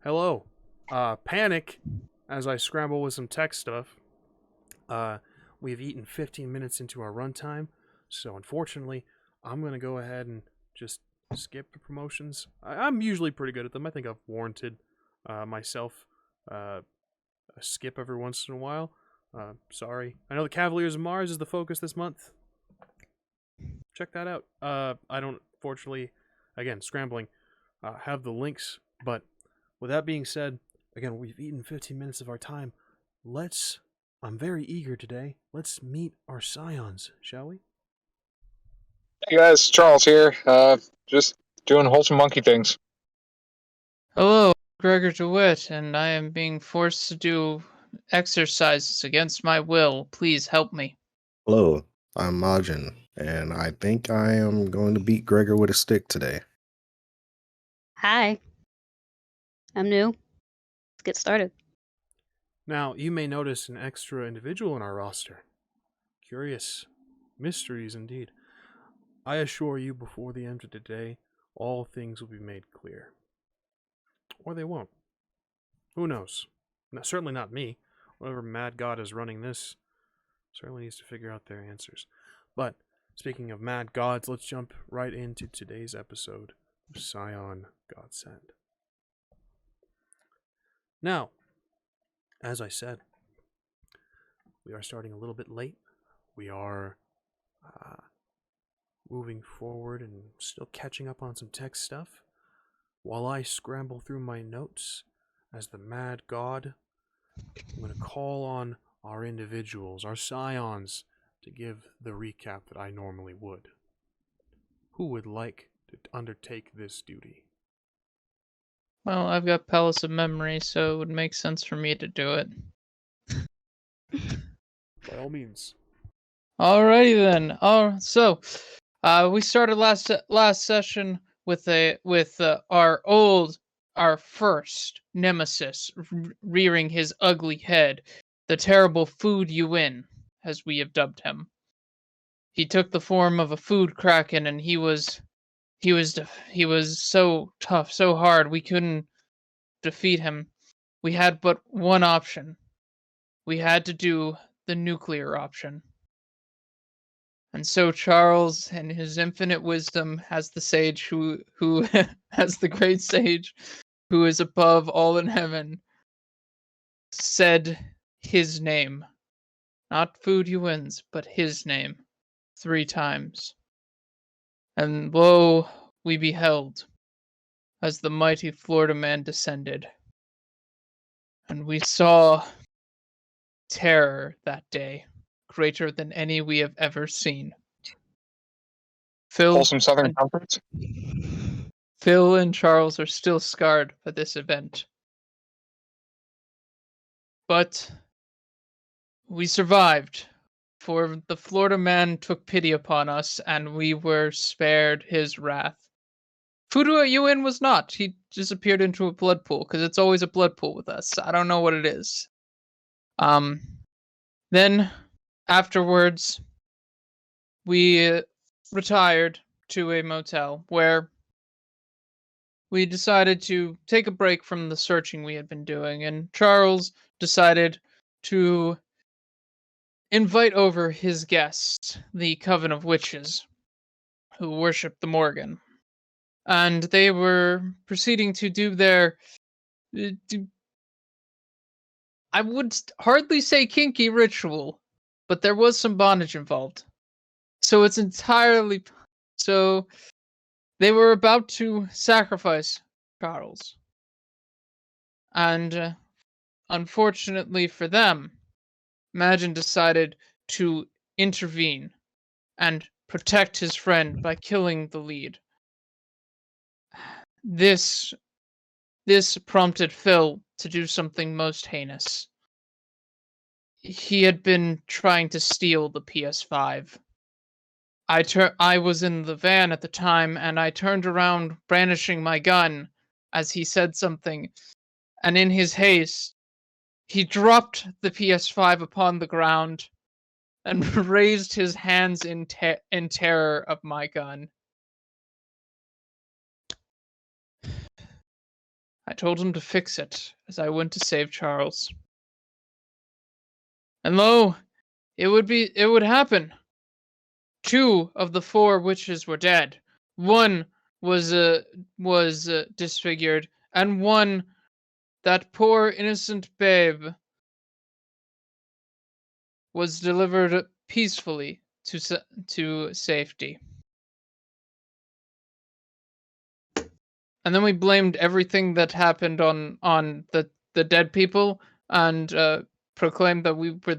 Hello. Panic as I scramble with some tech stuff. We've eaten 15 minutes into our runtime, so unfortunately, I'm going to go ahead and just skip the promotions. I'm usually pretty good at them. I think I've warranted myself a skip every once in a while. Sorry. I know the Cavaliers of Mars is the focus this month. Check that out. I don't, fortunately, again, scrambling, have the links, but with that being said, again, we've eaten 15 minutes of our time. I'm very eager today. Let's meet our Scions, shall we? Hey guys, Charles here. Just doing wholesome monkey things. Hello, Gregor DeWitt, and I am being forced to do exercises against my will. Please help me. Hello, I'm MAJIN, and I think I am going to beat Gregor with a stick today. Hi. I'm new. Let's get started. Now, you may notice an extra individual in our roster. Curious. Mysteries indeed. I assure you, before the end of the day, all things will be made clear. Or they won't. Who knows? No, certainly not me. Whatever mad god is running this certainly needs to figure out their answers. But, speaking of mad gods, let's jump right into today's episode of Scion Godsend. Now, as I said, we are starting a little bit late. We are moving forward and still catching up on some tech stuff. While I scramble through my notes as the mad god, I'm going to call on our individuals, our scions, to give the recap that I normally would. Who would like to undertake this duty? Well, I've got Palace of Memory, so it would make sense for me to do it. By all means. Alrighty then. We started last session with our first nemesis rearing his ugly head, the terrible Food Yuin, as we have dubbed him. He took the form of a food kraken, and he was so tough, so hard, we couldn't defeat him. We had but one option. We had to do the nuclear option. And so Charles, in his infinite wisdom, as the sage who as the great sage who is above all in heaven, said his name. Not Food Yuin's, but his name, 3 times. And lo, we beheld, as the mighty Florida man descended. And we saw terror that day, greater than any we have ever seen. Wholesome Southern comforts. Phil and Charles are still scarred by this event. But we survived, for the Florida man took pity upon us, and we were spared his wrath. Fudu Yuin was not. He disappeared into a blood pool, because it's always a blood pool with us. I don't know what it is. Then, afterwards, we retired to a motel, where we decided to take a break from the searching we had been doing, and Charles decided to invite over his guests, the Coven of Witches, who worship the Morgan. And they were proceeding to do their, I would hardly say kinky ritual, but there was some bondage involved. So they were about to sacrifice Charles. And unfortunately for them, MAJIN decided to intervene and protect his friend by killing the lead. This prompted Phil to do something most heinous. He had been trying to steal the PS5. I was in the van at the time, and I turned around brandishing my gun as he said something, and in his haste, he dropped the PS5 upon the ground and raised his hands in terror of my gun. I told him to fix it as I went to save Charles. And lo, it would happen. 2 of the 4 witches were dead. 1 was disfigured, and 1, that poor innocent babe, was delivered peacefully to safety. And then we blamed everything that happened on the dead people, and proclaimed that we were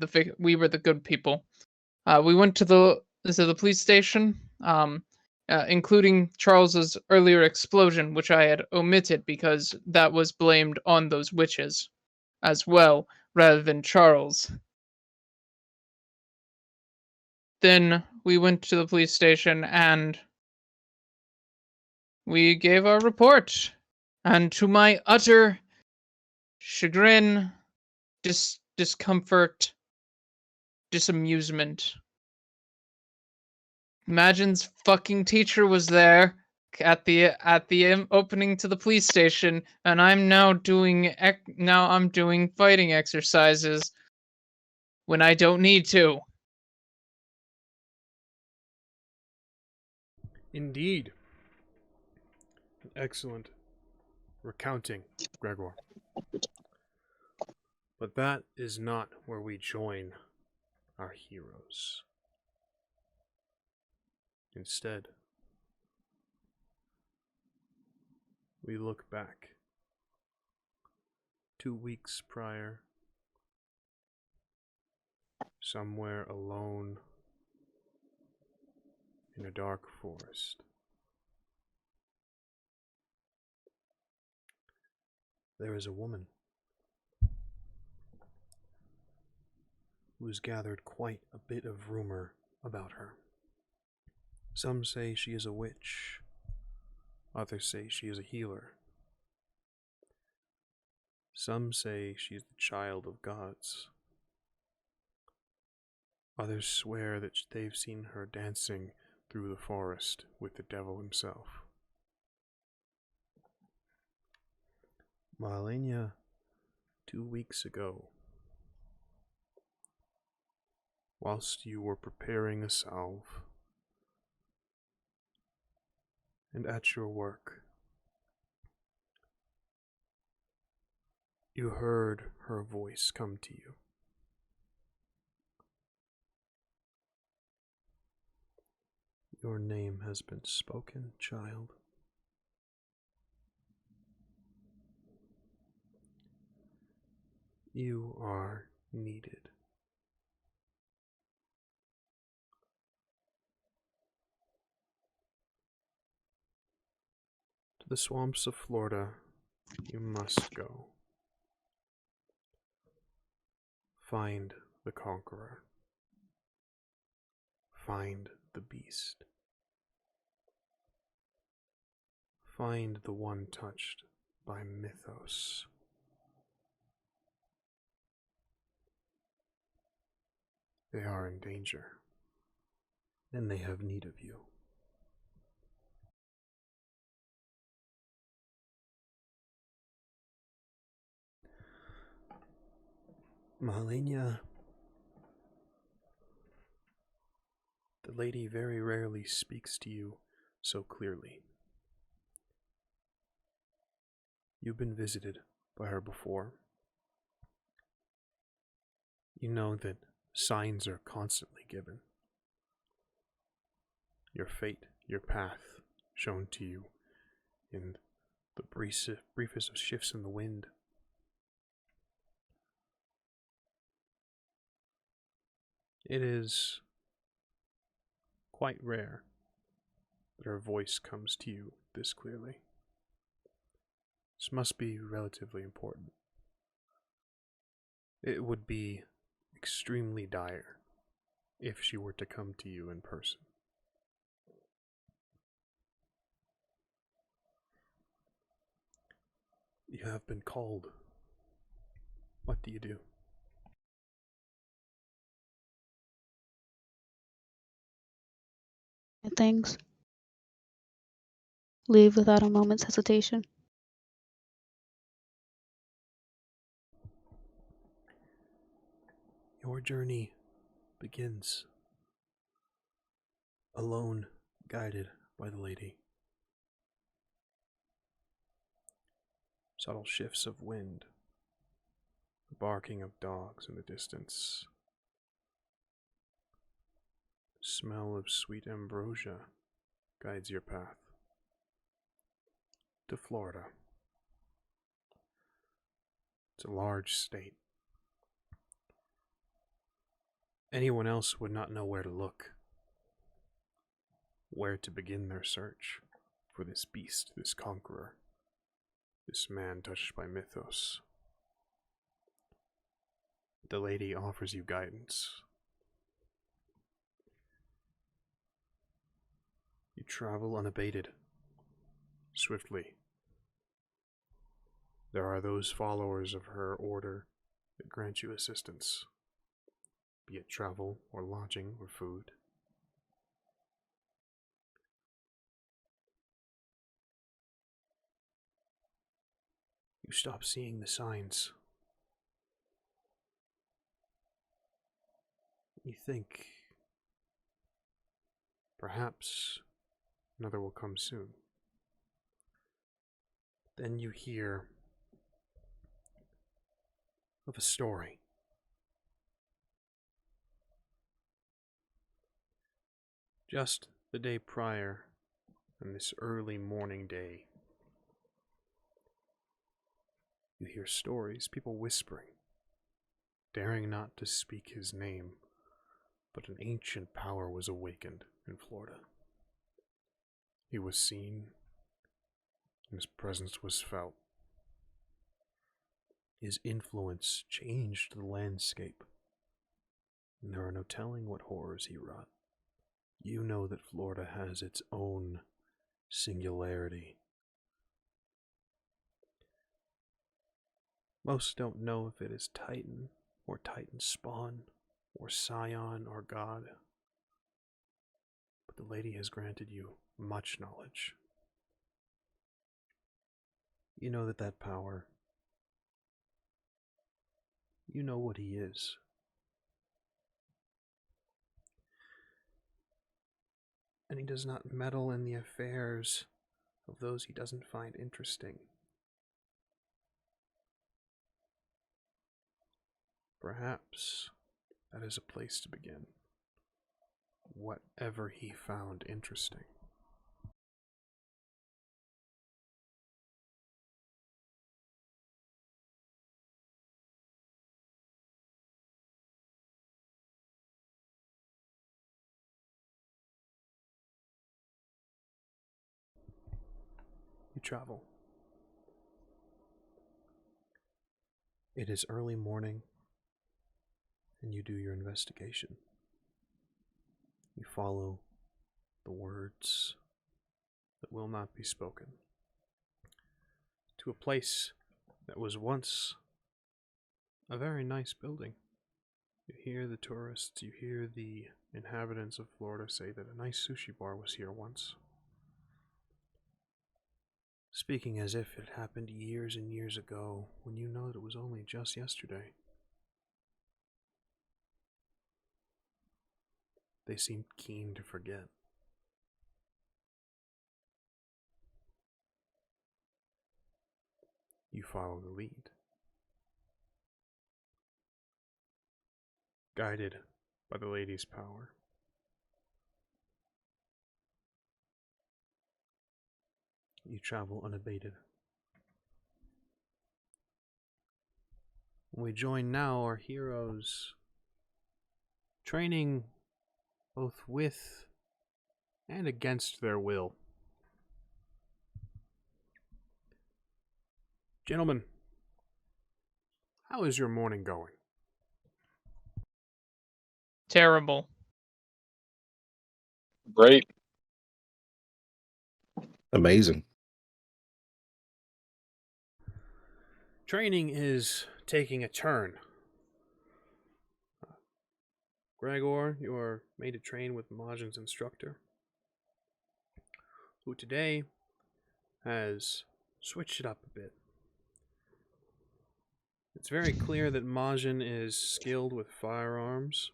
the good people. We went to the police station, including Charles's earlier explosion, which I had omitted because that was blamed on those witches as well, rather than Charles. Then we went to the police station and we gave our report. And to my utter chagrin, discomfort, disamusement, MAJIN's fucking teacher was there at the opening to the police station, and I'm now doing fighting exercises when I don't need to. Indeed. Excellent recounting, Gregor. But that is not where we join our heroes. Instead, we look back 2 weeks prior, somewhere alone in a dark forest. There is a woman who has gathered quite a bit of rumor about her. Some say she is a witch, others say she is a healer. Some say she is the child of gods. Others swear that they've seen her dancing through the forest with the devil himself. Malenia, 2 weeks ago, whilst you were preparing a salve, and at your work, you heard her voice come to you. Your name has been spoken, child. You are needed. To the swamps of Florida, you must go. Find the conqueror. Find the beast. Find the one touched by mythos. They are in danger, and they have need of you. Malenia, the lady very rarely speaks to you so clearly. You've been visited by her before. You know that signs are constantly given. Your fate, your path, shown to you in the briefest of shifts in the wind. It is quite rare that her voice comes to you this clearly. This must be relatively important. It would be extremely dire if she were to come to you in person. You have been called. What do you do? Things. Leave without a moment's hesitation. Your journey begins. Alone, guided by the lady. Subtle shifts of wind, the barking of dogs in the distance, the smell of sweet ambrosia guides your path to Florida. It's a large state. Anyone else would not know where to look, where to begin their search for this beast, this conqueror, this man touched by mythos. The lady offers you guidance. You travel unabated, swiftly. There are those followers of her order that grant you assistance, be it travel or lodging or food. You stop seeing the signs. You think, perhaps another will come soon. Then you hear of a story. Just the day prior, on this early morning day, you hear stories, people whispering, daring not to speak his name, but an ancient power was awakened in Florida. He was seen, and his presence was felt. His influence changed the landscape, and there are no telling what horrors he wrought. You know that Florida has its own singularity. Most don't know if it is Titan, or Titan spawn, or Scion, or God. But the lady has granted you much knowledge. You know that power, you know what he is. And he does not meddle in the affairs of those he doesn't find interesting. Perhaps that is a place to begin. Whatever he found interesting. You travel. It is early morning, and you do your investigation. You follow the words that will not be spoken to a place that was once a very nice building. You hear the tourists, you hear the inhabitants of Florida say that a nice sushi bar was here once. Speaking as if it happened years and years ago, when you know that it was only just yesterday. They seemed keen to forget. You follow the lead. Guided by the lady's power. You travel unabated. We join now our heroes, training both with and against their will. Gentlemen, how is your morning going? Terrible. Great. Amazing. Training is taking a turn. Gregor, you're made to train with MAJIN's instructor, who today has switched it up a bit. It's very clear that MAJIN is skilled with firearms.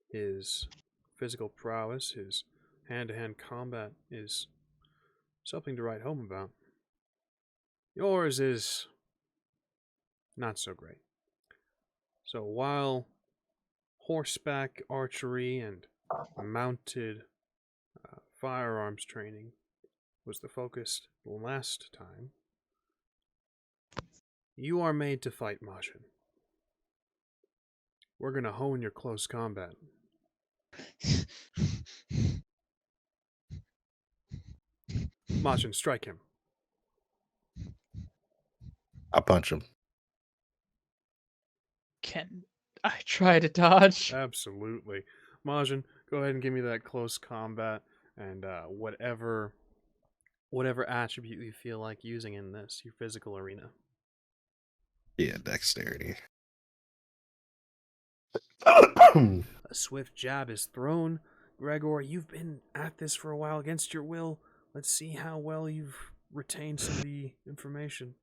His physical prowess, his hand-to-hand combat is something to write home about. Yours is not so great. So while horseback archery and mounted firearms training was the focus last time, you are made to fight MAJIN. We're going to hone your close combat. MAJIN, strike him. I punch him. Can I try to dodge? Absolutely. MAJIN, go ahead and give me that close combat and whatever attribute you feel like using in this, your physical arena. Yeah, dexterity. A swift jab is thrown. Gregor, you've been at this for a while against your will. Let's see how well you've retained some of the information.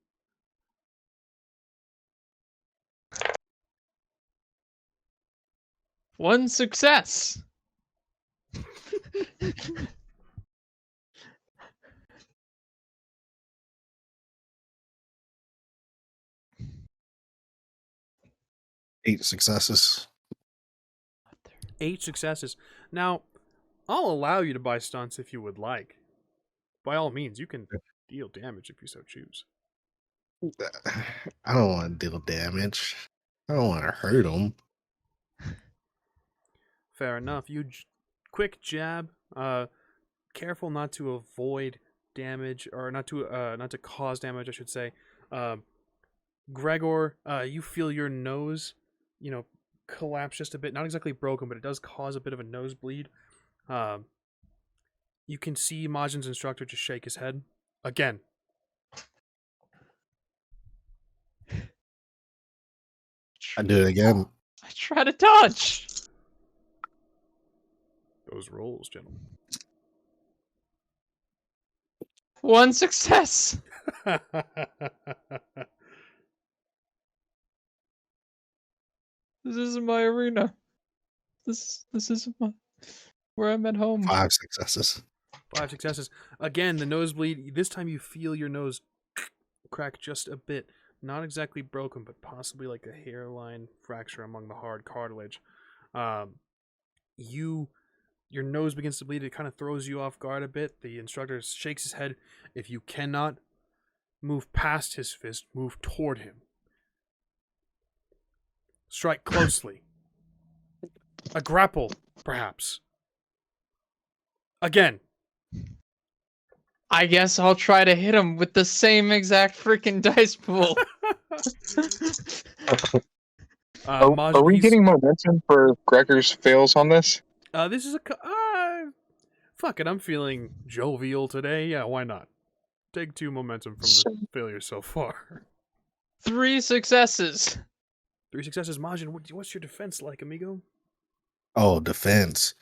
One success. Eight successes. 8 successes. Now, I'll allow you to buy stunts if you would like. By all means, you can deal damage if you so choose. I don't want to deal damage. I don't want to hurt him. Fair enough. You quick jab. Careful not to avoid damage, or not to cause damage, I should say. Gregor, you feel your nose, collapse just a bit. Not exactly broken, but it does cause a bit of a nosebleed. You can see MAJIN's instructor just shake his head again. I do it again. I try to dodge. Those rolls, gentlemen. One success. This isn't my arena. This isn't where I'm at home. 5 successes. 5 successes. Again, the nosebleed. This time you feel your nose crack just a bit. Not exactly broken, but possibly like a hairline fracture among the hard cartilage. Your nose begins to bleed. It kind of throws you off guard a bit. The instructor shakes his head. If you cannot move past his fist, move toward him. Strike closely. A grapple, perhaps. Again. I guess I'll try to hit him with the same exact freaking dice pool. Are we getting momentum for Gregor's fails on this? This is fuck it, I'm feeling jovial today. Yeah, why not? Take 2 momentum from the failure so far. 3 successes. 3 successes. MAJIN, what's your defense like, amigo? Oh, defense.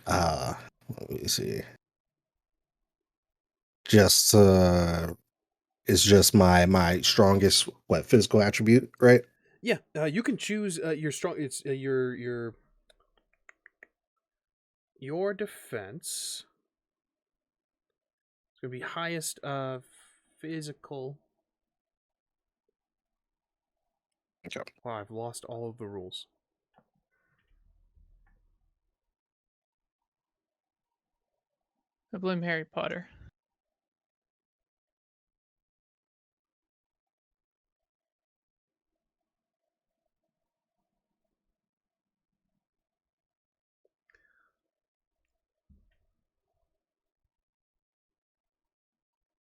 Let me see. Just it's just my strongest physical attribute, right? Yeah, you can choose your strong. It's your defense. It's gonna be highest physical. Okay. Wow, I've lost all of the rules. I blame Harry Potter.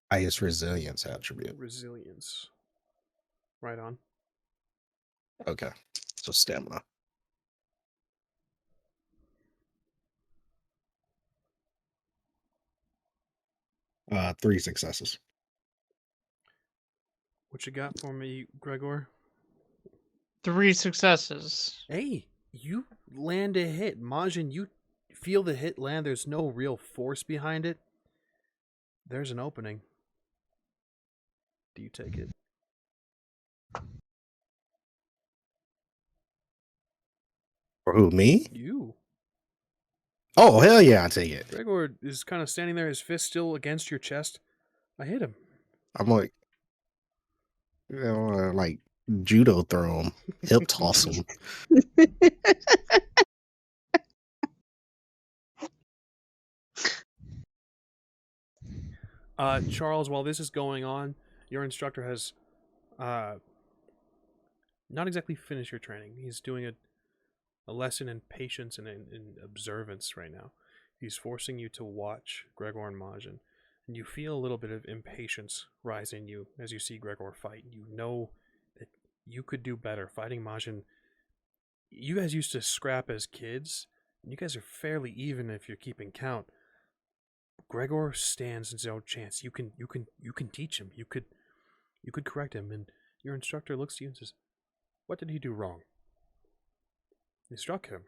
Highest resilience attribute. Resilience. Right on. Okay. So stamina. Three successes. What you got for me, Gregor? 3 successes. Hey, you land a hit. MAJIN, you feel the hit land. There's no real force behind it. There's an opening. Do you take it? For who, me? You. Oh, hell yeah, I take it. Gregor is kind of standing there, his fist still against your chest. I hit him. I'm like, like judo throw him, hip toss him. Charles, while this is going on, your instructor has not exactly finished your training. He's doing a lesson in patience and in observance right now. He's forcing you to watch Gregor and MAJIN, and you feel a little bit of impatience rise in you as you see Gregor fight. You know that you could do better fighting MAJIN. You guys used to scrap as kids, and you guys are fairly even if you're keeping count. Gregor stands his own chance. You can teach him. You could correct him, and your instructor looks to you and says, "What did he do wrong?" You struck him.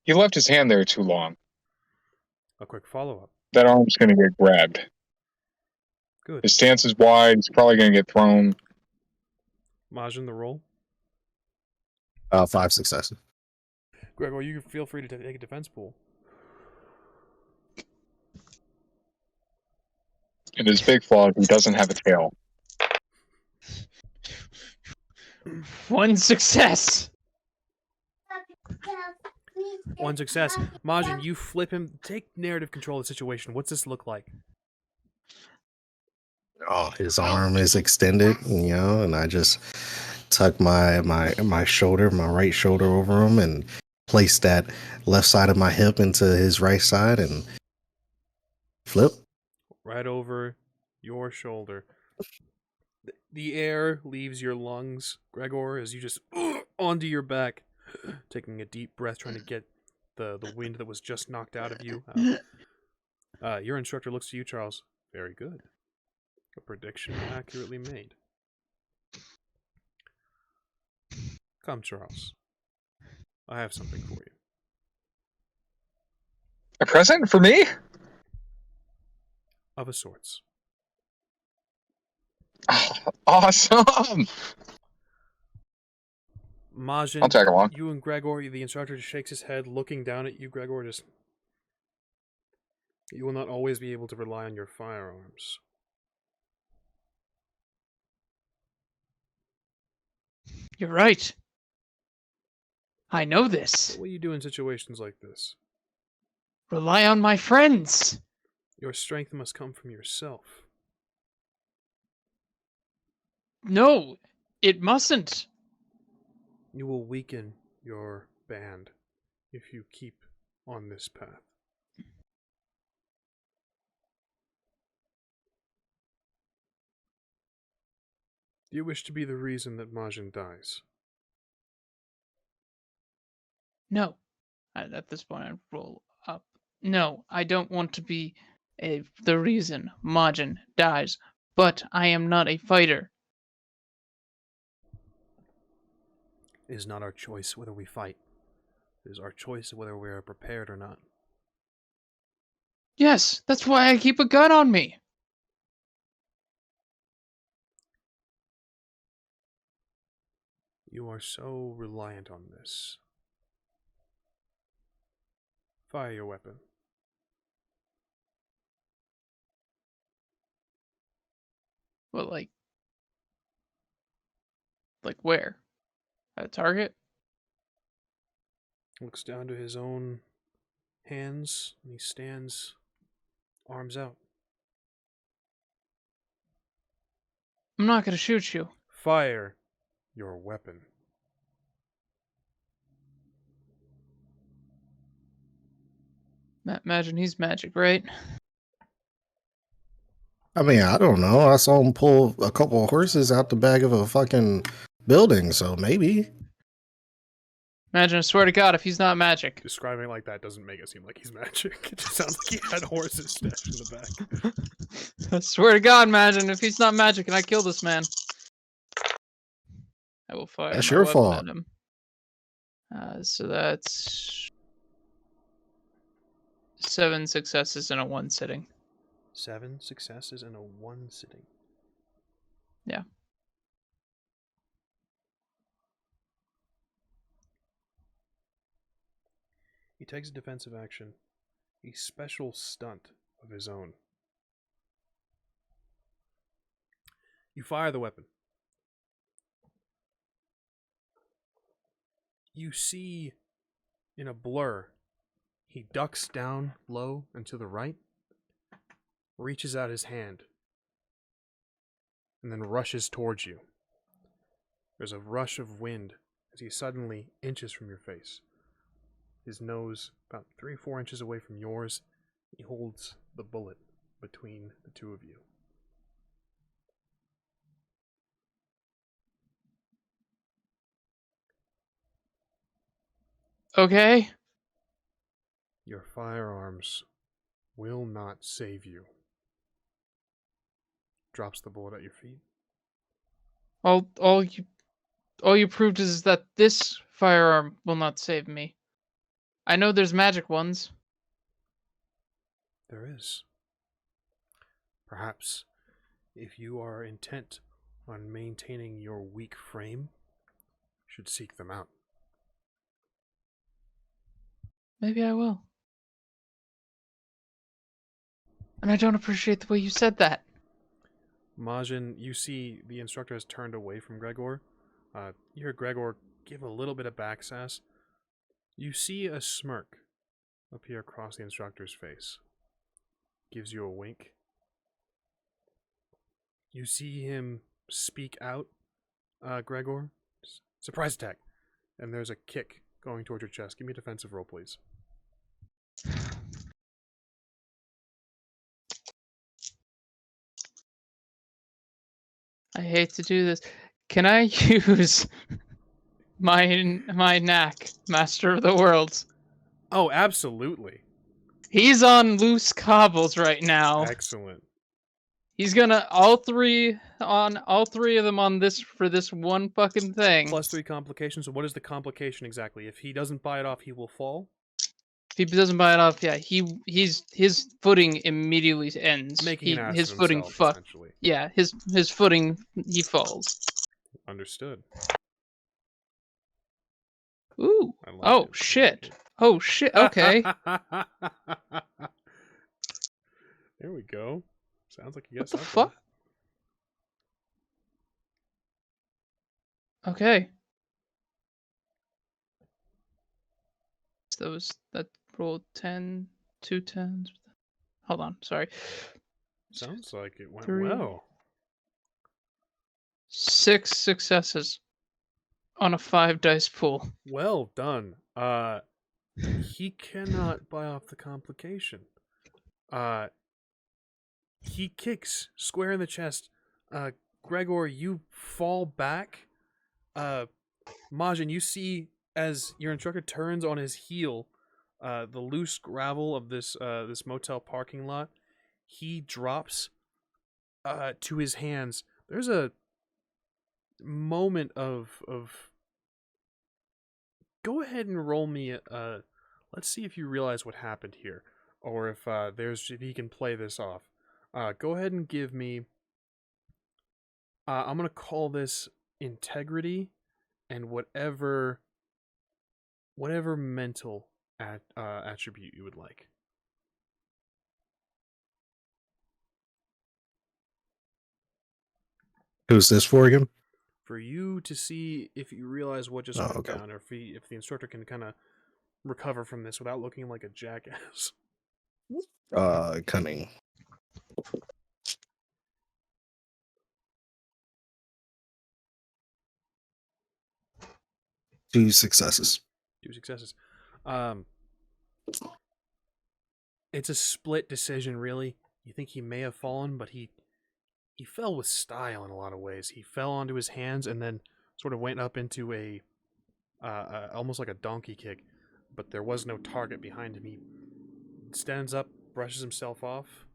He left his hand there too long. A quick follow-up. That arm's going to get grabbed. Good. His stance is wide. He's probably going to get thrown. MAJIN, the roll. 5 successes. Gregor, you feel free to take a defense pool. And his big flaw is he doesn't have a tail. 1 success. 1 success. MAJIN, you flip him. Take narrative control of the situation. What's this look like? Oh, his arm is extended, and I just tuck my shoulder, my right shoulder over him, and place that left side of my hip into his right side and flip. Right over your shoulder. The air leaves your lungs, Gregor, as you just onto your back, taking a deep breath, trying to get the wind that was just knocked out of you out. Your instructor looks to you, Charles. Very good. A prediction accurately made. Come, Charles. I have something for you. A present for me? Of a sorts. Oh, awesome! MAJIN, I'll tag along. you and Gregor, the instructor just shakes his head, looking down at you, Gregor, just... You will not always be able to rely on your firearms. You're right. I know this. What will you do in situations like this? Rely on my friends. Your strength must come from yourself. No, it mustn't. You will weaken your band if you keep on this path. Do you wish to be the reason that MAJIN dies? No. At this point, I roll up. No, I don't want to be the reason MAJIN dies, but I am not a fighter. It is not our choice whether we fight. It is our choice whether we are prepared or not. Yes, that's why I keep a gun on me. You are so reliant on this. Fire your weapon. Well, like where? At a target? Looks down to his own hands, and he stands, arms out. I'm not gonna shoot you. Fire your weapon. Imagine he's magic, right? I mean, I don't know. I saw him pull a couple of horses out the back of a fucking building, so maybe. Imagine, I swear to God, if he's not magic. Describing it like that doesn't make it seem like he's magic. It just sounds like he had horses stashed in the back. I swear to God, imagine if he's not magic and I kill this man. I will fire. That's my your weapon fault. at him. So that's 7 successes in a 1 sitting. 7 successes in a 1 sitting. Yeah. takes a defensive action, a special stunt of his own. You fire the weapon. You see, in a blur, he ducks down low and to the right, reaches out his hand, and then rushes towards you. There's a rush of wind as he suddenly inches from your face. His nose about 3 or 4 inches away from yours. He holds the bullet between the two of you. Okay. Your firearms will not save you. Drops the bullet at your feet. All you proved is that this firearm will not save me. I know there's magic ones. There is. Perhaps, if you are intent on maintaining your weak frame, you should seek them out. Maybe I will. And I don't appreciate the way you said that. MAJIN, you see the instructor has turned away from Gregor. You hear Gregor give a little bit of backsass. You see a smirk appear across the instructor's face. Gives you a wink. You see him speak out, Gregor. Surprise attack. And there's a kick going towards your chest. Give me a defensive roll, please. I hate to do this. Can I use my knack, Master of the Worlds? Oh, absolutely. He's on loose cobbles right now. Excellent. He's gonna all three of them on this for this one fucking thing. +3 complications. So what is the complication exactly? If he doesn't buy it off, he will fall? If he doesn't buy it off, yeah, his footing immediately ends. Making an ass his of footing himself, essentially. Yeah, his footing, he falls. Understood. Ooh. I like Oh it. shit. Oh shit. Okay. There we go. Sounds like you got What the something. fuck? Okay. So that rolled 10, 2 10s. Hold on, sorry. Sounds like it went 3. well. 6 successes on a 5 dice pool. Well done. He cannot buy off the complication. He kicks square in the chest. Gregor, you fall back. MAJIN, you see as your instructor turns on his heel, the loose gravel of this motel parking lot, he drops to his hands. There's a moment of go ahead and roll me let's see if you realize what happened here, or if he can play this off. Go ahead and give me I'm gonna call this integrity and whatever mental attribute you would like. Who's this for again? For you to see if you realize what just went down, or if the instructor can kind of recover from this without looking like a jackass. Cunning. Two successes. It's a split decision, really. You think he may have fallen, but he fell with style in a lot of ways. He fell onto his hands and then sort of went up into a almost like a donkey kick, but there was no target behind him. He stands up, brushes himself off,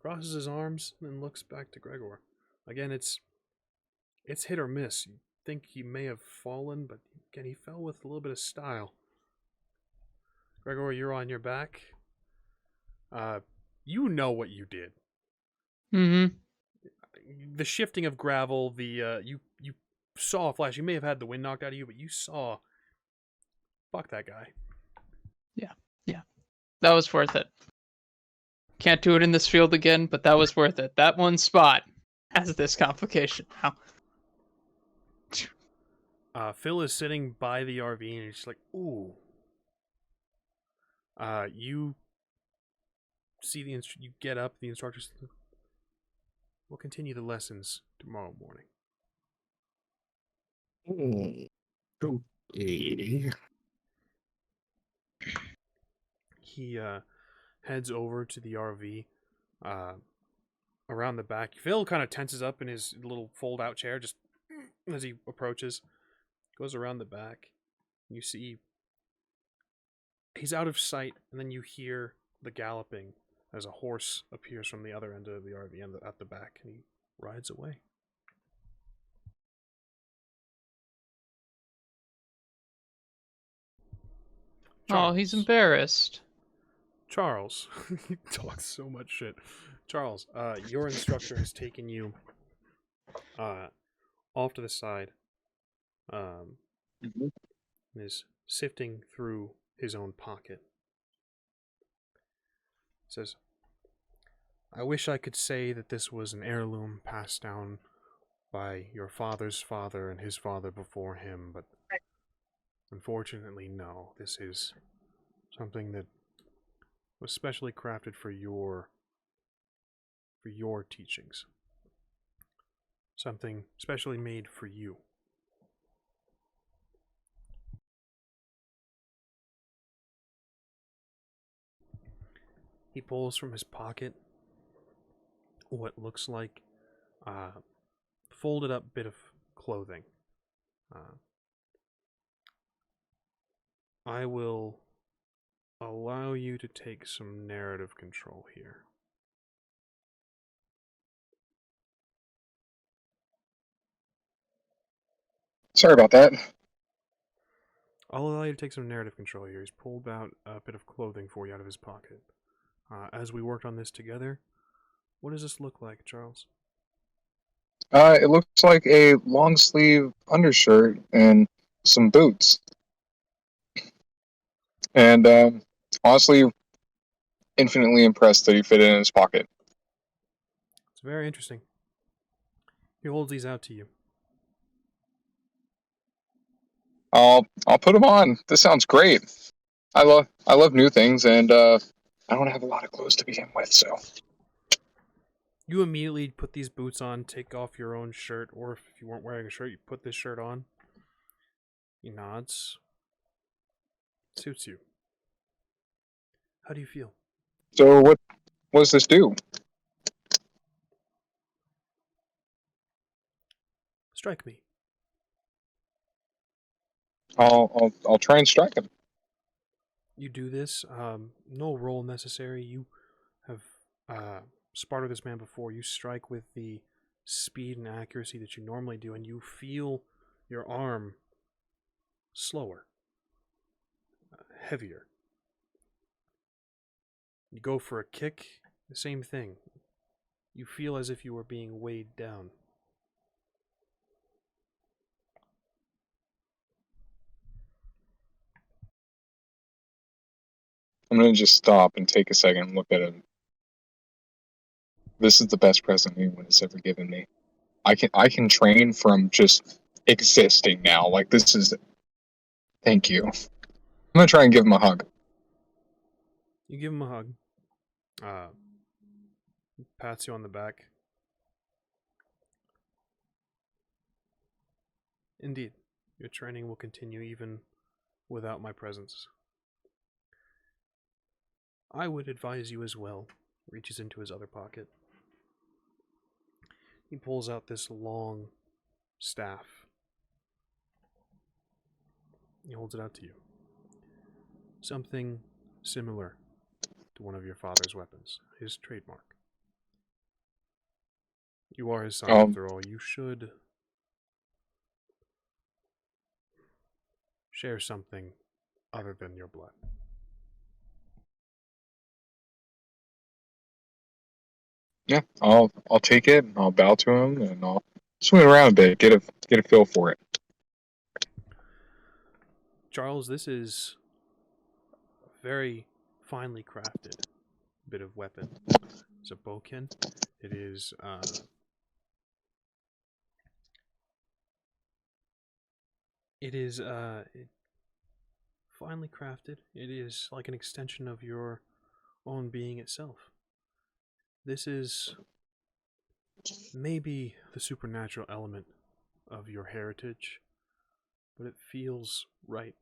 crosses his arms, and then looks back to Gregor. Again, it's hit or miss. You think he may have fallen, but again, he fell with a little bit of style. Gregor, you're on your back. You know what you did. Mm-hmm. The shifting of gravel, you saw a flash. You may have had the wind knocked out of you, but you saw. Fuck that guy. Yeah. That was worth it. Can't do it in this field again, but that was worth it. That one spot has this complication now. Phil is sitting by the RV and he's just like, ooh. You see you get up, the instructors. We'll continue the lessons tomorrow morning. Okay. He heads over to the RV. Around the back, Phil kind of tenses up in his little fold-out chair just as he approaches. Goes around the back. You see he's out of sight, and then you hear the galloping as a horse appears from the other end of the RV at the back, and he rides away. Oh, he's embarrassed. Charles, he talks so much shit. Charles, your instructor has taken you off to the side, and is sifting through his own pocket. Says, I wish I could say that this was an heirloom passed down by your father's father and his father before him, but unfortunately, no. This is something that was specially crafted for your teachings. Something specially made for you. He pulls from his pocket what looks like a folded up bit of clothing. I will allow you to take some narrative control here. Sorry about that. I'll allow you to take some narrative control here. He's pulled out a bit of clothing for you out of his pocket. As we worked on this together, what does this look like, Charles? It looks like a long sleeve undershirt and some boots. And honestly, infinitely impressed that he fit it in his pocket. It's very interesting. He holds these out to you. I'll put them on. This sounds great. I love new things, and I don't have a lot of clothes to begin with, so. You immediately put these boots on, take off your own shirt, or if you weren't wearing a shirt, you put this shirt on. He nods. Suits you. How do you feel? So what does this do? Strike me. I'll try and strike him. You do this. No roll necessary. You have sparred with this man before. You strike with the speed and accuracy that you normally do, and you feel your arm slower, heavier. You go for a kick, the same thing. You feel as if you were being weighed down. I'm going to just stop and take a second and look at him. This is the best present anyone has ever given me. I can train from just existing now. Like, this is... Thank you. I'm going to try and give him a hug. You give him a hug. Pats you on the back. Indeed, your training will continue even without my presence. I would advise you as well. Reaches into his other pocket. He pulls out this long staff. He holds it out to you. Something similar to one of your father's weapons, his trademark. You are his son, after all. You should share something other than your blood. Yeah, I'll take it. And I'll bow to him, and I'll swing around a bit, get a feel for it. Charles, this is a very finely crafted bit of weapon. It's a bowkin. It is finely crafted. It is like an extension of your own being itself. This is maybe the supernatural element of your heritage, but it feels right.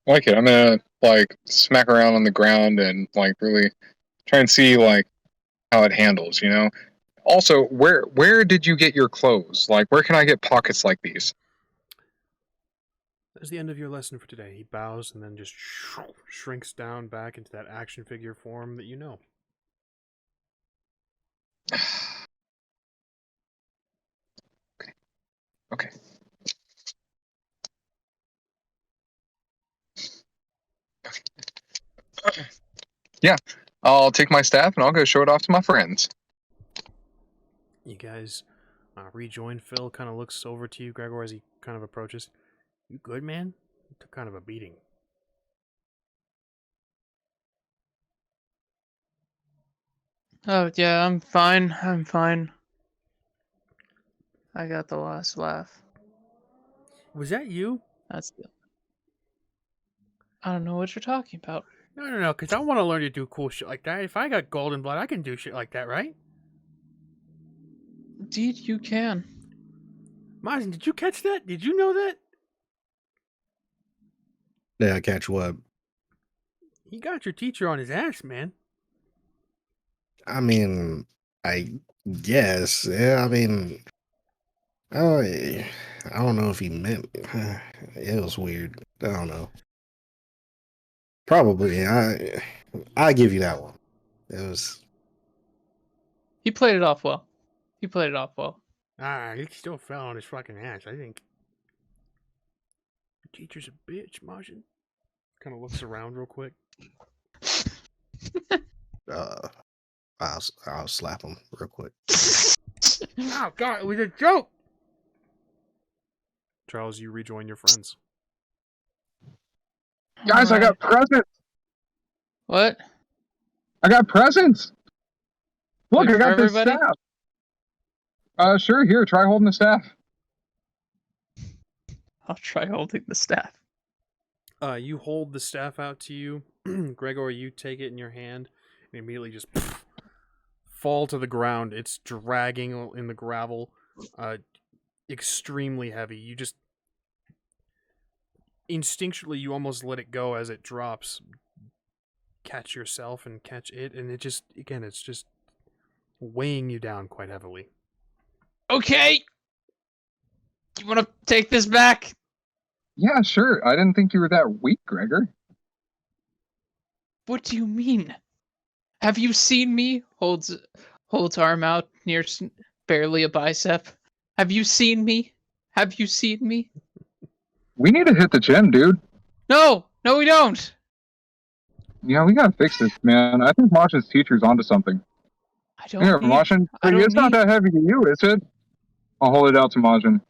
Like it. I'm gonna like smack around on the ground and like really try and see like how it handles, you know? Also, where did you get your clothes? Like where can I get pockets like these? That's the end of your lesson for today. He bows and then just shrinks down back into that action figure form that you know. Okay. Yeah, I'll take my staff and I'll go show it off to my friends. You guys rejoin. Phil kind of looks over to you, Gregor, as he kind of approaches. You good, man? You took kind of a beating. Oh, yeah, I'm fine. I'm fine. I got the last laugh. Was that you? That's the... I don't know what you're talking about. No, because I want to learn to do cool shit like that. If I got golden blood, I can do shit like that, right? Indeed, you can. Majin, did you catch that? Did you know that? Yeah, I catch what? He got your teacher on his ass, man. I mean, I guess. Yeah, I mean, oh, I don't know if he meant. It was weird. I don't know. Probably. I give you that one. It was. He played it off well. He played it off well. He still fell on his fucking ass, I think. Your teacher's a bitch, Majin. Kind of looks around real quick. I'll slap him real quick. Oh, God, it was a joke! Charles, you rejoin your friends. Guys, I got presents. What? I got presents. Look, Like I got for this everybody? staff. Sure, here, try holding the staff. I'll try holding the staff. You hold the staff out to you. Gregor, you take it in your hand and immediately just fall to the ground. It's dragging in the gravel. Extremely heavy. You just instinctually you almost let it go as it drops. Catch yourself and catch it, and it just again it's just weighing you down quite heavily. Okay. You want to take this back? Yeah, sure. I didn't think you were that weak, Gregor. What do you mean? Have you seen me? Holds arm out near barely a bicep. Have you seen me? Have you seen me? We need to hit the gym, dude. No, we don't. Yeah, we gotta fix this, man. I think Majin's teacher's onto something. I don't Here, need. Majin, I don't it's not need- that heavy to you, is it? I'll hold it out to Majin.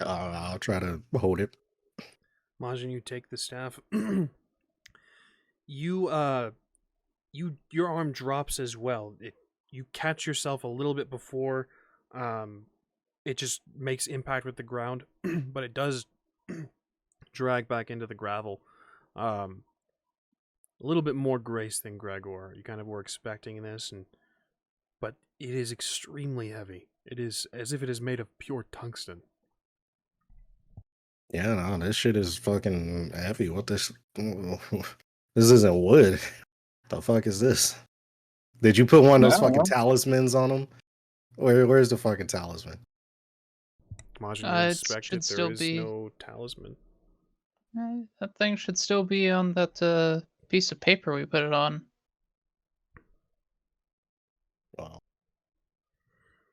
I'll try to hold it. Majin, you take the staff. Your arm drops as well. You catch yourself a little bit before it just makes impact with the ground, but it does drag back into the gravel. A little bit more grace than Gregor. You kind of were expecting this, but it is extremely heavy. It is as if it is made of pure tungsten. Yeah, no, this shit is fucking heavy. What this? This isn't wood. The fuck is this? Did you put one of those fucking talismans on him? Where's the fucking talisman? Majin, you It inspect should it. There still is be- no talisman. That thing should still be on that piece of paper we put it on. Wow.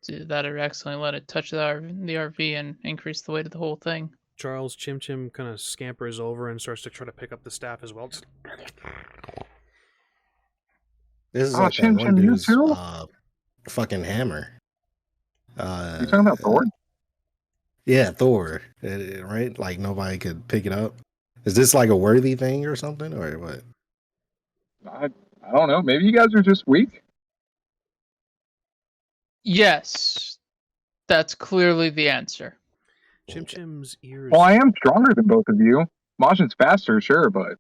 Do that or accidentally let it touch the RV and increase the weight of the whole thing. Charles Chim Chim kind of scampers over and starts to try to pick up the staff as well. This is Oh, like that Chim one Chim, you dude's too? fucking hammer. You talking about Thor? Yeah, Thor. Right? Like nobody could pick it up. Is this like a worthy thing or something, or what? I don't know. Maybe you guys are just weak. Yes, that's clearly the answer. Chim Chim's ears. Well, I am stronger than both of you. Majin's faster, sure, but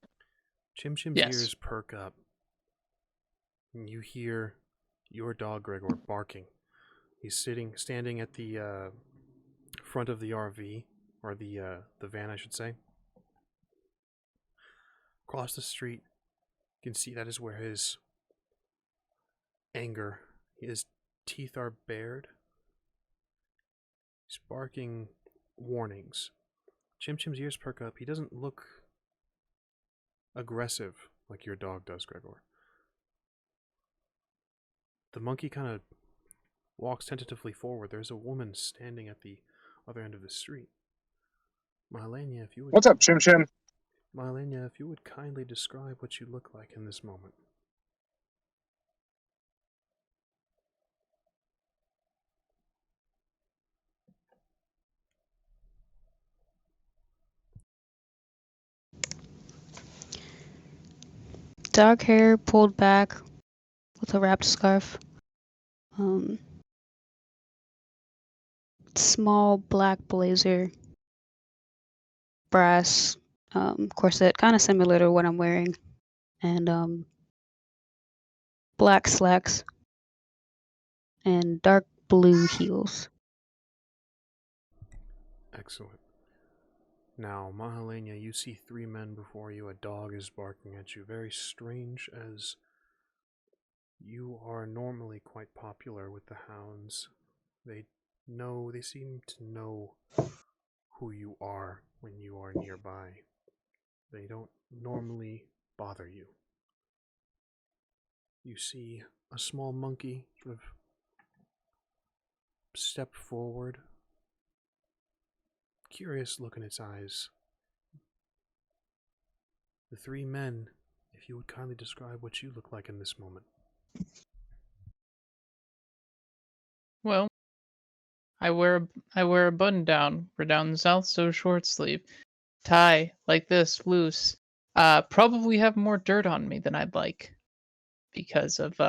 Chim Chim's Yes. ears perk up. And you hear your dog Gregor barking. He's standing at the front of the RV, or the van, I should say. Across the street, you can see that is where his anger, his teeth are bared. He's barking warnings. Chim Chim's ears perk up. He doesn't look aggressive like your dog does, Gregor. The monkey kind of walks tentatively forward. There's a woman standing at the other end of the street. Mylania, if you would... what's up, Chim Chim? Mylania, if you would kindly describe what you look like in this moment. Dark hair pulled back with a wrapped scarf. Small black blazer. Brass corset, kind of similar to what I'm wearing. And black slacks. And dark blue heels. Excellent. Now, Mahalenia, you see 3 men before you. A dog is barking at you. Very strange, as you are normally quite popular with the hounds. They seem to know who you are when you are nearby. They don't normally bother you. You see a small monkey sort of step forward. Curious look in its eyes. The 3 men, if you would kindly describe what you look like in this moment. Well, I wear a button down. We're down south, so short sleeve. Tie like this, loose. Probably have more dirt on me than I'd like because of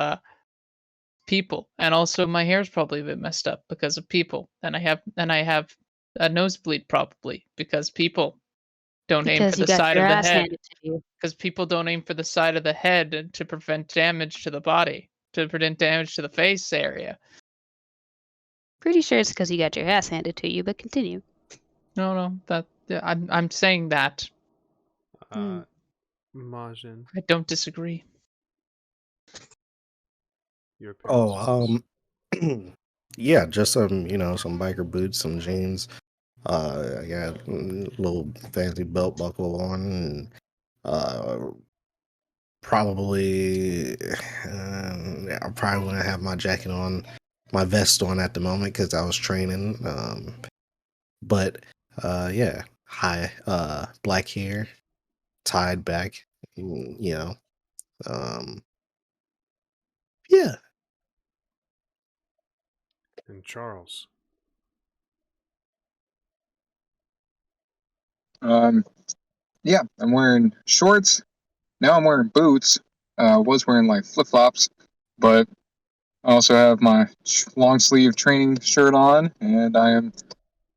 people, and also my hair's probably a bit messed up because of people, and I have a nosebleed probably because people don't aim Because for you the got side your of the ass head. handed to you. Because people don't aim for the side of the head to prevent damage to the body, to prevent damage to the face area. Pretty sure it's because you got your ass handed to you, but continue. No, I'm saying that. Majin, I don't disagree. your appearance. Yeah, just some, some biker boots, some jeans. I got a little fancy belt buckle on, and probably I probably wouldn't have my jacket on, my vest on at the moment because I was training. But yeah, high black hair, tied back, yeah. And Charles. Yeah, I'm wearing shorts. Now I'm wearing boots. Was wearing like flip flops, but I also have my long sleeve training shirt on, and I am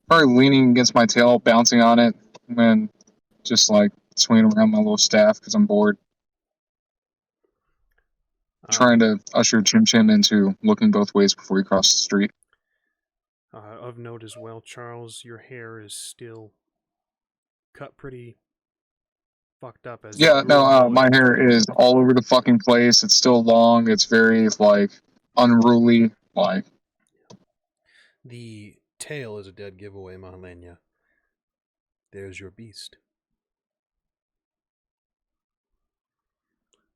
probably leaning against my tail, bouncing on it, and just like swinging around my little staff because I'm bored. Trying to usher Chim Chim into looking both ways before he crosses the street. Of note as well, Charles, your hair is still cut pretty fucked up as Yeah, you grew a no, mullet. my hair is all over the fucking place. It's still long. It's very, like, unruly. Like, The tail is a dead giveaway, Mahalenia. There's your beast.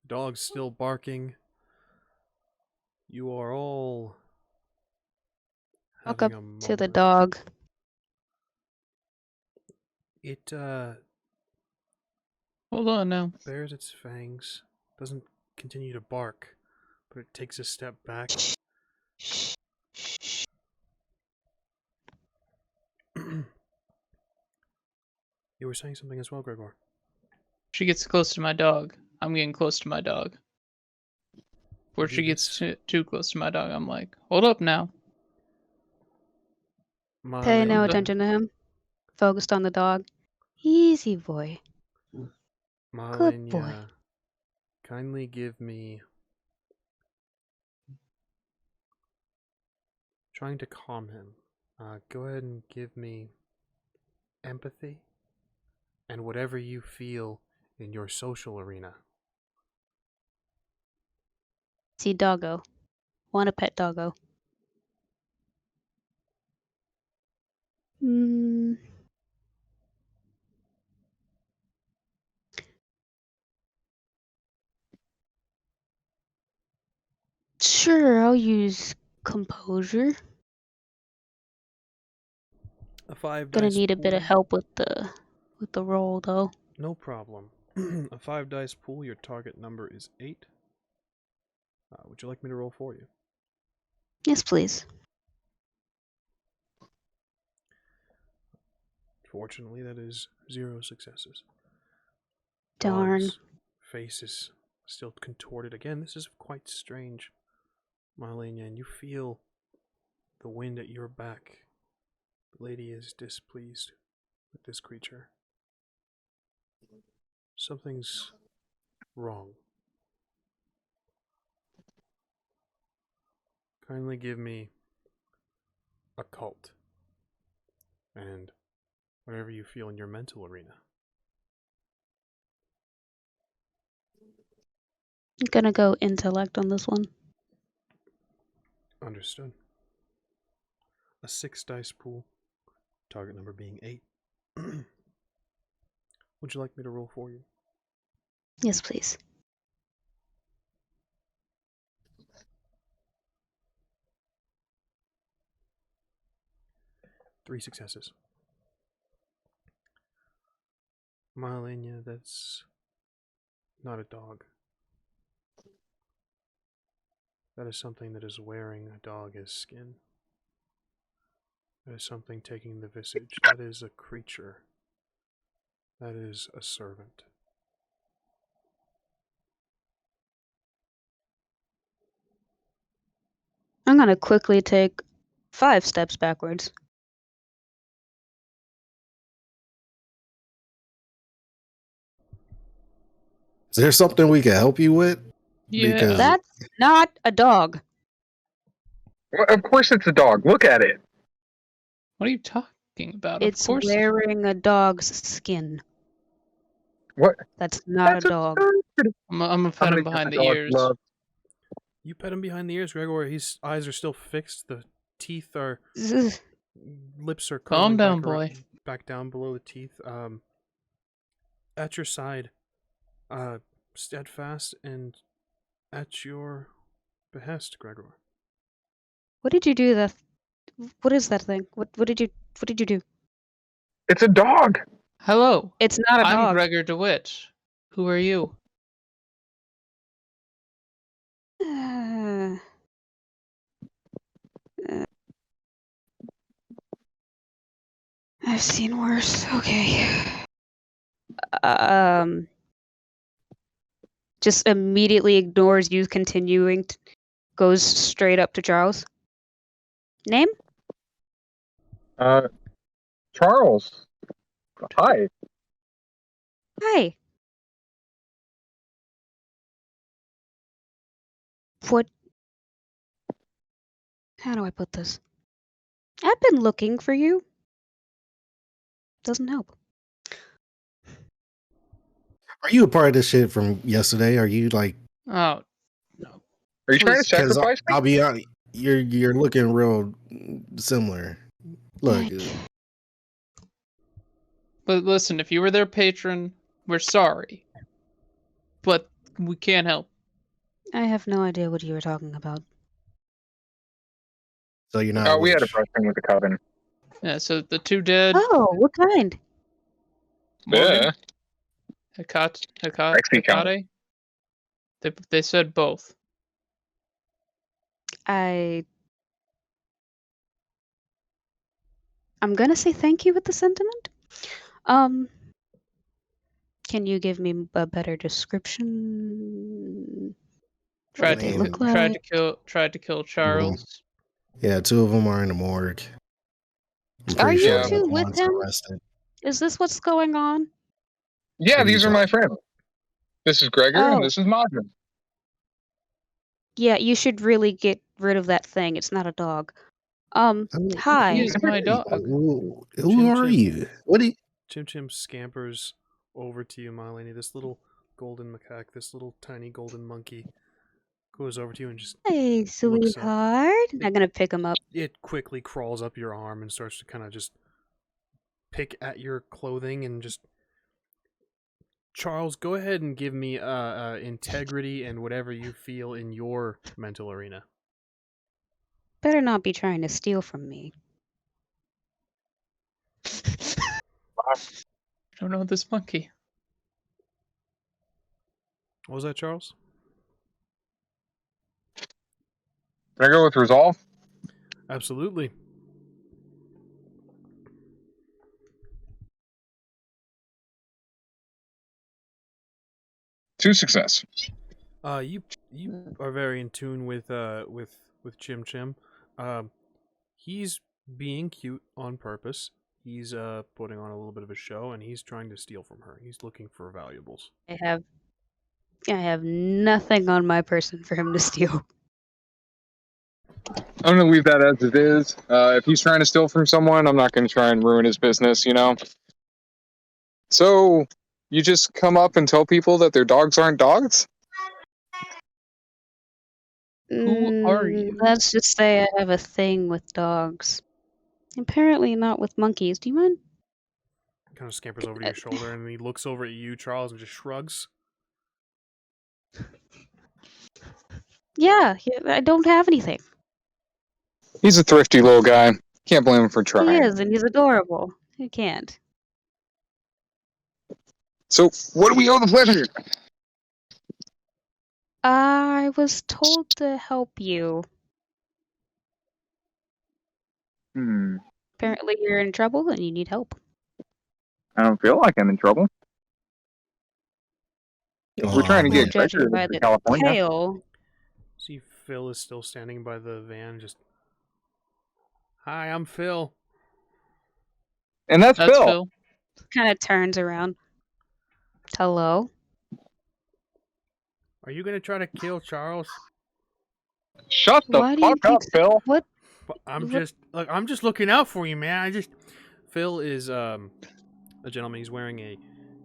Dog's still barking. You are all Walk having up a moment. to the dog. It Hold on now. bares its fangs, doesn't continue to bark, but it takes a step back. You were saying something as well, Gregor. She gets close to my dog, I'm getting close to my dog. Before Do she gets this. too close to my dog, I'm like, hold up now. Pay no Malenia, attention to him. Focused on the dog. Easy boy. Good boy. Malenia, kindly give me... Trying to calm him. Go ahead and give me empathy and whatever you feel in your social arena. See doggo. Want a pet doggo. Hmm. Sure, I'll use composure. A 5 Gonna dice need a bit of pool. help with the roll though. No problem. A 5 dice pool, your target number is 8. Would you like me to roll for you? Yes, please. Fortunately, that is 0 successes. Darn. Dog's face is still contorted. Again, this is quite strange, Malenia, and you feel the wind at your back. The lady is displeased with this creature. Something's wrong. Kindly give me occult and whatever you feel in your mental arena. I'm gonna go intellect on this one. Understood. A 6 dice pool, target number being 8. Would you like me to roll for you? Yes, please. Three successes. Malenia, that's not a dog. That is something that is wearing a dog as skin. That is something taking the visage. That is a creature. That is a servant. I'm gonna quickly take 5 steps backwards. Is there something we can help you with? Yeah. Because That's not a dog. Well, of course it's a dog. Look at it. What are you talking about? It's Of course. wearing a dog's skin. What? That's not a dog. absurd. I'm gonna How pet many him behind the dogs ears. love- You pet him behind the ears, Gregor. His eyes are still fixed. The teeth are... Ugh. Lips are Calm curling down, back, boy. back down below the teeth. At your side, steadfast and at your behest, Gregor. What did you do? What is that thing? What did you do? It's a dog. Hello. It's not a I'm dog. Gregor DeWitt. Who are you? I've seen worse. Okay. Just immediately ignores you continuing. Goes straight up to Charles. Name? Charles. Hi. Hi. What? How do I put this? I've been looking for you. Doesn't help. are you a part of this shit from yesterday? Are you like? Oh, no. Are you trying to Please. Because sacrifice me? I'll be honest, you're looking real similar. Look, But listen, if you were their patron, we're sorry. But we can't help. I have no idea what you were talking about. so you're not. We had a witch. brushing with the coven. Yeah, so the two dead, Oh, what kind? Morgan, Yeah. Hecate, they said both. I'm gonna say thank you with the sentiment. Can you give me a better description? What Tried do they to look tried like? to kill Charles. Yeah, 2 of them are in the morgue. I'm Are pretty you sure Yeah. two that with one's him? arrested. Is this what's going on? Yeah, What are you these are my talking friends. This is Gregor, and Oh, this is MAJIN. yeah, you should really get rid of that thing. It's not a dog. I mean, Hi. He is my dog. Who Chim are Chim. you? What do you? Chim Chim scampers over to you, Marlene. This little golden macaque, this little tiny golden monkey, goes over to you and just Hey, looks up. sweetheart. I'm gonna pick him up. It quickly crawls up your arm and starts to kind of just pick at your clothing and just. Charles, go ahead and give me integrity and whatever you feel in your mental arena. Better not be trying to steal from me. I don't know this monkey. What was that, Charles? Can I go with resolve? Absolutely. Two success. You are very in tune with Chim Chim. He's being cute on purpose. He's putting on a little bit of a show, and he's trying to steal from her. He's looking for valuables. I have nothing on my person for him to steal. I'm gonna leave that as it is. If he's trying to steal from someone, I'm not gonna try and ruin his business, you know? So, you just come up and tell people that their dogs aren't dogs? Who are you? Let's just say I have a thing with dogs. Apparently not with monkeys. Do you mind? Kind of scampers over to your shoulder, and he looks over at you, Charles, and just shrugs. Yeah, I don't have anything. He's a thrifty little guy. Can't blame him for He trying. is, and he's adorable. You can't. So, what do we owe the pleasure? I was told to help you. Apparently you're in trouble and you need help. I don't feel like I'm in trouble. We're trying to Well, get judging Gregor by to the California. tail. See, Phil is still standing by the van, just. Hi, I'm Phil. And that's That's Phil. Phil. Kind of turns around. Hello? Are you gonna try to kill Charles? Shut the Why do you fuck up, think Phil. What? I'm What- just looking out for you, man. Phil is a gentleman. He's wearing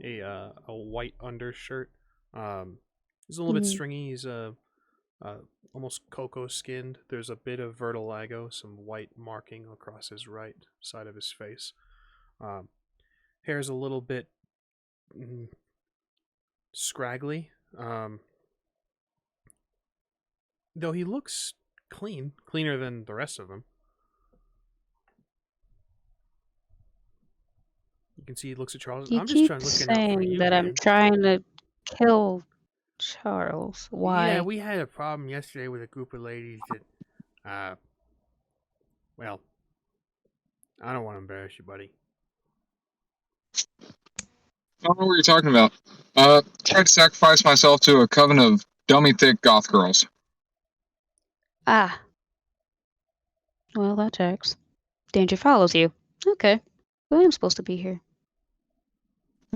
a white undershirt. He's a little bit Mhm. stringy. He's almost cocoa skinned. There's a bit of vertigo, some white marking across his right side of his face. Hair's a little bit scraggly. Though he looks cleaner than the rest of them. You can see he looks at Charles. You I'm just keep trying looking out for saying you, that man. I'm trying to kill Charles. Why? Yeah, we had a problem yesterday with a group of ladies that, well, I don't want to embarrass you, buddy. I don't know what you're talking about. Tried to sacrifice myself to a coven of dummy thick goth girls. Ah. Well, that checks. Danger follows you. Okay. Well, I'm supposed to be here.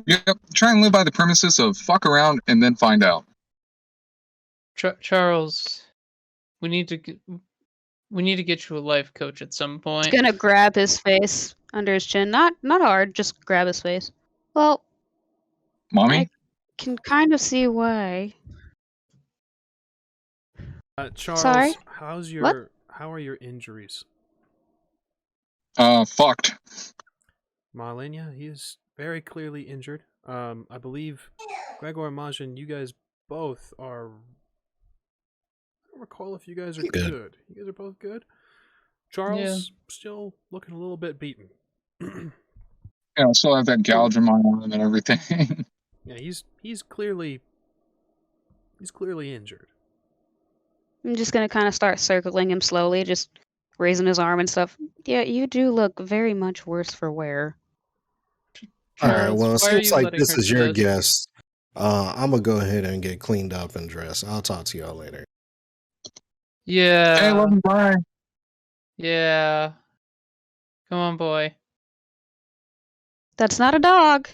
Yep, try and live by the premises of fuck around and then find out. Charles, we need to get you a life coach at some point. He's gonna grab his face under his chin. Not hard, just grab his face. Well, Mommy? I can kind of see why. Charles, Sorry? how are your injuries? Fucked. Marlene, he is very clearly injured. I believe Gregor and MAJIN, you guys both are. I don't recall if you guys are good. You guys are both good. Charles still looking a little bit beaten. Yeah, I still have that gouge in my arm and everything. Yeah, he's clearly injured. I'm just gonna kind of start circling him slowly, just raising his arm and stuff. Yeah, you do look very much worse for wear. All right. Charles, Well, it why are seems you like letting this her is do your this? guest. I'm gonna go ahead and get cleaned up and dressed. I'll talk to y'all later. Hey, love Yeah. you, bye. Yeah. Come on, boy. That's not a dog.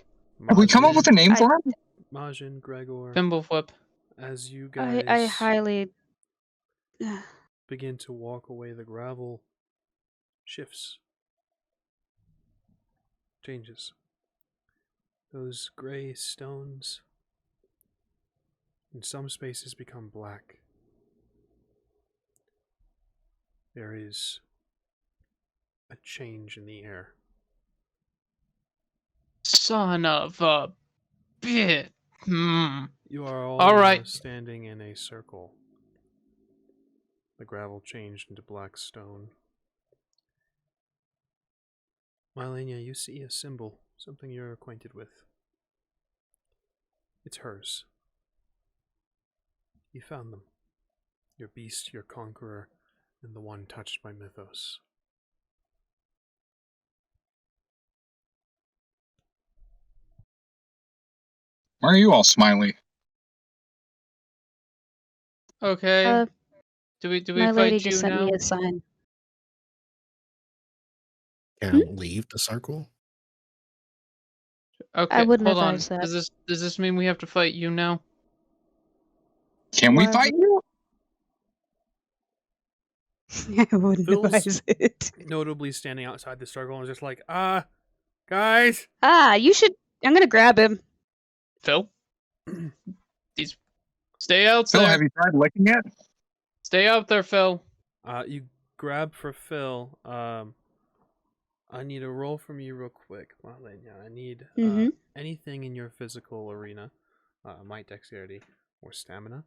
Have we come up with a name I- for him? Majin, Gregor, Thimbleflip. as you I guys highly. begin to walk away, the gravel shifts, changes. Those gray stones in some spaces become black. There is a change in the air. Son of a bit. You are all All now right. standing in a circle. The gravel changed into black stone. Mylania, you see a symbol, something you're acquainted with. It's hers. You found them. Your beast, your conqueror, and the one touched by mythos. Why are you all smiley? Okay. Do we My lady fight just you sent now? me a sign. Can I leave the circle? Okay, wouldn't hold on. advise that. Does this mean we have to fight you now? Can we Why fight you? I wouldn't Phil's- advise it. Notably standing outside the circle and is just like, guys! You should. I'm gonna grab him. Phil? Stay out Phil, there. have you tried licking it? Stay out there, Phil. You grab for Phil. I need a roll from you real quick, Mylania. I need Mhm. anything in your physical arena, might, dexterity, or stamina.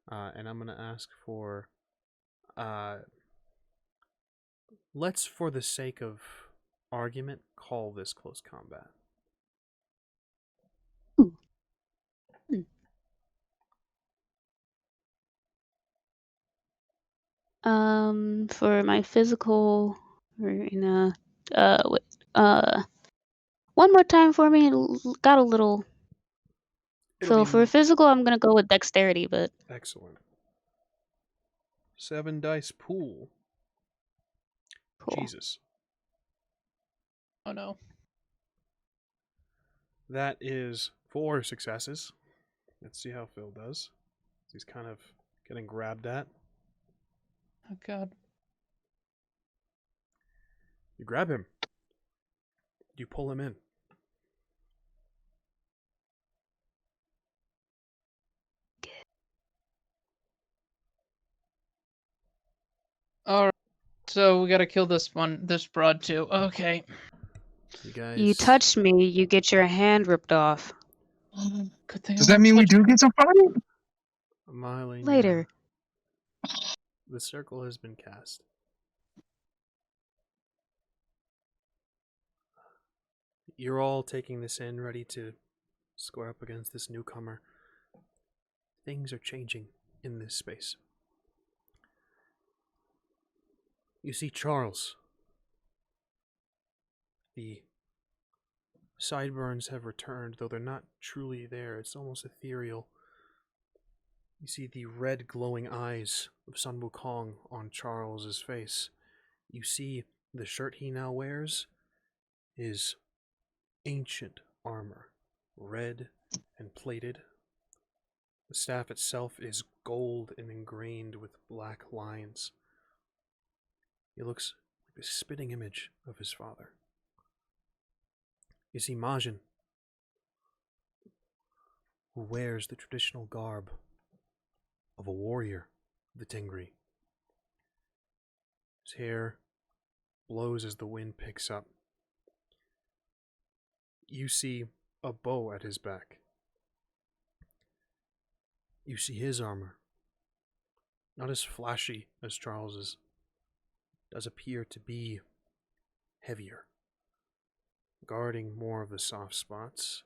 And I'm going to ask for, let's, for the sake of argument, call this close combat. Ooh. Hmm. For my physical arena, wait, one more time for me. Got a little. It'll So be for physical, I'm gonna go with dexterity, but excellent. 7 dice pool. cool. Jesus. Oh no. That is 4 successes. Let's see how Phil does. He's kind of getting grabbed at. Oh god. You grab him. You pull him in. Alright. So we gotta kill this broad too. Okay. You guys. You touched me, you get your hand ripped off. Good thing Does I that mean we touched do get some fighting? Mylania, Later. the circle has been cast. You're all taking this in, ready to square up against this newcomer. Things are changing in this space. You see Charles. The sideburns have returned, though they're not truly there. It's almost ethereal. You see the red glowing eyes of Sun Wukong on Charles's face. You see the shirt he now wears is ancient armor, red and plated. The staff itself is gold and ingrained with black lines. He looks like the spitting image of his father. You see MAJIN, who wears the traditional garb of a warrior of the Tengri. His hair blows as the wind picks up. You see a bow at his back. You see his armor, not as flashy as Charles's, does appear to be heavier, guarding more of the soft spots.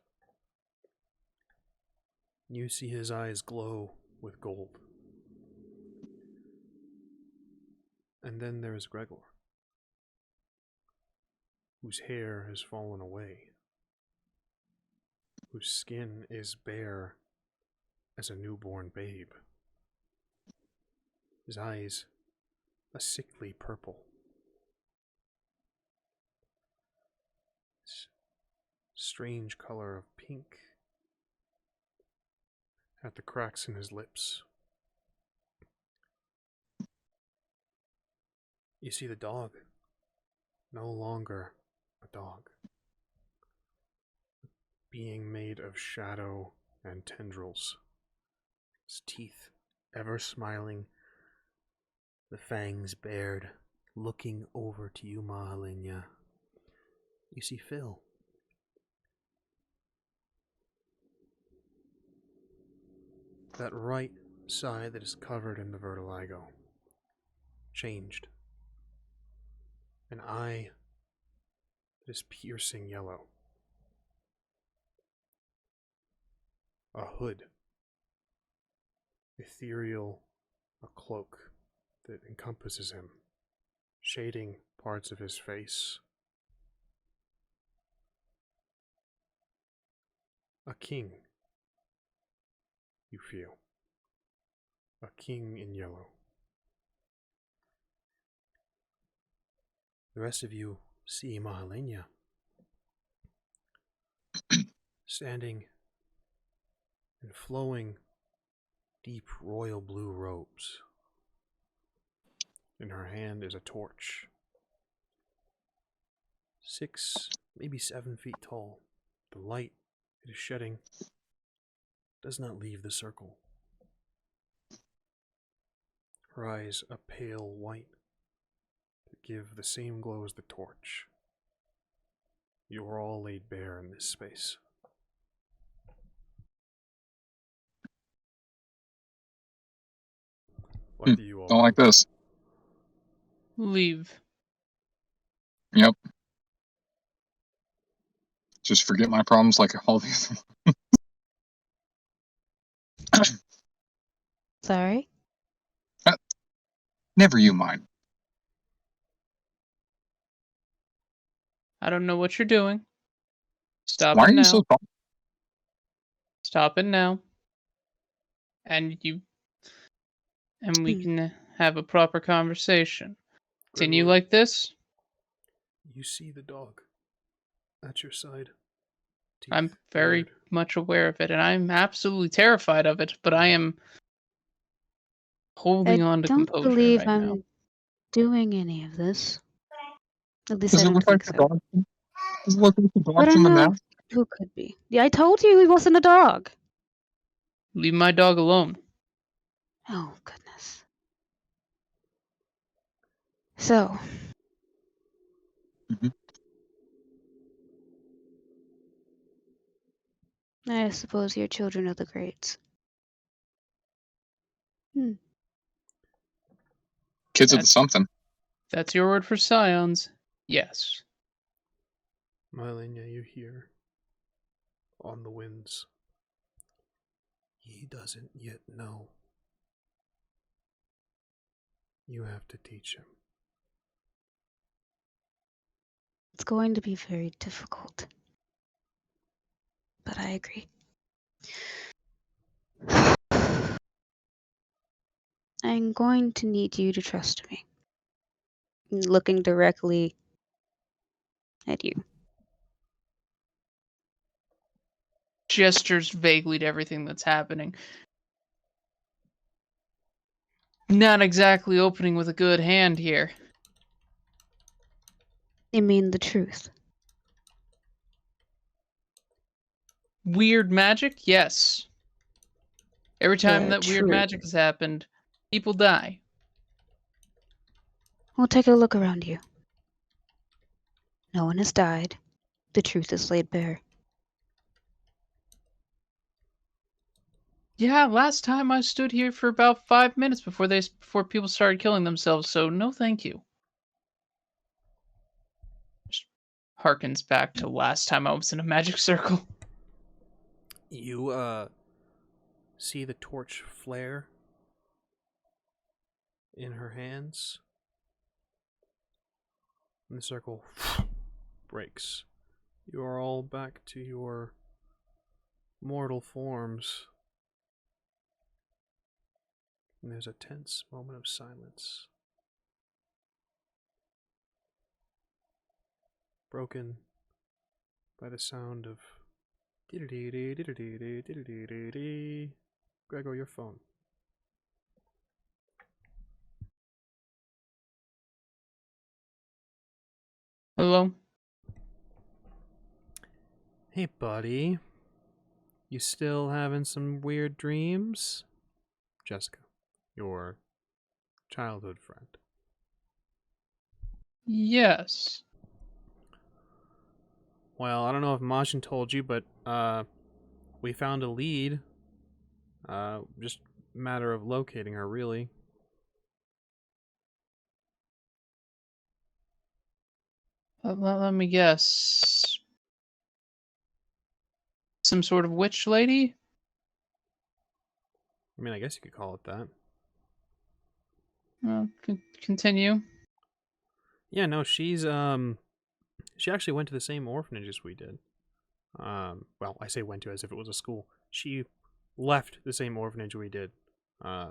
You see his eyes glow with gold. And then there is Gregor, whose hair has fallen away. whose skin is bare as a newborn babe. His eyes a sickly purple. This strange color of pink at the cracks in his lips. You see the dog, no longer a dog, being made of shadow and tendrils, his teeth ever smiling, the fangs bared, looking over to you, Mahalinya. You see Phil. That right side that is covered in the vertigo, changed. An eye that is piercing yellow. A hood, ethereal, a cloak that encompasses him, shading parts of his face. A king, you feel. A king in yellow. The rest of you see Mahalinya standing in flowing, deep royal blue robes. In her hand is a torch. 6, maybe 7 feet tall. The light it is shedding does not leave the circle. Her eyes a pale white that give the same glow as the torch. You are all laid bare in this space. What do you all Don't like do? this. Leave. Yep. Just forget my problems like all the other. Sorry? Never you mind. I don't know what you're doing. Stop Why it are you now. so thoughtful? Stop it now. And we can have a proper conversation. Continue Gregor, like this. you see the dog at your side. Teeth I'm very bared. much aware of it, and I'm absolutely terrified of it, but I am holding I on to don't composure believe right I'm now. doing any of this. At least Does I it don't look like think the so. dog? Does it look like the I dog don't from the know map? who could be. Yeah, I told you he wasn't a dog. Leave my dog alone. Oh, goodness. So, Mhm. I suppose you're children of the greats. Kids of the That's something. that's your word for scions. Yes. Mahalinya, you hear on the winds. He doesn't yet know. You have to teach him. It's going to be very difficult. But I agree. I'm going to need you to trust me. Looking directly at you. Gestures vaguely to everything that's happening. Not exactly opening with a good hand here. You mean the truth. Weird magic? Yes. Every time The that weird truth. magic has happened, people die. Well, take a look around you. No one has died. The truth is laid bare. Yeah, last time I stood here for about 5 minutes before people started killing themselves, so no thank you. Just harkens back to last time I was in a magic circle. You see the torch flare in her hands, and the circle breaks. You are all back to your mortal forms. And there's a tense moment of silence. Broken by the sound of Gregor, your phone. Hello? Hey, buddy. You still having some weird dreams? Jessica, your childhood friend. Yes. Well, I don't know if MAJIN told you, but we found a lead. Just a matter of locating her, really. Let me guess. Some sort of witch lady? I mean, I guess you could call it that. Continue. Yeah, no, she's she actually went to the same orphanage as we did. Well, I say went to as if it was a school. She left the same orphanage we did.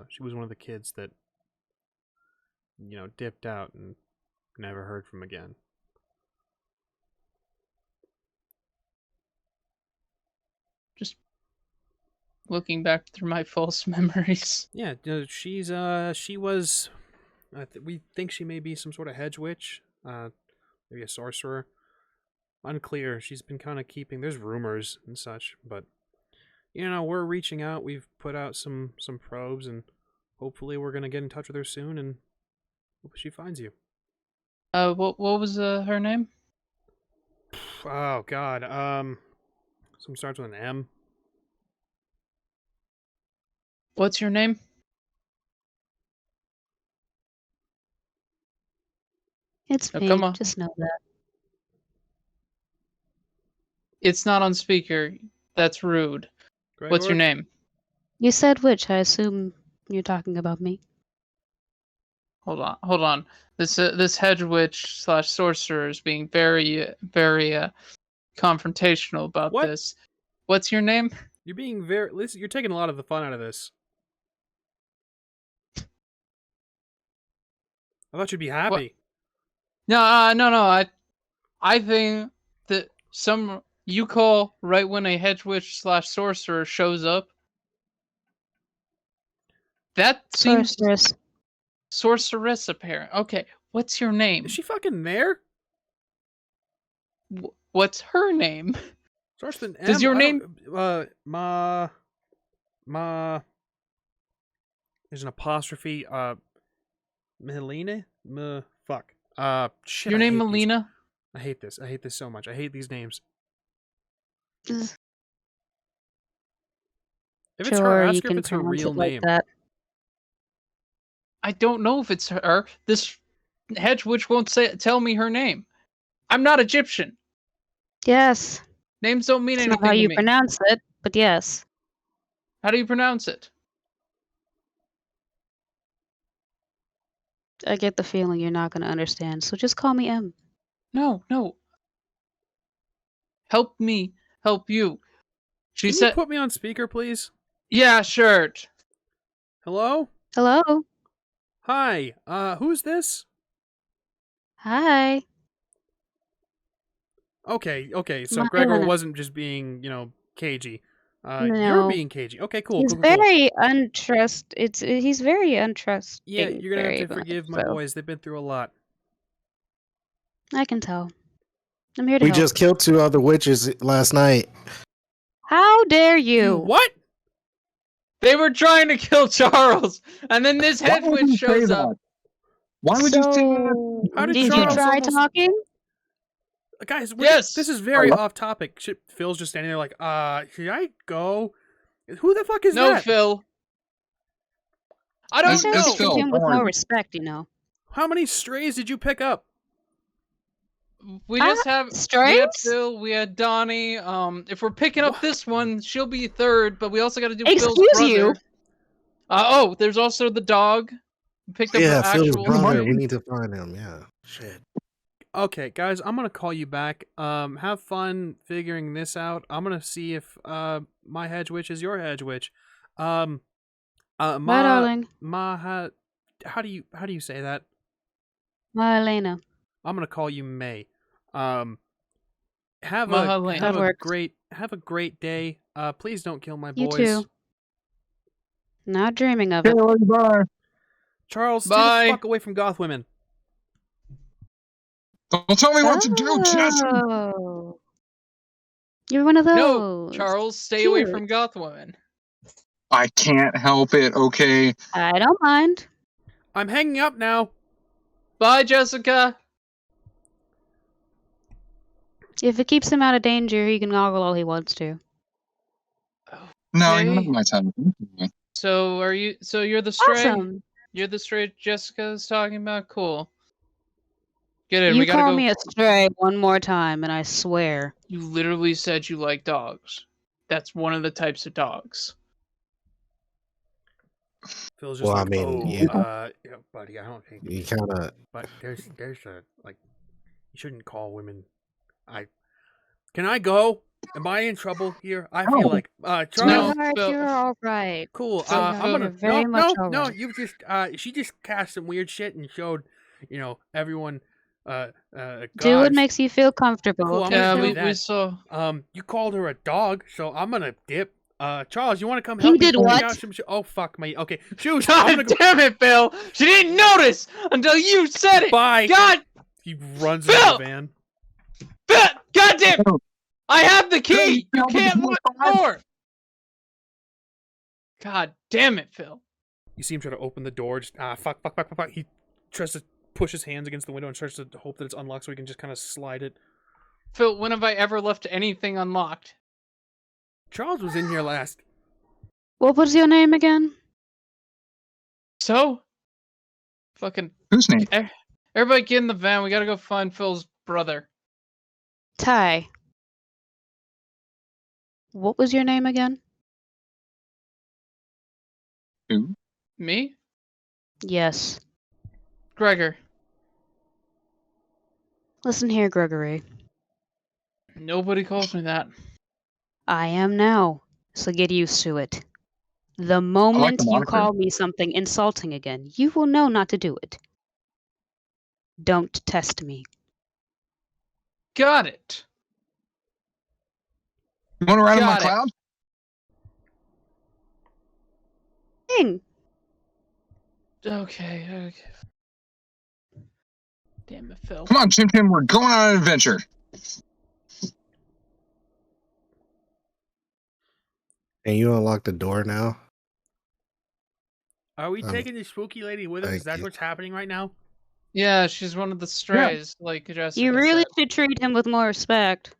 She was one of the kids that, you know, dipped out and never heard from again. Just looking back through my false memories. Yeah, she's she was. We think she may be some sort of hedge witch, maybe a sorcerer. Unclear. She's been kind of keeping. There's rumors and such, but you know, we're reaching out. We've put out some probes, and hopefully, we're gonna get in touch with her soon, and hope she finds you. What was her name? Oh God. Some starts with an M. What's your name? It's Oh, me. come on. Just know that. It's not on speaker. That's rude. Gregor? What's your name? You said witch. I assume you're talking about me. Hold on. This hedge witch / sorcerer is being very confrontational about What? this. What's your name? You're being very. Listen, you're taking a lot of the fun out of this. I thought you'd be happy. No. I think that you call right when a hedge witch / sorcerer shows up. That seems Sorceress. sorceress apparent. Okay, what's your name? Is she fucking there? What's her name? Starts with an M. Does your I name? don't- Ma. There's an apostrophe. Melina. Fuck. Shit. Your I name hate these. Melina? I hate this. I hate this so much. I hate these names. Ugh. If it's Sure, her, you ask her if can it's her pronounce real it like name. that. I don't know if it's her. This hedge witch won't tell me her name. I'm not Egyptian. Yes. Names don't mean It's anything not how to you me. pronounce it, but yes. How do you pronounce it? I get the feeling you're not going to understand, so just call me M. No. Help me. Help you. She Can said, you put me on speaker, please? "Yeah, sure." Hello? Hello? Hi. Who's this? Hi. Okay. So Gregor Elena. wasn't just being, you know, cagey. You're No. being cagey. Okay, cool. He's cool. very he's very untrusting. Yeah, you're gonna have to very much forgive my so. boys. They've been through a lot. I can tell. I'm here to We help. just killed 2 other witches last night. How dare you? What? They were trying to kill Charles, and then this Why hedge would witch you say shows that? up. Why would you say that? So, How did did you Charles try almost- talking? Guys, Yes! this is very Hello? off topic. Shit, Phil's just standing there like, should I go? Who the fuck is No, that? Phil. I You don't It's should know. speak Phil, to him with don't more worry. respect, you know. How many strays did you pick up? We just have we had strays? Phil, we had Donnie. If we're picking up What? this one, she'll be third, but we also got to do Excuse Phil's brother. you? There's also the dog. We picked up Yeah, her Phil's actual brother. string. We need to find him. Yeah. Shit. Okay, guys, I'm gonna call you back. Have fun figuring this out. I'm gonna see if my hedge witch is your hedge witch. Bye, darling. How do you say that? My Elena. I'm gonna call you May. Have Mahalena. That works. a great day. Please don't kill my You boys. too. Not dreaming of it. Bye. Charles, stay Bye. the fuck away from goth women. Don't tell me what to do, Jesse. Oh. You're one of No, those. Charles, stay away Cute. from goth women. I can't help it, okay? I don't mind. I'm hanging up now. Bye, Jessica. If it keeps him out of danger, he can goggle all he wants to. No, Okay. you're not my type. So are you? So you're the stray? Awesome. You're the stray Jessica's talking about? Cool. Get in. You We gotta call go. me a stray one more time, and I swear. You literally said you like dogs. That's one of the types of dogs. Phil's just Well, I like, mean, yeah. yeah, buddy, I don't think. You kind of. But there's a like, you shouldn't call women. Can I go? Am I in trouble here? I feel No. like Charles. No, Sweetheart, Phil. you're all right. Cool. Phil, I'm Phil, gonna you're very much all no. right. You just she just cast some weird shit and showed, everyone. Do God. what makes you feel comfortable. Cool, I'm okay? gonna Yeah, tell we, you that. we saw. You called her a dog, so I'm gonna dip. Charles, you want to come He help me did pick what? out some oh fuck me. Okay, shoot. I'm God gonna go. damn it, Phil! She didn't notice until you said it. Bye. God, He runs into Phil! the van. Phil! God damn! I have the key. Phil, You can't Phil, lock the door. God damn it, Phil! You see him try to open the door. Just fuck. He tries to push his hands against the window and starts to hope that it's unlocked so he can just kind of slide it. Phil, when have I ever left anything unlocked? Charles was in here last. What was your name again? So, fucking Whose name? everybody get in the van. We gotta go find Phil's brother. Ty. What was your name again? Who? Me? Yes. Gregor. Listen here, Gregory. Nobody calls me that. I am now, so get used to it. The moment the you moniker. call me something insulting again, you will know not to do it. Don't test me. Got it. You want to ride on my Got it. cloud? Ding. Okay. Damn it, Phil. Come on, Chim Chim, we're going on an adventure. And you unlock the door now? Are we taking the spooky lady with us? thank Is that you. what's happening right now? Yeah, she's one of the strays, like Jessica You really said. should treat him with more respect.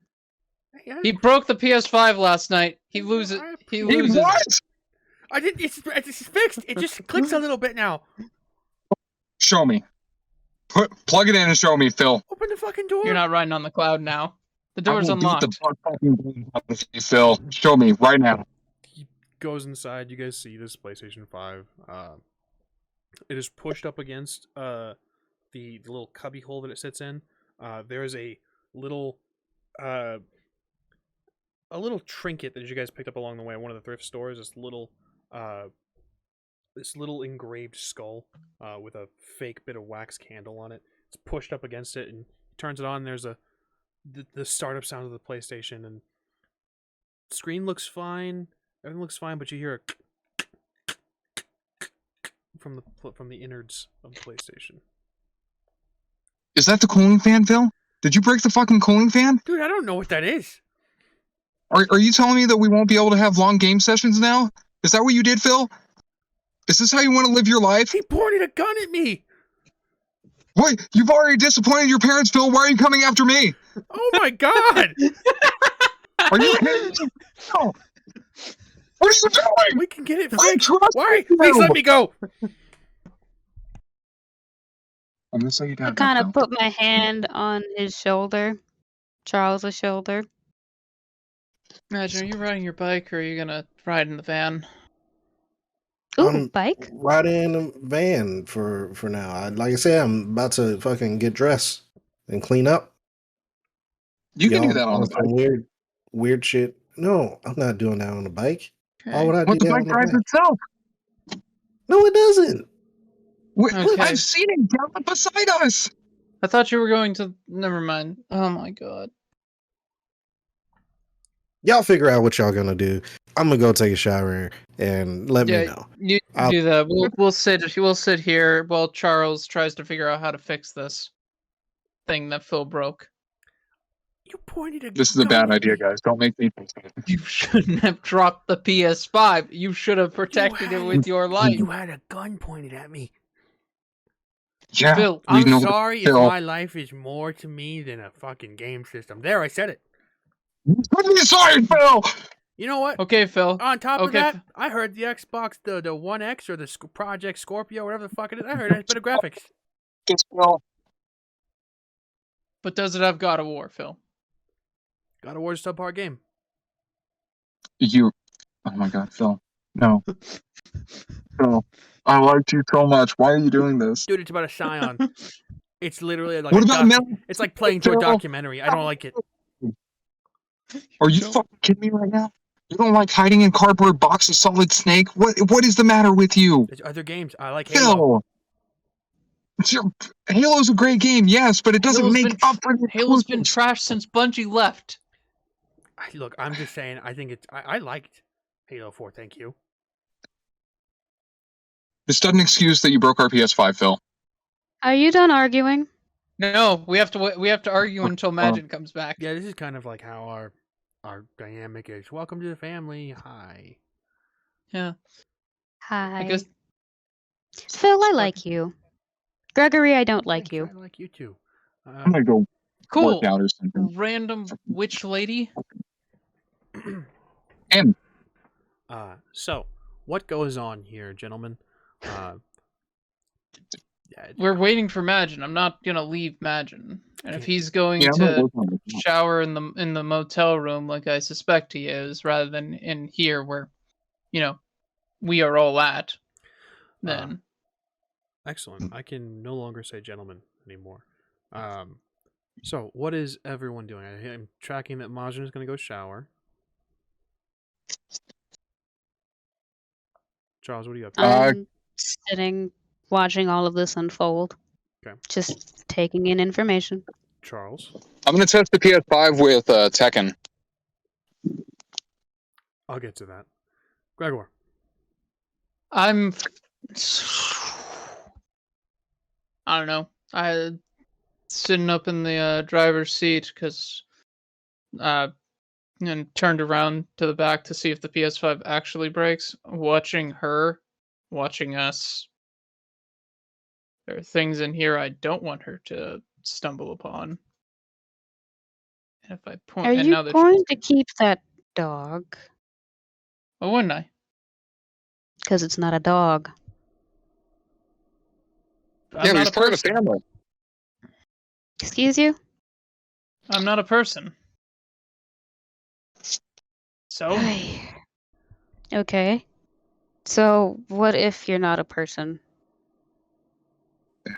He broke the PS5 last night. He loses. He Hey, loses. what? I didn't. It's fixed. It just clicks a little bit now. Show me. Plug it in and show me, Phil. Open the fucking door. You're not riding on the cloud now. The I door's will beat unlocked. the butt fucking brains out of you, Phil. Show me right now. He goes inside. You guys see this PlayStation 5. It is pushed up against the little cubby hole that it sits in. There is a little trinket that you guys picked up along the way at one of the thrift stores. This little engraved skull with a fake bit of wax candle on it. It's pushed up against it, and he turns it on. And there's the startup sound of the PlayStation, and the screen looks fine. Everything looks fine, but you hear a from the innards of the PlayStation. Is that the cooling fan, Phil? Did you break the fucking cooling fan? Dude, I don't know what that is. Are you telling me that we won't be able to have long game sessions now? Is that what you did, Phil? Is this how you want to live your life? He pointed a gun at me. Wait, you've already disappointed your parents, Phil. Why are you coming after me? Oh my god! Are you kidding me? No. What are you doing? We can get it I fixed. trust Why? you. Please let me go. I'm gonna slow you I down. kind Phil. of put my hand on his shoulder, Charles's shoulder. Imagine, are you riding your bike or are you gonna ride in the van? Ooh, bike? Riding in the van for now. Like I said, I'm about to fucking get dressed and clean up. You can do Y'all that on the some bike. weird shit No, I'm not doing that on the bike. Why Okay. would I do What the that bike on the drives bike? itself? No, it doesn't. Okay. I've seen it down beside us. I thought you were going to. Never mind. Oh my god. Y'all figure out what y'all gonna do. I'm gonna go take a shower and let me Yeah, know. you I'll- do that. We'll sit here while Charles tries to figure out how to fix this thing that Phil broke. You pointed a This is a gun bad at idea, me. guys. Don't make me. You shouldn't have dropped the PS5. You should have protected it had with your life. You had a gun pointed at me. Yeah. Phil, I'm know sorry if Phil. my life is more to me than a fucking game system. There, I said it. I'm sorry, Phil. You know what? Okay, Phil. On top of Okay, that, I heard the Xbox, the One X or the Project Scorpio, whatever the fuck it is. I heard it has better graphics. Yes, Phil. But does it have God of War, Phil? God of War's a subpar game. You. Oh my God, Phil. No. Phil. I liked you so much. Why are you doing this? Dude, it's about a Scion. It's literally like What a about Mel? it's like playing through a Phil? documentary. I don't like it. Are you fucking kidding me right now? You don't like hiding in cardboard boxes, Solid Snake? What is the matter with you? There's other games. I like Halo. Phil! Halo's a great game, yes, but it doesn't Halo's make been up for the Halo's been exclusives. trashed since Bungie left. Look, I'm just saying. I think it's. I liked Halo 4. Thank you. This doesn't excuse that you broke our PS5, Phil. Are you done arguing? No, we have to argue until MAJIN comes back. Yeah, this is kind of like how our dynamic is. Welcome to the family. Hi. Yeah. Hi. I guess Phil, I like you. Gregory, I don't like Thanks, you. I like you too. I'm gonna go cool. work out or something. Random witch lady. And So what goes on here, gentlemen? We're waiting for MAJIN. I'm not gonna leave MAJIN. And if he's going I'm gonna to work on it. shower in the motel room like I suspect he is, rather than in here where, we are all at, then excellent. I can no longer say gentlemen anymore. So what is everyone doing? I'm tracking that MAJIN is going to go shower. Charles, what are you up to? I'm sitting, watching all of this unfold. Okay. Just taking in information. Charles, I'm gonna test the PS5 with Tekken. I'll get to that. Gregor, I'm I don't know. I sitting up in the driver's seat because and turned around to the back to see if the PS5 actually breaks. Watching us. There are things in here I don't want her to stumble upon. And if I point, Are and you now that going to keep that dog? oh, wouldn't I? Because it's not a dog. I'm Yeah, not he's a part of the person. family. Excuse you? I'm not a person. So Okay. So, what if you're not a person?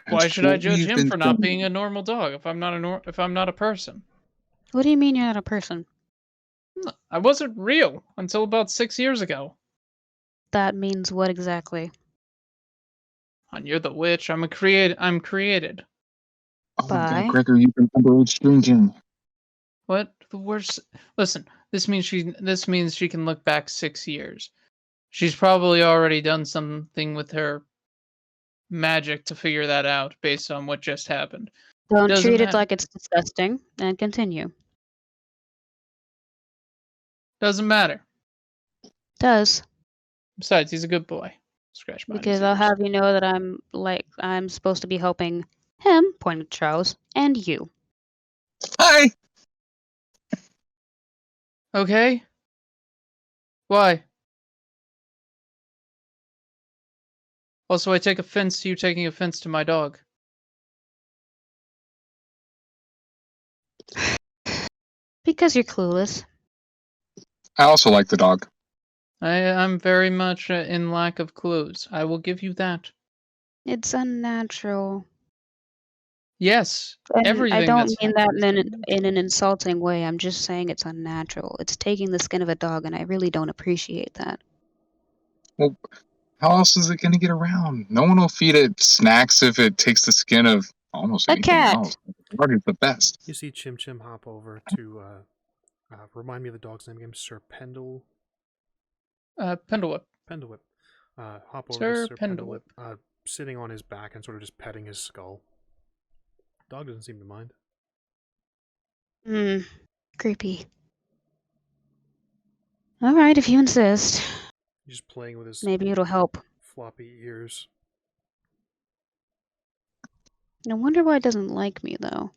why That's should I what judge we've him been for not doing. being a normal dog if I'm not a person? What do you mean you're not a person? I wasn't real until about 6 years ago. That means what exactly? And you're the witch. I'm created. Oh my Bye. God, Gregor, you've been underage drinking. What the worst? Listen, this means she can look back 6 years. She's probably already done something with her magic to figure that out based on what just happened. Don't Doesn't treat it matter. like it's disgusting and continue. Doesn't matter. Does. Besides, he's a good boy. Scratch my Because I'll have you know that I'm supposed to be helping him, pointing to Charles, and you. Hi. Okay. Why? Also, I take offense to you taking offense to my dog. Because you're clueless. I also like the dog. I'm very much in lack of clues. I will give you that. It's unnatural. Yes, And I everything don't that's mean that happened is in an insulting way. I'm just saying it's unnatural. It's taking the skin of a dog, and I really don't appreciate that. Well, how else is it going to get around? No one will feed it snacks if it takes the skin of almost A anything cat. else. The dog is the best. You see Chim Chim hop over to remind me of the dog's name again, Sir Pendlewhip. Pendlewhip. Hop over to Sir Sir Pendlewhip. Pendlewhip, sitting on his back and sort of just petting his skull. Dog doesn't seem to mind. Creepy. All right, if you insist. He's just playing with his Maybe it'll help. floppy ears. No wonder why it doesn't like me, though.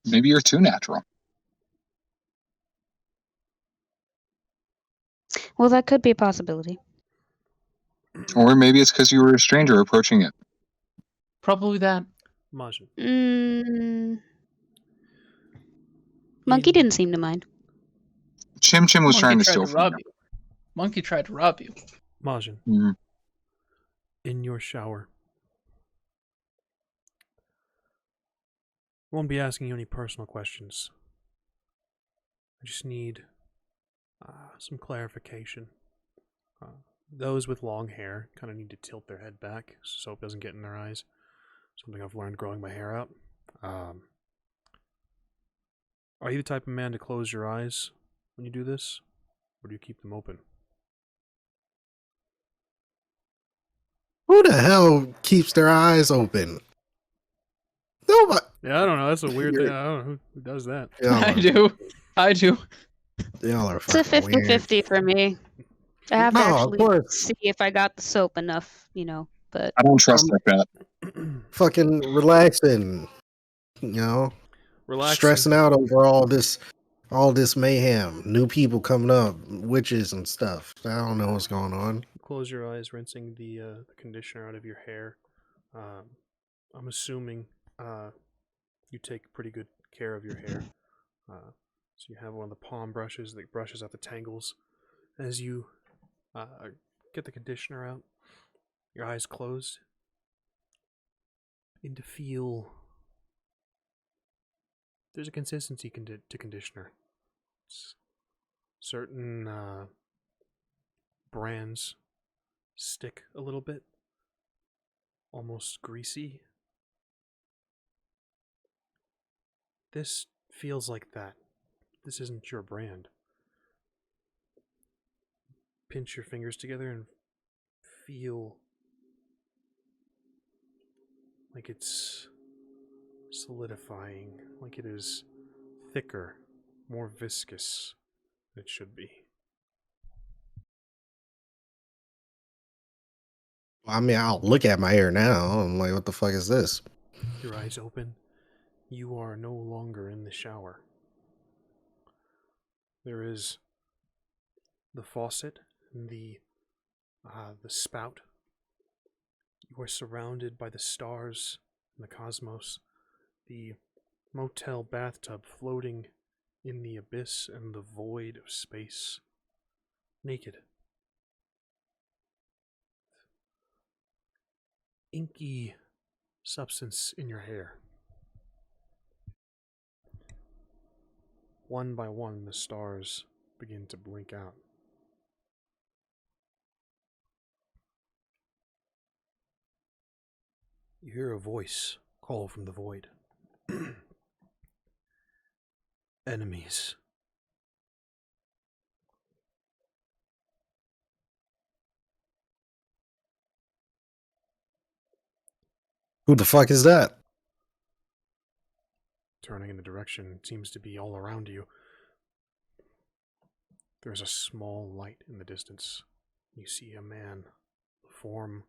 Maybe you're too natural. Well, that could be a possibility. Or maybe it's because you were a stranger approaching it. Probably that. Majin. Monkey didn't seem to mind. Chim Chim was trying Monkey to tried steal to from rob you. you. Monkey tried to rob you. Majin, Mm. in your shower. Won't be asking you any personal questions. I just need some clarification. Those with long hair kind of need to tilt their head back so soap doesn't get in their eyes. Something I've learned growing my hair out. Are you the type of man to close your eyes when you do this? Or do you keep them open? Who the hell keeps their eyes open? Nobody. Yeah, I don't know. That's a weird thing. You're- I don't know who does that. I do. Y'all are It's a fucking weird. 50-50 for me. I have to No, of actually course. see if I got the soap enough, but I don't trust like that. Fucking relaxing, Relaxing. stressing out over all this mayhem, new people coming up, witches and stuff. I don't know what's going on. Close your eyes, rinsing the conditioner out of your hair. I'm assuming you take pretty good care of your hair. So you have one of the palm brushes that brushes out the tangles. As you get the conditioner out, your eyes closed, and to feel there's a consistency to conditioner. Certain brands stick a little bit, almost greasy. This feels like that. This isn't your brand. Pinch your fingers together and feel like it's solidifying, like it is thicker, more viscous than it should be. I mean, I'll look at my hair now. I'm like, what the fuck is this? Your eyes open. You are no longer in the shower. There is the faucet and the spout. You are surrounded by the stars and the cosmos. The motel bathtub floating in the abyss and the void of space. Naked. Inky substance in your hair. One by one, the stars begin to blink out. You hear a voice call from the void. Enemies. Who the fuck is that? Turning in the direction seems to be all around you. There's a small light in the distance. You see a man, form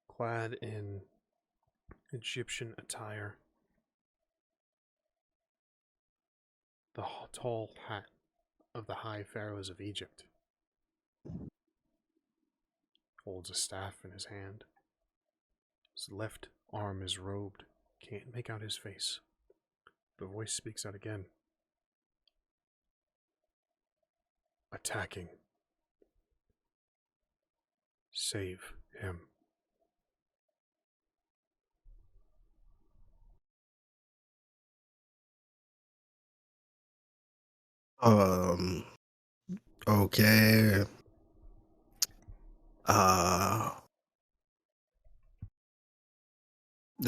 clad in Egyptian attire. The tall hat of the high pharaohs of Egypt. Holds a staff in his hand. His left arm is robed. Can't make out his face. The voice speaks out again. Attacking. Save him. Um. Okay. Uh.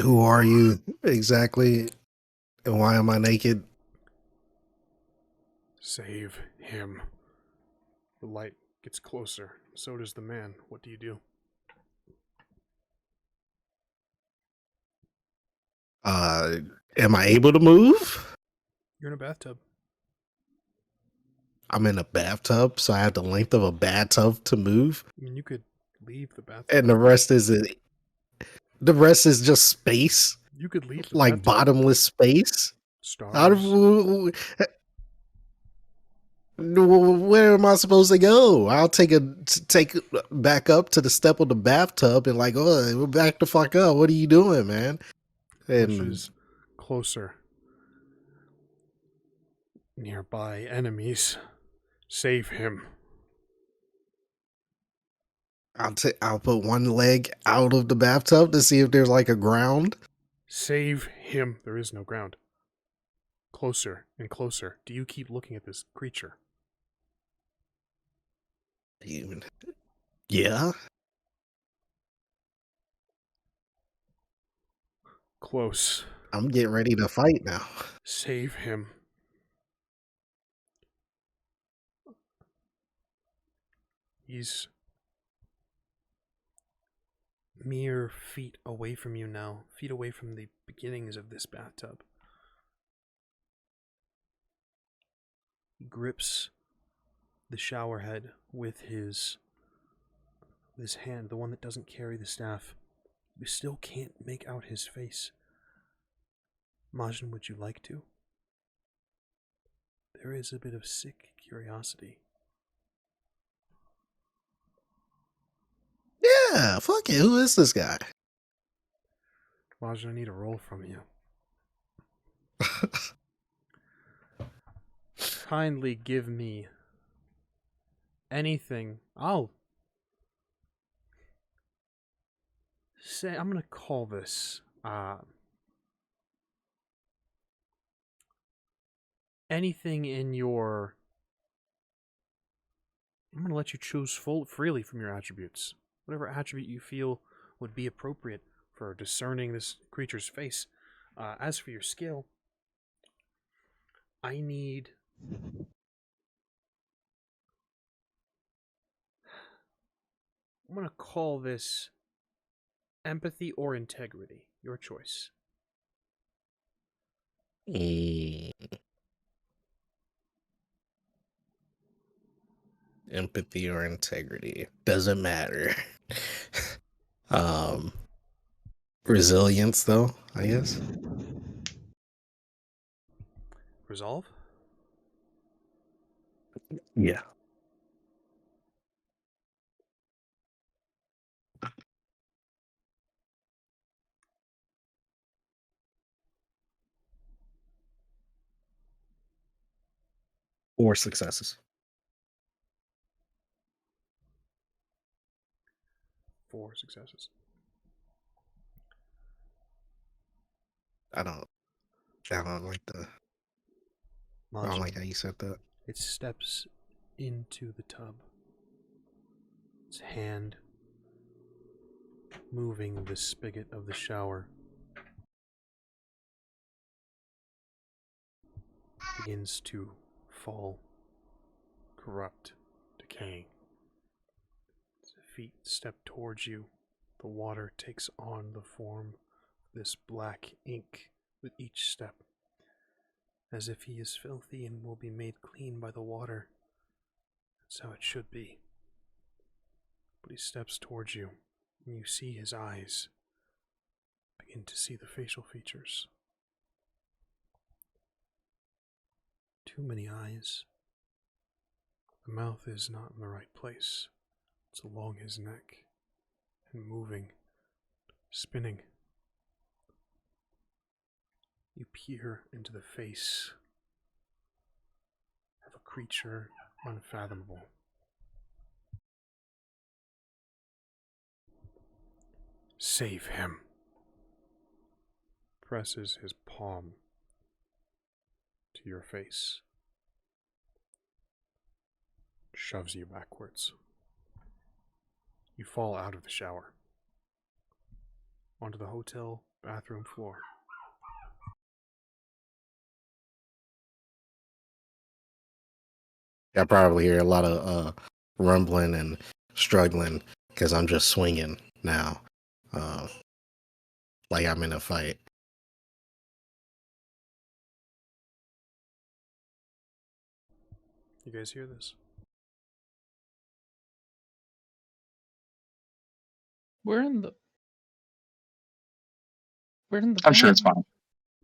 Who are you exactly? And why am I naked? Save him. The light gets closer. So does the man. What do you do? Am I able to move? You're in a bathtub. I'm in a bathtub, so I have the length of a bathtub to move, I mean, you could leave the bathtub. and the rest is just space, You could leave the like bathtub. bottomless space. Out of Stars. where am I supposed to go? I'll take back up to the step of the bathtub and like, oh, we're back the fuck up. What are you doing, man? And Pushes closer. Nearby enemies. Save him. I'll put one leg out of the bathtub to see if there's like a ground. Save him. There is no ground. Closer and closer. Do you keep looking at this creature? Yeah. Close. I'm getting ready to fight now. Save him. He's mere feet away from you now. Feet away from the beginnings of this bathtub. He grips the shower head with his hand, the one that doesn't carry the staff. You still can't make out his face. Majin, would you like to? There is a bit of sick curiosity. Yeah, fuck it. Who is this guy? Majin, I need a roll from you. Kindly give me anything. I'll say, I'm going to call this anything in your... I'm going to let you choose freely from your attributes. Whatever attribute you feel would be appropriate for discerning this creature's face. As for your skill, I need... I'm going to call this empathy or integrity. Your choice. Empathy or integrity. Doesn't matter. Resilience though, I guess. Resolve? Yeah. Four successes. 4 successes. I don't like I don't like how you said that. It steps into the tub. Its hand moving the spigot of the shower begins to fall, corrupt, decaying. As the feet step towards you, the water takes on the form of this black ink with each step, as if he is filthy and will be made clean by the water. That's how it should be. But he steps towards you, and you see his eyes begin to see the facial features. Too many eyes. The mouth is not in the right place. It's along his neck and moving, spinning. You peer into the face of a creature unfathomable. Save him. Presses his palm to your face. shoves you backwards. You fall out of the shower onto the hotel bathroom floor. I probably hear a lot of rumbling and struggling because I'm just swinging now, like I'm in a fight. You guys hear this? We're in the I'm sure van. it's fine.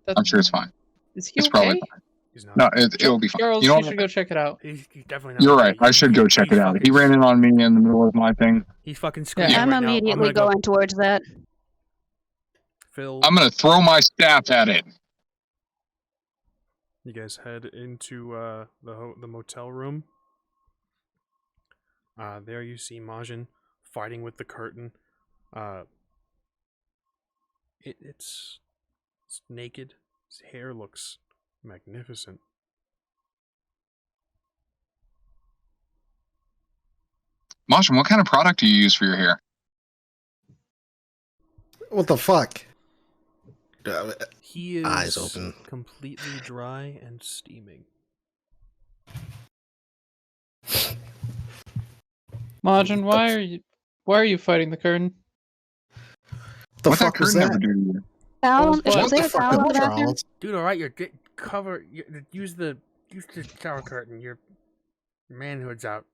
That's, I'm sure it's fine. Is he It's okay? probably fine. He's not. No, it'll be fine. Charles, You know you what? should go check it out. He's definitely not. You're okay. right. I should go check it out. He ran in on me in the middle of my thing. He's fucking screaming I'm right now. immediately I'm gonna going towards that. Phil, I'm gonna throw my staff at it. you guys head into the motel room. There you see MAJIN fighting with the curtain. It's naked. His hair looks magnificent. MAJIN, what kind of product do you use for your hair? What the fuck? He is Eyes open. completely dry and steaming. Majin, why are you fighting the curtain? The What that fuck was curtain that? ever do to you? Towel? What Is the there a fuck towel in up, the bathroom? Charles? Dude, all right, use the shower curtain. Your manhood's out.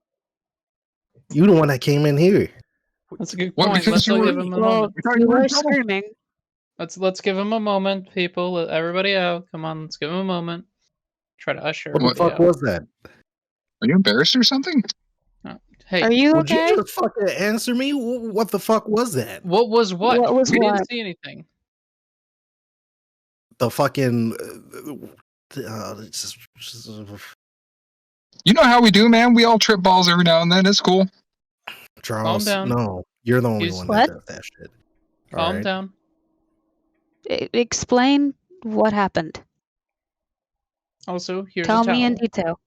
You the one that came in here. That's a good What, point. because Let's you were- give him a Well, moment. I thought you you were were in trouble. screaming. Let's give him a moment, people. Let everybody out. Come on, let's give him a moment. Try to usher What the everybody fuck out. was that? Are you embarrassed or something? Hey, Are you Would okay? you just fucking answer me? What the fuck was that? what was what? What was we what? didn't see anything. The fucking. You know how we do, man. We all trip balls every now and then. It's cool. Charles, down. no, you're the only He's- one What? that does that shit. Calm Alright? down. Explain what happened. Also, here's Tell a towel. me in detail.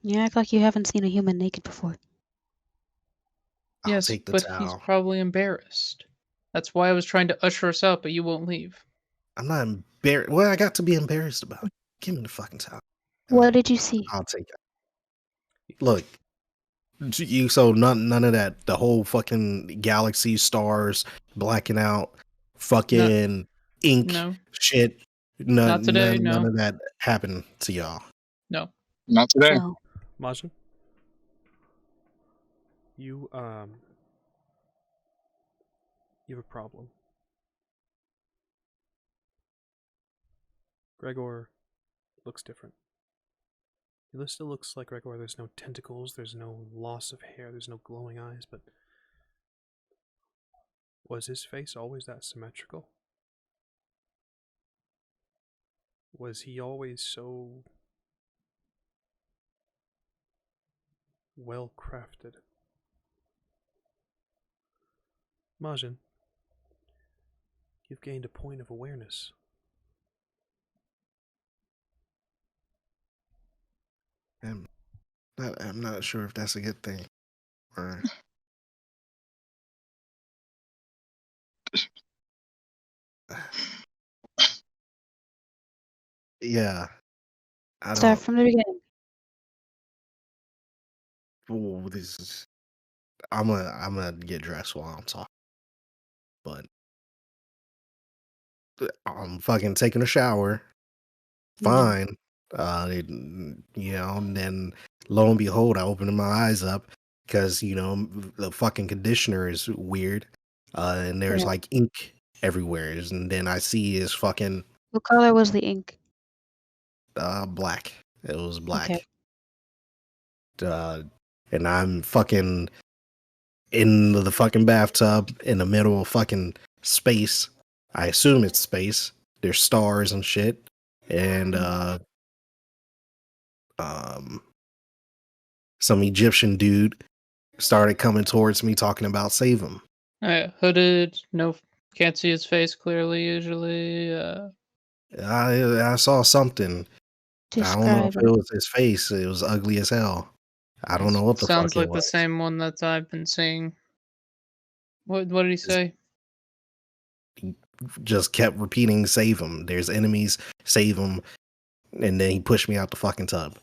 You act like you haven't seen a human naked before. I'll Yes, take the but towel. he's probably embarrassed. That's why I was trying to usher us out, but you won't leave. I'm not embarrassed. What I got to be embarrassed about? Give me the fucking towel. What did you see? I'll take it. Look, you so none of that. The whole fucking galaxy, stars, blacking out, fucking ink No, shit. Not today, no. None of that happened to y'all. no. Not today. No. MAJIN, you have a problem. Gregor looks different. He still looks like Gregor. There's no tentacles, there's no loss of hair, there's no glowing eyes, but was his face always that symmetrical? Was he always so well crafted? MAJIN, you've gained a point of awareness. I'm not sure if that's a good thing. Or... yeah. I Start don't. from the beginning. Ooh, this is. I'm gonna get dressed while I'm talking, but I'm fucking taking a shower. Fine. And then lo and behold, I opened my eyes up because the fucking conditioner is weird, and there's Yeah. like ink everywhere, and then I see is fucking What color was the ink? black. It was black. Okay. And I'm fucking in the fucking bathtub in the middle of fucking space. I assume it's space. There's stars and shit. And some Egyptian dude started coming towards me talking about save him. Hooded, no, can't see his face clearly usually. I saw something. I don't know Describe if it it. was his face. It was ugly as hell. I don't know what the Sounds fuck it like the was. same one that I've been seeing. What did he say? Just kept repeating, "Save him. There's enemies. Save him." And then he pushed me out the fucking tub.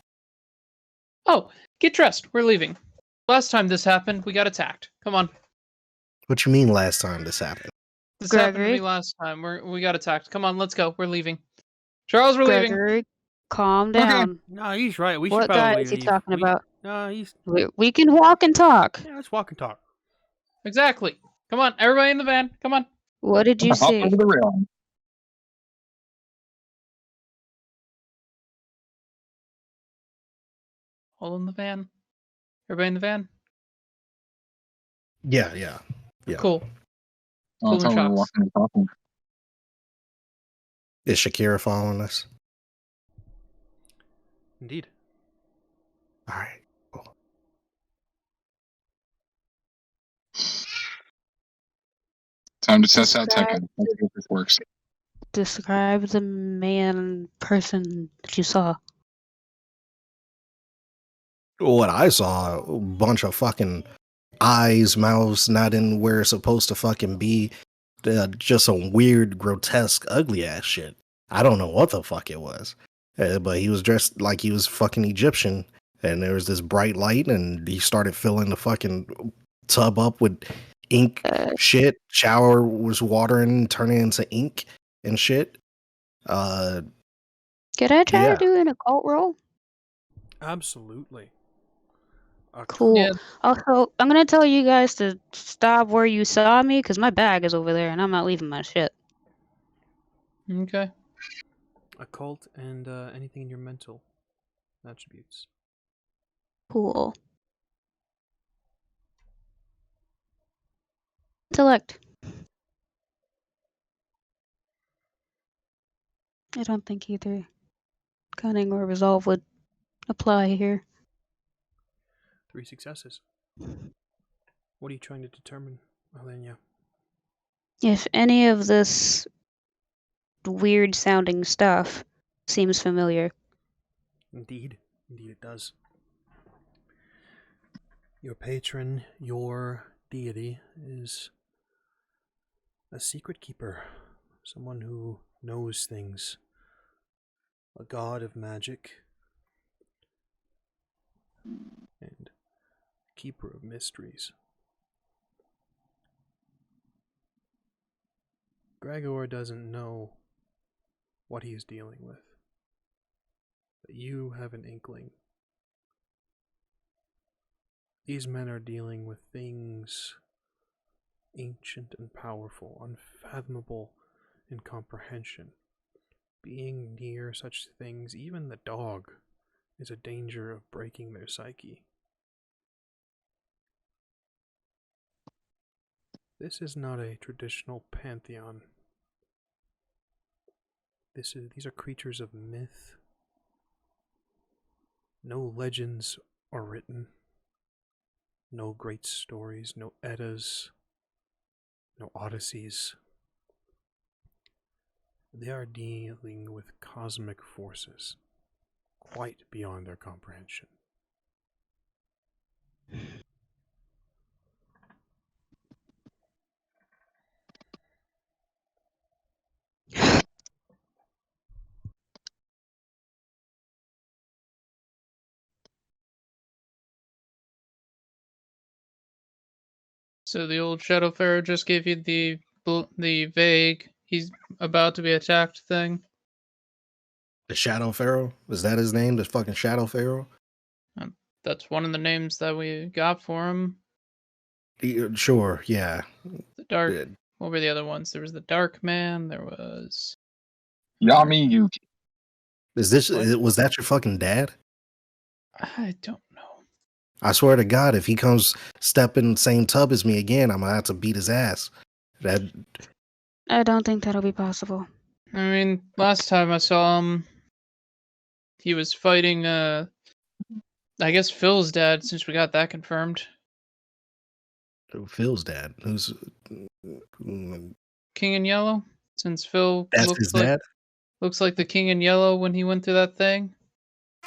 Oh, get dressed. We're leaving. Last time this happened, we got attacked. Come on. What you mean last time this happened? This happened to Gregory? me last time. We got attacked. Come on, let's go. We're leaving. Charles, we're leaving. Gregory, calm down. No, he's right. We should What guy probably is he leave. talking about? No, he's. We can walk and talk. Yeah, let's walk and talk. Exactly. Come on, everybody in the van. Come on. What did you Hop see? over the railing. All in the van. Everybody in the van. Yeah. Cool. Oh, I thought we were Shocks. walking and talking. Is Shakira following us? Indeed. All right. Cool. Time to test out Describe- Tekken. Let's see if this works. Describe the person that you saw. What I saw, a bunch of fucking eyes, mouths not in where it's supposed to fucking be. Just some weird, grotesque, ugly ass shit. I don't know what the fuck it was. But he was dressed like he was fucking Egyptian. And there was this bright light, and he started filling the fucking tub up with ink shit. Shower was watering, turning into ink and shit. Could I try Yeah. to do an occult roll? Absolutely. Cool. Yeah. Also, I'm gonna tell you guys to stop where you saw me because my bag is over there and I'm not leaving my shit. Okay. Occult and anything in your mental attributes. Cool. Intellect. I don't think either cunning or resolve would apply here. 3 successes. What are you trying to determine, Alenia? If any of this weird sounding stuff seems familiar. Indeed. Indeed it does. Your patron, your deity, is a secret keeper. Someone who knows things. A god of magic. And keeper of mysteries. Gregor doesn't know what he's dealing with. But you have an inkling. These men are dealing with things ancient and powerful, unfathomable in comprehension. Being near such things, even the dog, is a danger of breaking their psyche. This is not a traditional pantheon. These are creatures of myth. No legends are written. No great stories, no Eddas, no Odysseys. They are dealing with cosmic forces, quite beyond their comprehension. So the old Shadow Pharaoh just gave you the vague he's about to be attacked thing. The Shadow Pharaoh? Is that his name? The fucking Shadow Pharaoh? That's one of the names that we got for him. Sure, yeah. The Dark. Yeah. What were the other ones? There was the Dark Man. There was. Yami Yuki. Was that your fucking dad? I don't know. I swear to God, if he comes step in the same tub as me again, I'm gonna have to beat his ass. I don't think that'll be possible. I mean, last time I saw him, he was fighting, I guess Phil's dad, since we got that confirmed. Phil's dad. Who's King in Yellow? Since Phil that's his dad? looks like the King in Yellow when he went through that thing.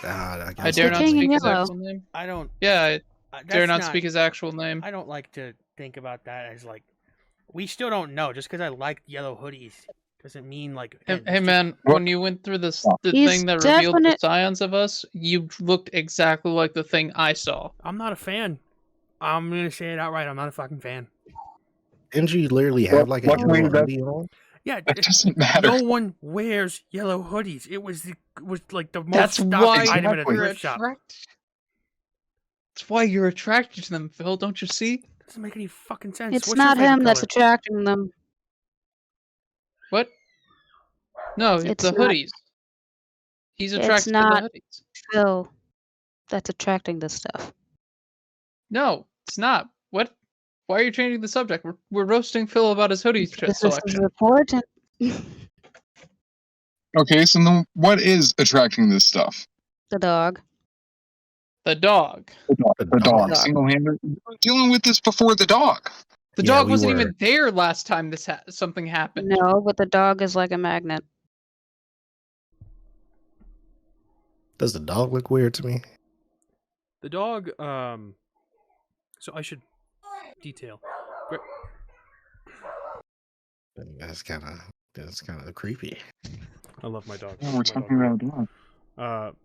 I I guess dare the not king in speak his yellow. actual name. I don't. Yeah, I dare That's not speak his actual name. I don't like to think about that as like. We still don't know. Just because I like yellow hoodies doesn't mean like. Hey, Again, hey it's just- man, What? when you went through this, the He's thing that revealed the definite- scions of us, you looked exactly like the thing I saw. I'm not a fan. I'm gonna say it outright. I'm not a fucking fan. Didn't you literally have like a Luckily, yellow that- hoodie on? Yeah, That doesn't matter. no one wears yellow hoodies. It was like the most That's stocked why item at a Exactly. you're thrift shop. attracted. That's why you're attracted to them, Phil. Don't you see? Doesn't make any fucking sense. It's What's your not favorite him that's color? attracting them. What? No, It's the not- hoodies. He's It's attracted not- to the hoodies. Phil that's attracting this stuff. No, it's not. What? Why are you changing the subject? We're roasting Phil about his hoodie This is selection. important. Okay, so then what is attracting this stuff? The dog. The dog. The dog. Dog. Single-handed. We were dealing with this before the dog. The Yeah, dog we wasn't were. even there last time this something happened. No, but the dog is like a magnet. Does the dog look weird to me? The dog. So I should detail. That's kind of creepy. I love my dog. Oh, My we're dog talking about a dog.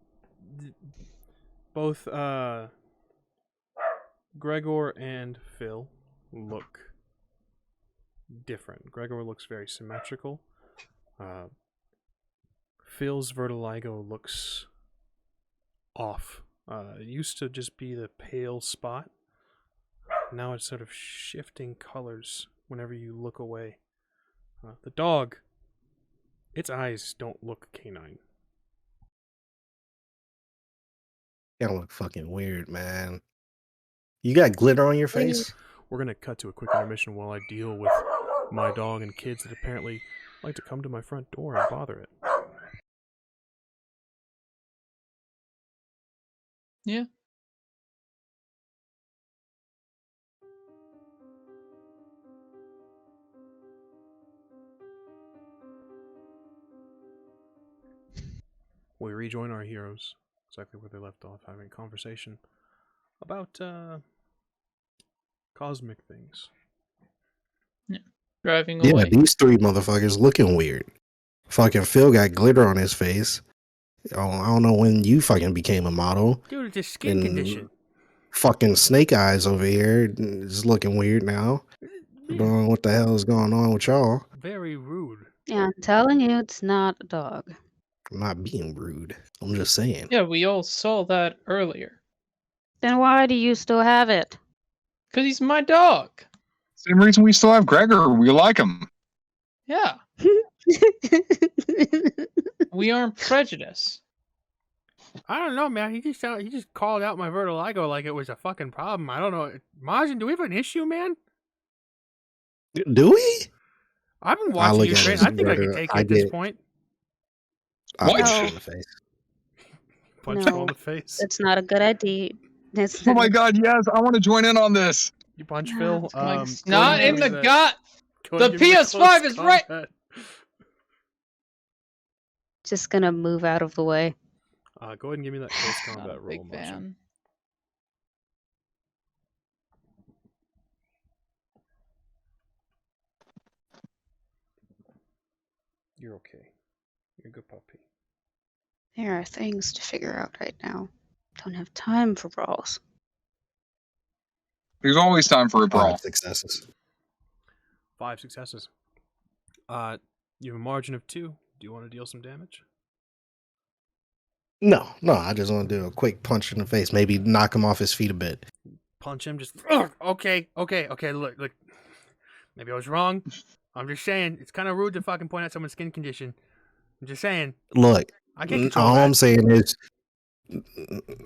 Both Gregor and Phil look different. Gregor looks very symmetrical. Phil's vertigo looks off. It used to just be the pale spot. Now it's sort of shifting colors whenever you look away. The dog, its eyes don't look canine. Kind of look fucking weird, man. You got glitter on your face? We're going to cut to a quick intermission while I deal with my dog and kids that apparently like to come to my front door and bother it. Yeah. We rejoin our heroes exactly where they left off, having a conversation about cosmic things. Driving Yeah, away. these three motherfuckers looking weird. Fucking Phil got glitter on his face. I don't know when you fucking became a model. Dude, it's a skin And condition. fucking Snake Eyes over here is looking weird now. I don't know what the hell is going on with y'all. Very rude. Yeah, I'm telling you, it's not a dog. I'm not being rude. I'm just saying. Yeah, we all saw that earlier. Then why do you still have it? Because he's my dog. Same reason we still have Gregor. We like him. Yeah. We aren't prejudiced. I don't know, man. He just called out my vertigo like it was a fucking problem. I don't know. MAJIN, do we have an issue, man? Do we? I've been I watching look you at train. his I think I can vertigo. take it I at this get- point. I'll What? punch you in the face. Punch him No. on the face. That's not a good idea. That's Oh my god, yes, I want to join in on this. You punch No, Phil. it's Like, go not ahead in and the give me gut. go ahead The and give me PS5 close is right- combat. Just gonna move out of the way. Go ahead and give me that close Not a combat roll, big MAJIN. fan. You're okay. You're a good puppy. There are things to figure out right now. Don't have time for brawls. There's always time for a brawl. 5 successes. 5 successes. You have a margin of 2. Do you want to deal some damage? No, I just want to do a quick punch in the face. Maybe knock him off his feet a bit. Punch him. Just okay. Look. Maybe I was wrong. I'm just saying it's kind of rude to fucking point out someone's skin condition. I'm just saying Look, I can't control all that. I'm saying is,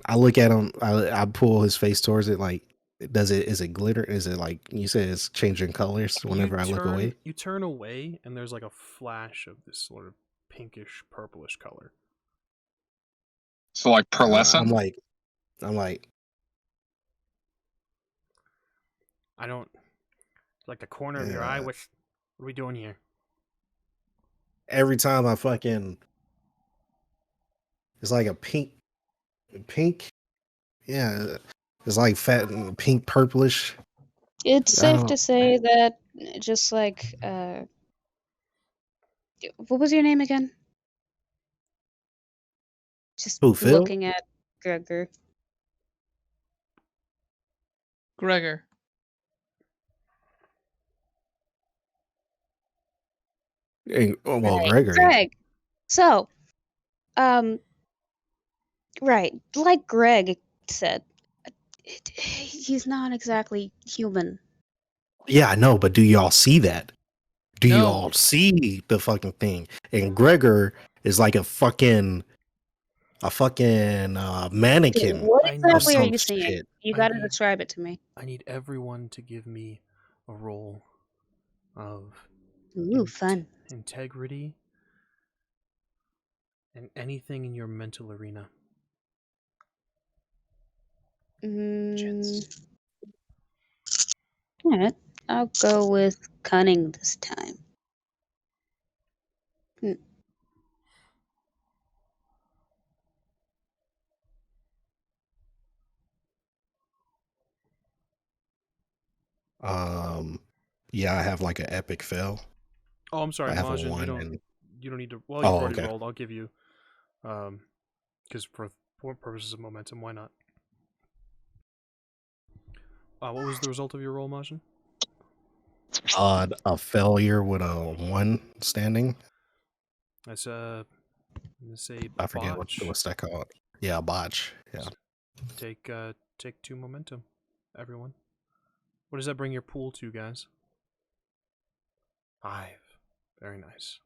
I look at him. I pull his face towards it. Like, is it glitter? Is it like you said? It's changing colors whenever I look away. You turn away, and there's like a flash of this sort of pinkish, purplish color. So like pearlescent. I'm like, I don't like the corner of your eye. Yeah. What are we doing here? every time I fucking, it's like a pink Pink. Yeah, it's like fat and pink purplish. It's I safe to don't. say that just like what was your name again? Just Who, Phil? looking at Gregor. Gregor. Oh, well, Right. Gregory. Greg. So, um, right, like Greg said, he's not exactly human. Yeah, I know, but do y'all see that? Do you No. all see the fucking thing? And Gregor is like a fucking Okay, mannequin what I of exactly are need some you seeing? shit. You I gotta need describe it to me. I need everyone to give me a roll of Ooh, fun. integrity and anything in your mental arena. Mm, alright, I'll go with cunning this time. Hmm. Yeah, I have like an epic fail. Oh, I'm sorry, I have a Majin. You 1 don't and need to. Well, you've oh, already okay. rolled. I'll give you, because for purposes of momentum, why not? What was the result of your roll, Majin? A failure with a 1 standing. That's let's say I forget botch. what's that called. Yeah, botch. Yeah. Take 2 momentum, everyone. What does that bring your pool to, guys? 5. Very nice.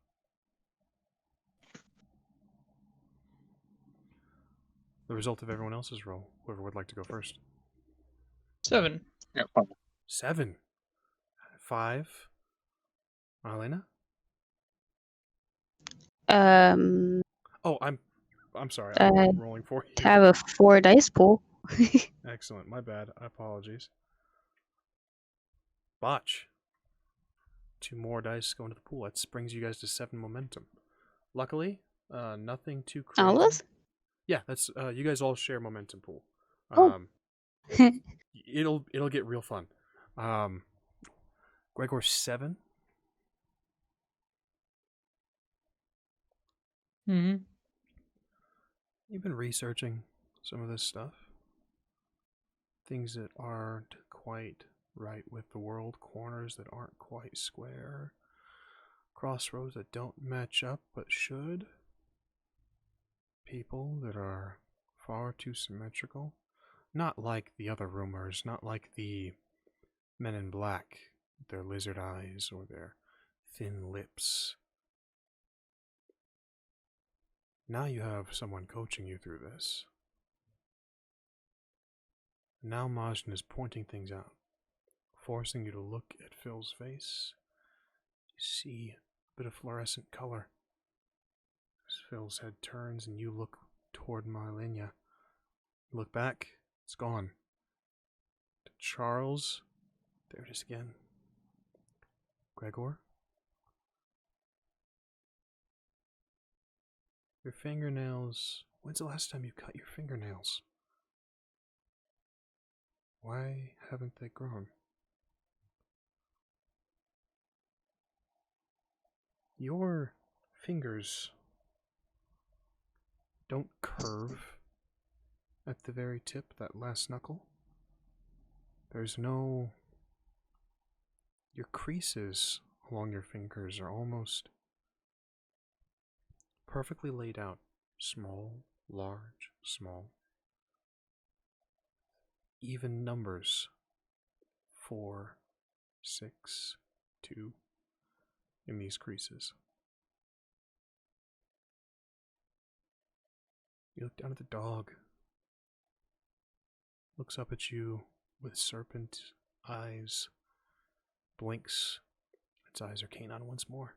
The result of everyone else's roll. Whoever would like to go first. 7. Yeah, fine. 7. 5. Elena? Um, Oh, I'm sorry. I I'm rolling for you. have a 4 dice pool. Excellent. My bad. Apologies. Botch. 2 more dice go into the pool. That brings you guys to 7 momentum. Luckily, nothing too crazy. All of us? Yeah, that's you guys all share momentum pool. Oh. It'll get real fun. Gregor 7. Mm-hmm. You've been researching some of this stuff. Things that aren't quite right with the world, corners that aren't quite square, crossroads that don't match up but should, people that are far too symmetrical. Not like the other rumors, not like the men in black, their lizard eyes or their thin lips. Now you have someone coaching you through this. Now Majin is pointing things out, forcing you to look at Phil's face. You see a bit of fluorescent color. As Phil's head turns and you look toward Marlenia. You look back, it's gone. To Charles, there it is again. Gregor? Your fingernails. When's the last time you cut your fingernails? Why haven't they grown? Your fingers don't curve at the very tip, that last knuckle. There's no. Your creases along your fingers are almost perfectly laid out. Small, large, small. Even numbers. 4, 6, 2 in these creases. You look down at the dog. Looks up at you with serpent eyes. Blinks. Its eyes are canine once more.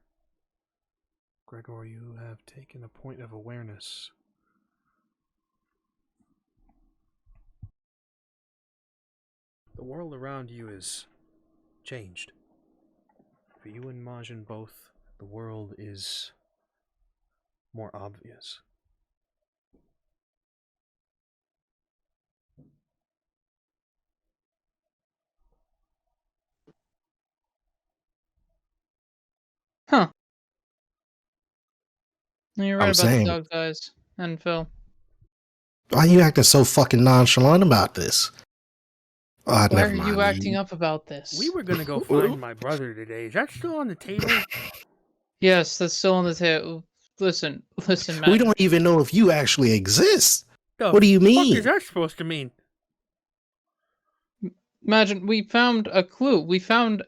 Gregor, you have taken a point of awareness. The world around you is changed. For you and Majin both, the world is more obvious. Huh. You're right I'm about saying. the dog's eyes. And Phil. Why are you acting so fucking nonchalant about this? Why Never are mind. you acting up about this? We were gonna go find my brother today. Is that still on the table? Yes, that's still on the table. Listen, We man. don't even know if you actually exist. The What do you fuck mean? is that supposed to mean? Imagine we found a clue. We found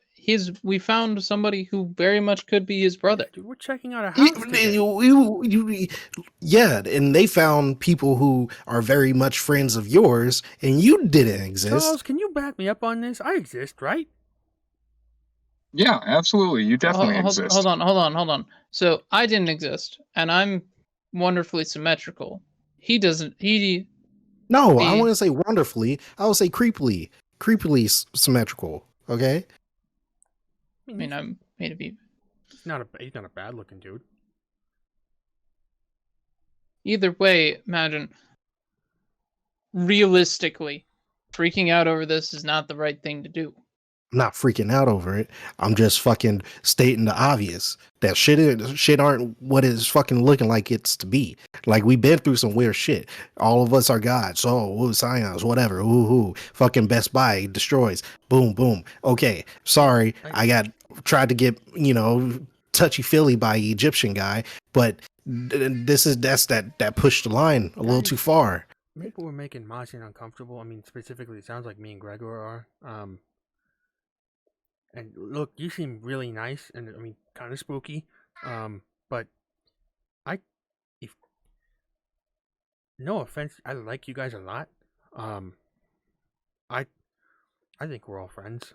somebody who very much could be his brother. Dude, we're checking out a house today. Yeah, and they found people who are very much friends of yours, and you didn't exist. Charles, can you back me up on this? I exist, right? Yeah, absolutely. You definitely exist. Hold on. So I didn't exist, and I'm wonderfully symmetrical. He doesn't. No, I wouldn't say wonderfully. I would say creepily symmetrical. Okay. I mean, I'm made to be. He's not a bad looking dude. Either way, imagine. Realistically, freaking out over this is not the right thing to do. I'm not freaking out over it. I'm just fucking stating the obvious that shit aren't what it's fucking looking like it's to be. Like, we've been through some weird shit. All of us are gods. Scions, whatever. Ooh, fucking Best Buy destroys. Boom, boom. Okay, sorry. I tried to get, touchy feely by Egyptian guy, but that pushed the line a little too far. Maybe we're making MAJIN uncomfortable. I mean, specifically, it sounds like me and Gregor are. And look, you seem really nice, and I mean, kind of spooky. But no offense, I like you guys a lot. I think we're all friends.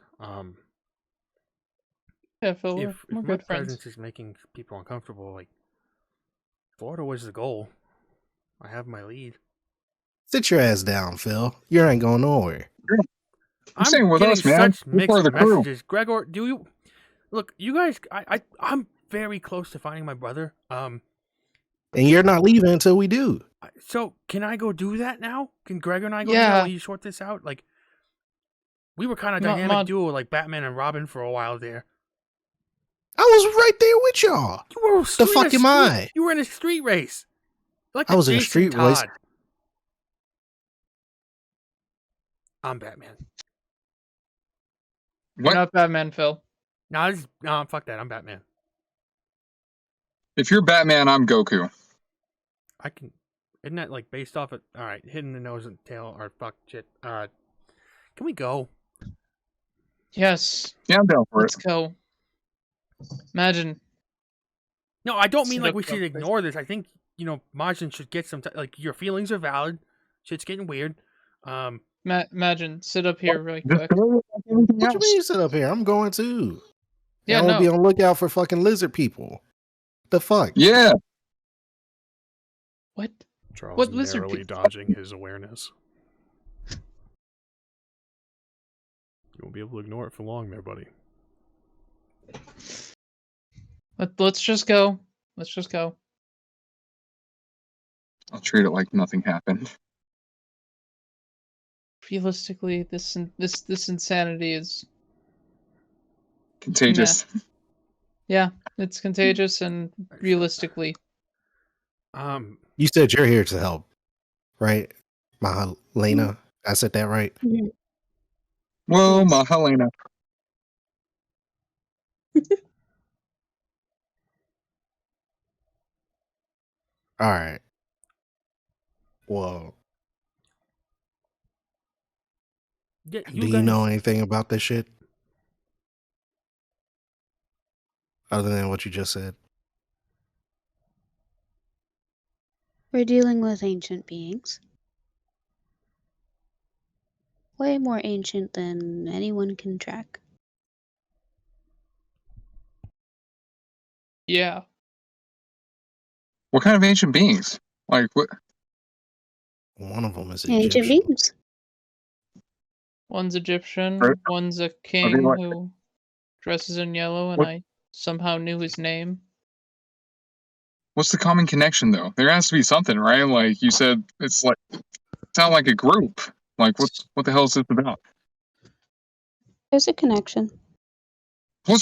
Yeah, Phil, If we're my good friends. presence is making people uncomfortable, like, Florida was the goal. I have my lead. Sit your ass down, Phil. You ain't going nowhere. I'm staying with getting us, man. Such We're part mixed of the crew. messages. Gregor, do you look? You guys, I'm very close to finding my brother. And you're not leaving until we do. So can I go do that now? Can Gregor and I go do Yeah. that while you sort this out? Like, we were kind of dynamic duo, like Batman and Robin for a while there. I was right there with y'all. You were The fuck am I? You were in a street race. Like I was in a Jason street race. Todd. I'm Batman. You're What? not Batman, Phil. No, fuck that. I'm Batman. If you're Batman, I'm Goku. I can. Isn't that like based off of? All right, hitting the nose and tail or fuck shit. Can we go? Yes. Yeah, I'm down for Let's it. go. Imagine. No, I don't mean Sit like up, we should please. ignore this. I think MAJIN should get some. Like, your feelings are valid. Shit's getting weird. Imagine. Sit up here really Just quick. go like everything What you else. mean sit up here? I'm going too. Yeah, I'm gonna be no. on the lookout for fucking lizard people. The fuck? Yeah. What? Charles What lizard narrowly people? dodging his awareness. You won't be able to ignore it for long, there, buddy. Let's just go. Let's just go. I'll treat it like nothing happened. Realistically, this insanity is Contagious. yeah, it's contagious and realistically. You said you're here to help, right? Mahalena. I said that right? Whoa, Yes. Mahalena. All right. Well, Yeah, do you know anything about this shit? Other than what you just said? We're dealing with ancient beings. Way more ancient than anyone can track. Yeah. What kind of ancient beings? Like what? One of them is Ancient Egyptian. beings. One's Egyptian, Right. one's a king like- who dresses in yellow, and What- I somehow knew his name. What's the common connection though? There has to be something, right? Like you said, it's sound like a group. Like what the hell is this about? There's a connection. I'm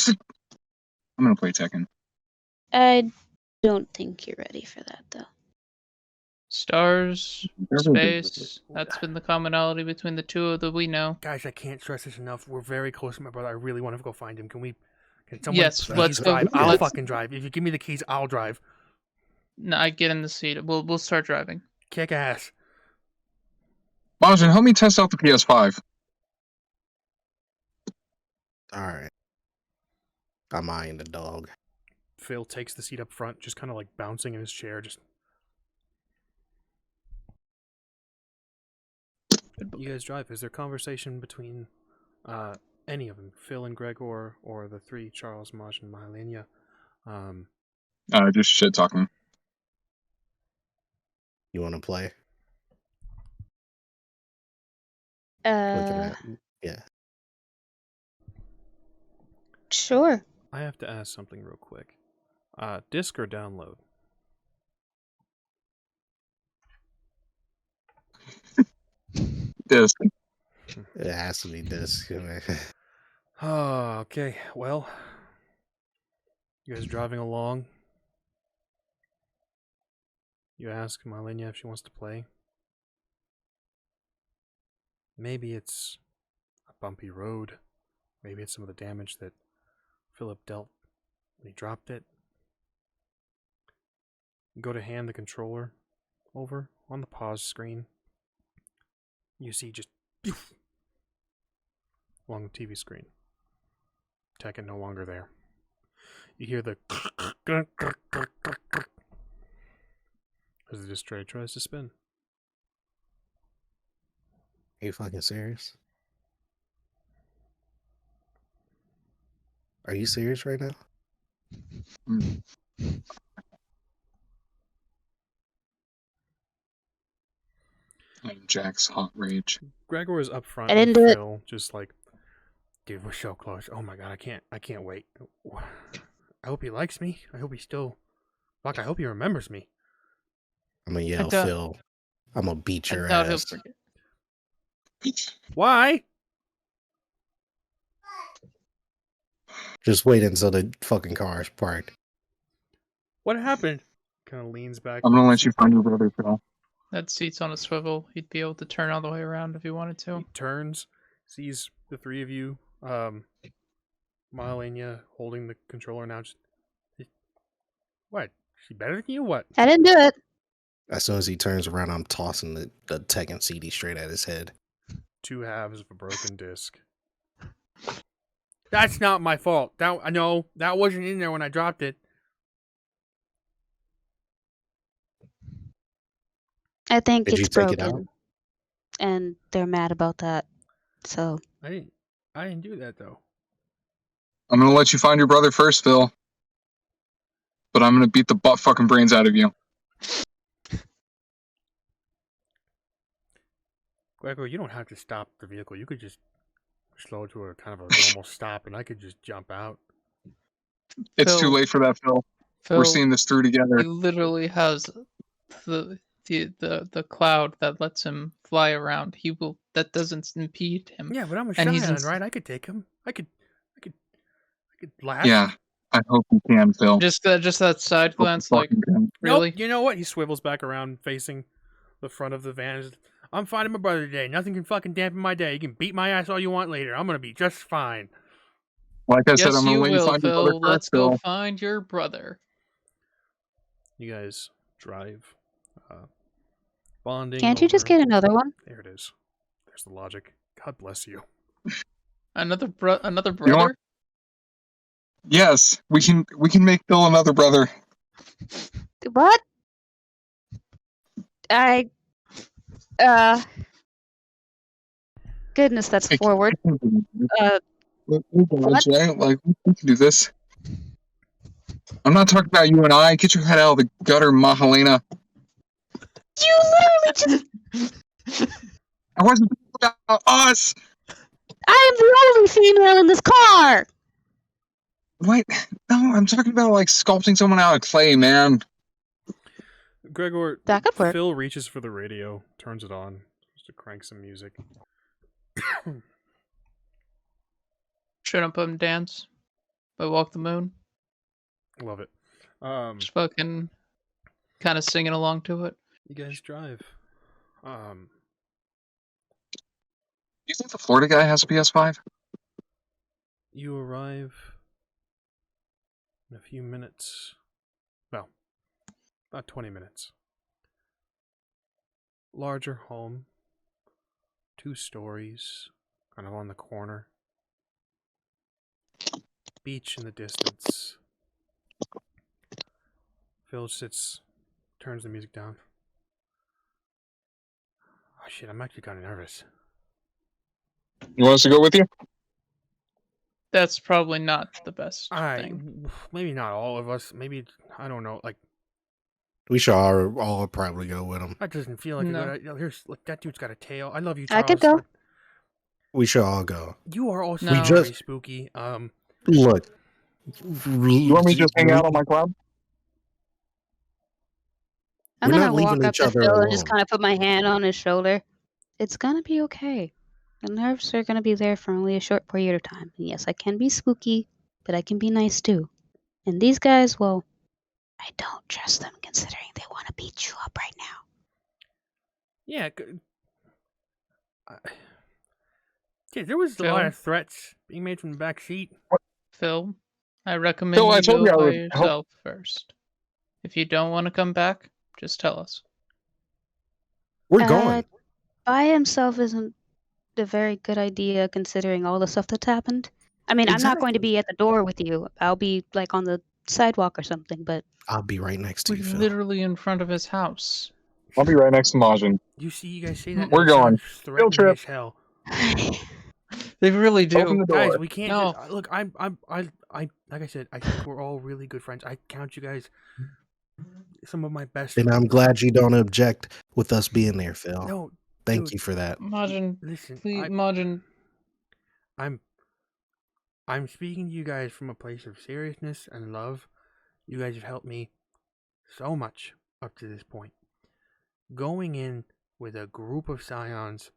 gonna play Tekken. I don't think you're ready for that, though. Stars, Never been. space. That's been the commonality between the two of the we know. Guys, I can't stress this enough. We're very close to my brother. I really want to go find him. Can someone Yes, please let's go. drive? I'll Let's- fucking drive. If you give me the keys, I'll drive. No, I get in the seat. We'll start driving. Kick ass. MAJIN, help me test out the PS5. All right. I'm eyeing the dog. Phil takes the seat up front, just kind of like bouncing in his chair. Just you guys drive. Is there conversation between any of them, Phil and Gregor, or the three, Charles, Maj, and Mylenia? Just shit talking. You want to play? Looking at, yeah. Sure. I have to ask something real quick. Disc or download? Disc. It has to be disc. Oh, okay. Well, you guys driving along. You ask Mylenia if she wants to play. Maybe it's a bumpy road. Maybe it's some of the damage that Philip dealt when he dropped it. You go to hand the controller over on the pause screen. You see just along the TV screen. Tekken no longer there. You hear the as the disc tray tries to spin. Are you fucking serious? Are you serious right now? Jack's hot rage. Gregor is up front. I didn't with do it. Phil, just like, dude, we're so close. Oh my god, I can't wait. I hope he likes me. I hope he still. Fuck, I hope he remembers me. I'm gonna yell, doubt- Phil. I'm gonna beat I your doubt he'll ass. forget. Why? Just wait until the fucking car is parked. What happened? Kind of leans back. I'm gonna let you find your brother, Phil. That seat's on a swivel. He'd be able to turn all the way around if he wanted to. He turns, sees the three of you. Mylenia holding the controller now. Just what? She better than you? What? I didn't do it. As soon as he turns around, I'm tossing the Tekken CD straight at his head. 2 halves of a broken disc. That's not my fault. I know that wasn't in there when I dropped it. I think Did you it's take it broken. And they're mad about that. So I didn't do that though. I'm gonna let you find your brother first, Phil. But I'm gonna beat the butt fucking brains out of you. Gregor, you don't have to stop the vehicle. You could just slow to a kind of a normal stop, and I could just jump out. It's Phil- too late for that, Phil. Phil, We're seeing this through together. he literally has the cloud that lets him fly around. That doesn't impede him. Yeah, but I'm a And he's Scion, in- right? I could take him. I could laugh. Yeah, I hope you can, Phil. Just that side glance, like Fucking can. really. Nope, you know what? He swivels back around, facing the front of the van. I'm finding my brother today. Nothing can fucking dampen my day. You can beat my ass all you want later. I'm gonna be just fine. Like I said, Yes, I'm gonna you let you will, find your Phil. brother Let's first, go Phil. find your brother. You guys drive, bonding. can't you just over- get another one? There it is. There's the logic. God bless you. Another brother. You know what? Yes, we can make Phil another brother. What? Goodness, that's Hey, forward. Like, we can do this. I'm not talking about you and I. Get your head out of the gutter, Mahalena. You literally just. I wasn't talking about us. I am the only female in this car! What? No, I'm talking about like sculpting someone out of clay, man. Gregor, That could work. Phil reaches for the radio, turns it on, just to crank some music. Shut up and dance by Walk the Moon. Love it. Just fucking kind of singing along to it. You guys drive. Do you think the Florida guy has a PS5? You arrive in a few minutes. Well, about 20 minutes. Larger home. 2 stories. Kind of on the corner. Beach in the distance. Phil sits, turns the music down. Oh shit, I'm actually kind of nervous. You want us to go with you? That's probably not the best thing. Alright, maybe not all of us. Maybe, I don't know, like, We should all probably go with him. that doesn't feel like No. a good idea. Here's, look, that dude's got a tail. I love you, I Charles. could go. but We should all go. You are also No. very spooky. Look. You want me to just hang out on my cloud? I'm We're gonna not walk leaving up each to other Phil and just alone. kind of put my hand on his shoulder. It's gonna be okay. The nerves are gonna be there for only a short period of time. And yes, I can be spooky, but I can be nice too. And these guys, well, I don't trust them considering they want to beat you up right now. Yeah. Yeah, there was a lot Phil? of threats being made from the back seat. Phil, I recommend Phil, I you told you go I by would help. yourself first. If you don't want to come back, just tell us. We're going. By himself isn't a very good idea considering all the stuff that's happened. I mean, I'm not going to Exactly. be at the door with you. I'll be like on the sidewalk or something, but I'll be right next to We're you, Phil. literally in front of his house. I'll be right next to Majin. You see, you guys say that. and We're it sounds going. threatening trip. as hell. They really do. Open the door. Guys, we can't No. just look. I like I said, I think we're all really good friends. I count you guys some of my best. And I'm glad you don't object with us being there, Phil. No, Thank dude, you for that. Majin, listen. please, Majin. I'm speaking to you guys from a place of seriousness and love. You guys have helped me so much up to this point. Going in with a group of Scions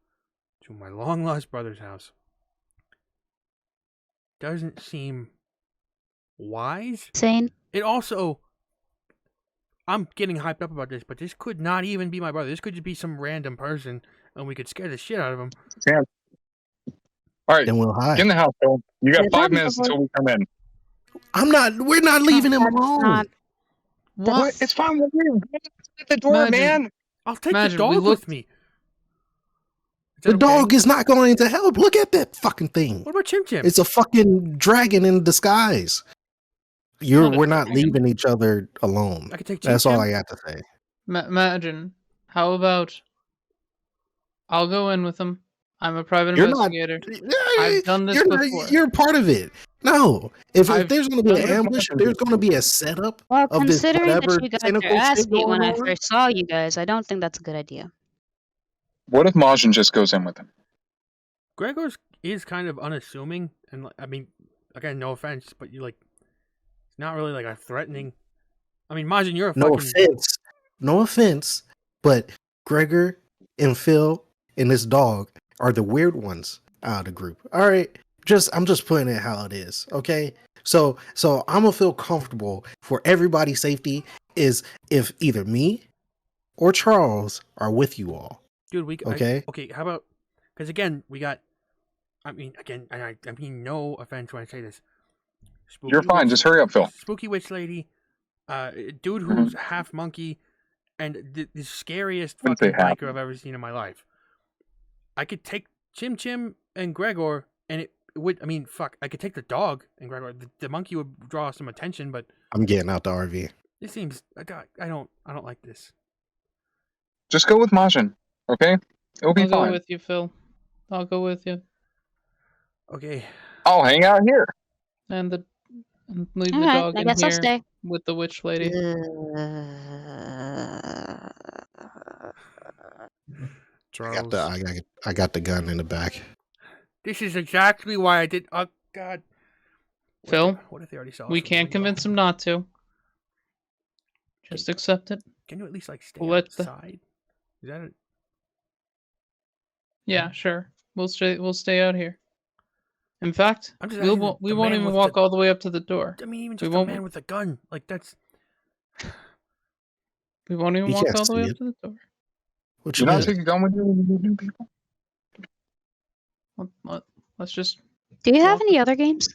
to my long lost brother's house doesn't seem wise. sane. It also, I'm getting hyped up about this, but this could not even be my brother. This could just be some random person, and we could scare the shit out of him. All right, Then we'll hide. get in the house, Phil. You got Yeah, 5 minutes before- until we come in. We're not leaving him That's alone. not- What? It's fine with you. At the door, Majin. man. I'll take Imagine, the we dog looked- with me. Is The that dog okay? is not going to help. Look at that fucking thing. What about Chim Chim? It's a fucking dragon in disguise. Not a We're not dragon. leaving each other alone. I could take Chim That's all Chim. I got to say. Majin, how about I'll go in with him. I'm a private You're not- investigator. I've done this before. You're part of it. No, if I've there's going to be done an it ambush, if there's going to be a setup Well, of this considering whatever that you got tentacle your ass shit beat when going I on, first saw you guys, I don't think that's a good idea. What if Majin just goes in with him? Gregor is kind of unassuming, and I mean, again, no offense, but you like, it's not really like a threatening. I mean, Majin, you're a no fucking. offense, but Gregor and Phil and this dog are the weird ones out of the group. All right, I'm just putting it how it is. Okay, so I'm gonna feel comfortable for everybody's safety is if either me or Charles are with you all. Dude, Okay. okay, how about? Because again, we got. I mean, again, and I mean no offense when I say this. Spooky You're fine. witch- Just hurry up, Phil. Spooky witch lady, dude who's half monkey, and the scariest Wouldn't say fucking half. biker I've ever seen in my life. I could take Chim Chim and Gregor, and it would. I mean, fuck. I could take the dog and Gregor. The monkey would draw some attention, but I'm getting out the RV. it seems. I don't like this. Just go with Majin, okay? It'll be I'll go fine. with you, Phil. I'll go with you. Okay. I'll hang out here. And leave All the right, dog I in guess I'll here stay. with the witch lady. Charles. I got the gun in the back. This is exactly why I did. Oh God. Phil, What if they already saw us we from the can't window? convince him not to. Just accept it. Can you at least like stay What the- outside? Is that it? Yeah, sure. We'll stay out here. In fact, I'm just we asking won't the man even with walk the- all the way up to the door. I mean, even We just a won't- man with a gun. Like We won't even You walk can't all the way see up it. to the door. What You're you not mean? taking a gun with you when you meet new people? Let's just. Do you have Walk any other games?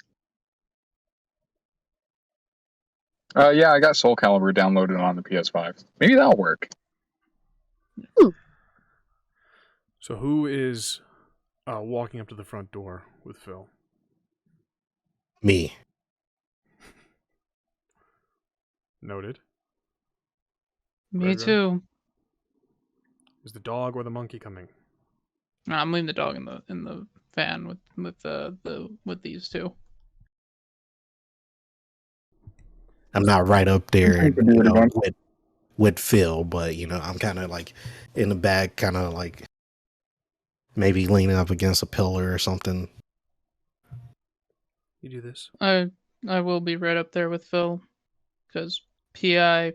Yeah, I got Soul Calibur downloaded on the PS5. Maybe that'll work. So who is walking up to the front door with Phil? Me. Noted. Me Gregor? too. Is the dog or the monkey coming? Nah, I'm leaving the dog in the van with these two. I'm not right up there, You can do it again. with Phil, but I'm kind of like in the back, kind of like maybe leaning up against a pillar or something. You do this. I will be right up there with Phil, because PI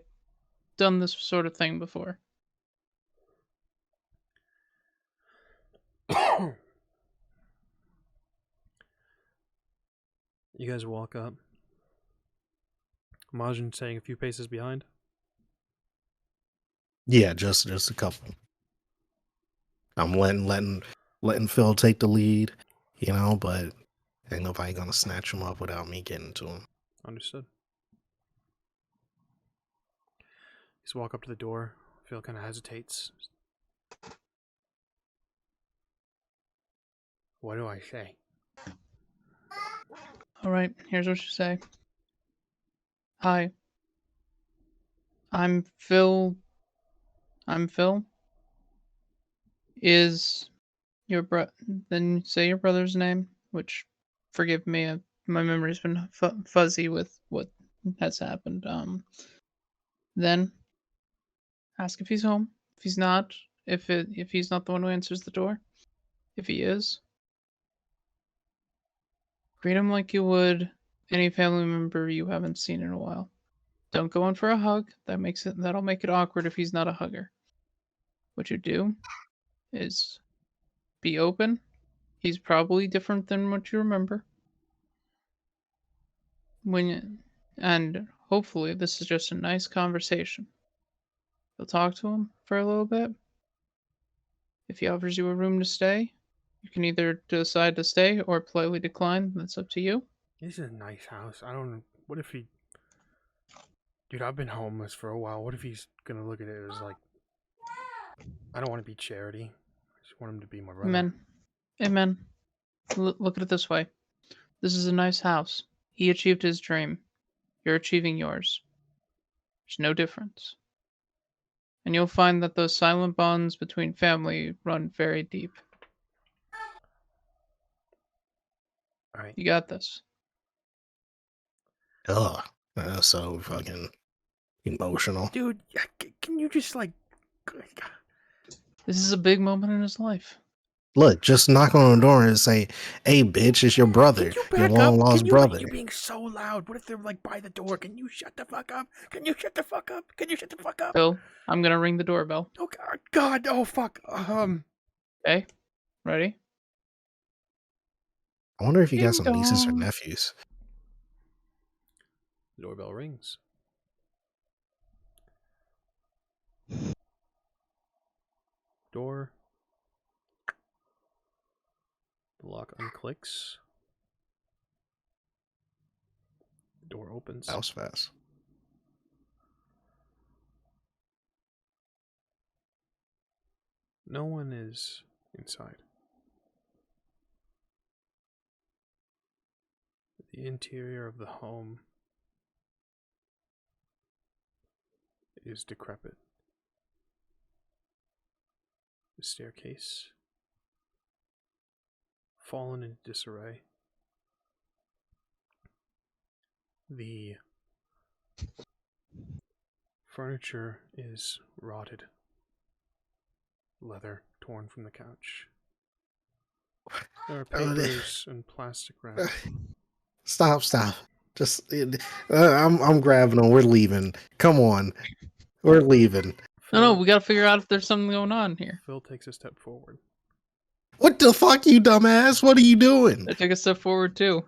done this sort of thing before. You guys walk up. MAJIN staying a few paces behind. Yeah, just a couple. I'm letting Phil take the lead, but ain't nobody gonna snatch him up without me getting to him. Understood. Just walk up to the door. Phil kind of hesitates. What do I say? All right, here's what you say. Hi. I'm Phil. Is your then say your brother's name, which, forgive me, my memory's been fuzzy with what has happened. Then ask if he's home. If he's not, if he's not the one who answers the door, if he is, greet him like you would any family member you haven't seen in a while. Don't go in for a hug. That'll make it awkward if he's not a hugger. What you do is be open. He's probably different than what you remember. And hopefully this is just a nice conversation. You'll talk to him for a little bit. If he offers you a room to stay, you can either decide to stay or politely decline. That's up to you. This is a nice house. I don't know. What if he... Dude, I've been homeless for a while. What if he's gonna look at it as like... I don't want to be charity. I just want him to be my brother. Amen. Amen. Look at it this way. This is a nice house. He achieved his dream. You're achieving yours. There's no difference. And you'll find that those silent bonds between family run very deep. Alright. You got this. Ugh, that's so fucking emotional. Dude, can you just like... This is a big moment in his life. Look, just knock on the door and say, "Hey, bitch, it's your brother, Can you your back long up? lost brother." You're being so loud. What if they're like by the door? Can you shut the fuck up? Can you shut the fuck up? Can you shut the fuck up? Phil, I'm gonna ring the doorbell. Oh God! Oh fuck! Okay? Ready? I wonder if you got Ding some nieces or dong. nephews. The doorbell rings. Door. The lock unclicks. The door opens. That was fast. No one is inside. The interior of the home is decrepit. The staircase fallen into disarray. The furniture is rotted. Leather torn from the couch. There are papers and plastic wrap. Stop. Just, I'm grabbing them. We're leaving. Come on. We're leaving. No, we gotta figure out if there's something going on here. Phil takes a step forward. What the fuck, you dumbass? What are you doing? I take a step forward too.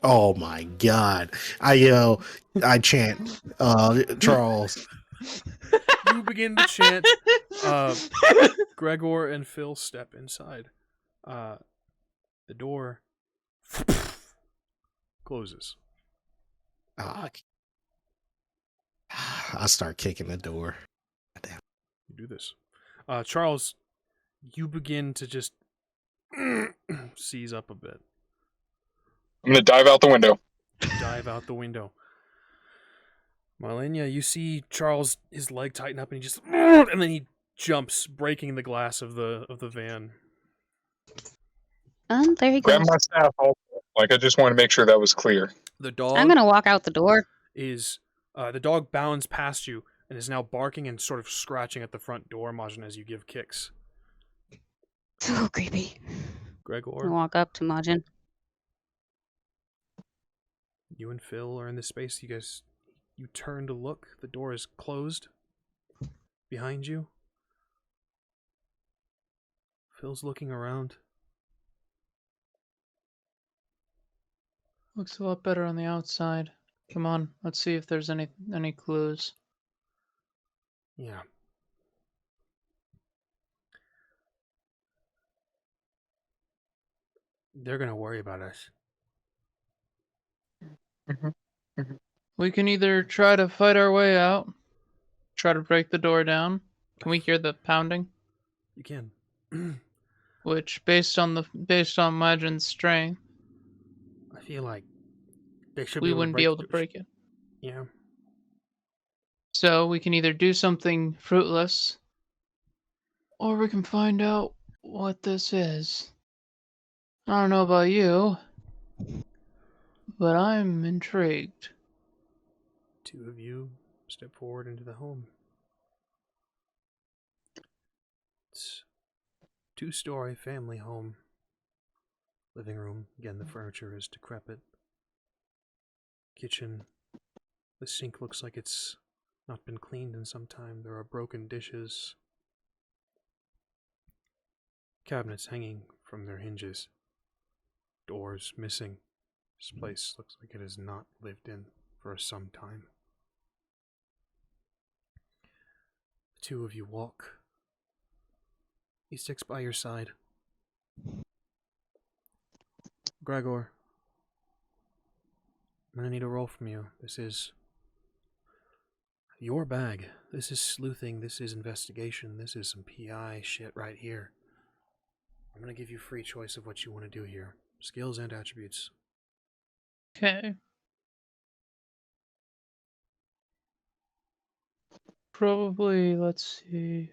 Oh my God. I chant, Charles. You begin to chant. Gregor and Phil step inside. The door closes. Ah, I start kicking the door. Damn. You do this. Charles, you begin to just seize up a bit. I'm gonna dive out the window. Dive out the window. Marlenia, you see Charles, his leg tighten up, and he just, and then he jumps, breaking the glass of the van. There he Grab goes. my staff. Like I just want to make sure that was clear. The dog I'm gonna walk out the door. is the dog bounds past you and is now barking and sort of scratching at the front door, Majin, as you give kicks. So creepy. Gregor, I walk up to Majin. you and Phil are in this space. You turn to look. The door is closed behind you. Phil's looking around. Looks a lot better on the outside. Come on, let's see if there's any clues. Yeah. They're gonna worry about us. We can either try to fight our way out, try to break the door down. Can we hear the pounding? You can. Which, based on Majin's strength, I feel like they should. we wouldn't be able to break it. Yeah. So we can either do something fruitless, or we can find out what this is. I don't know about you, but I'm intrigued. Two of you step forward into the home. It's a two-story family home. Living room. Again, the furniture is decrepit. Kitchen. The sink looks like it's not been cleaned in some time. There are broken dishes. Cabinets hanging from their hinges. Doors missing. This place looks like it has not lived in for some time. The two of you walk. He sticks by your side. Gregor, I'm gonna need a roll from you. This is your bag. This is sleuthing. This is investigation. This is some PI shit right here. I'm gonna give you free choice of what you want to do here. Skills and attributes. Okay. Probably, let's see.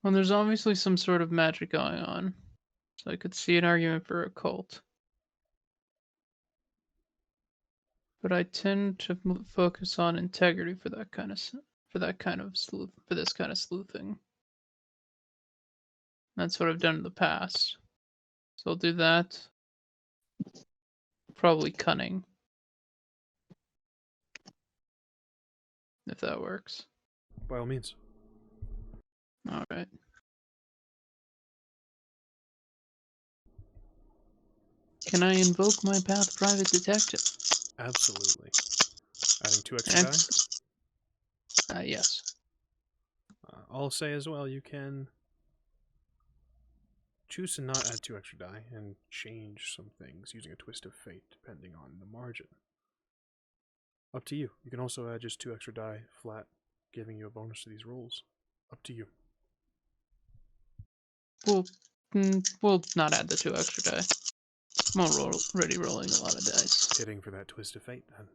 Well, there's obviously some sort of magic going on. So I could see an argument for occult. But I tend to focus on integrity for that kind of sleuthing. That's what I've done in the past. So I'll do that. Probably cunning. If that works. By all means. Alright. Can I invoke my path private detective? Absolutely. Adding 2 extra die. Yes. I'll say as well, you can choose to not add 2 extra die and change some things using a twist of fate depending on the margin. Up to you. You can also add just 2 extra die flat, giving you a bonus to these rolls. Up to you. We'll not add the 2 extra die. I'm already rolling a lot of dice. Hitting for that twist of fate then.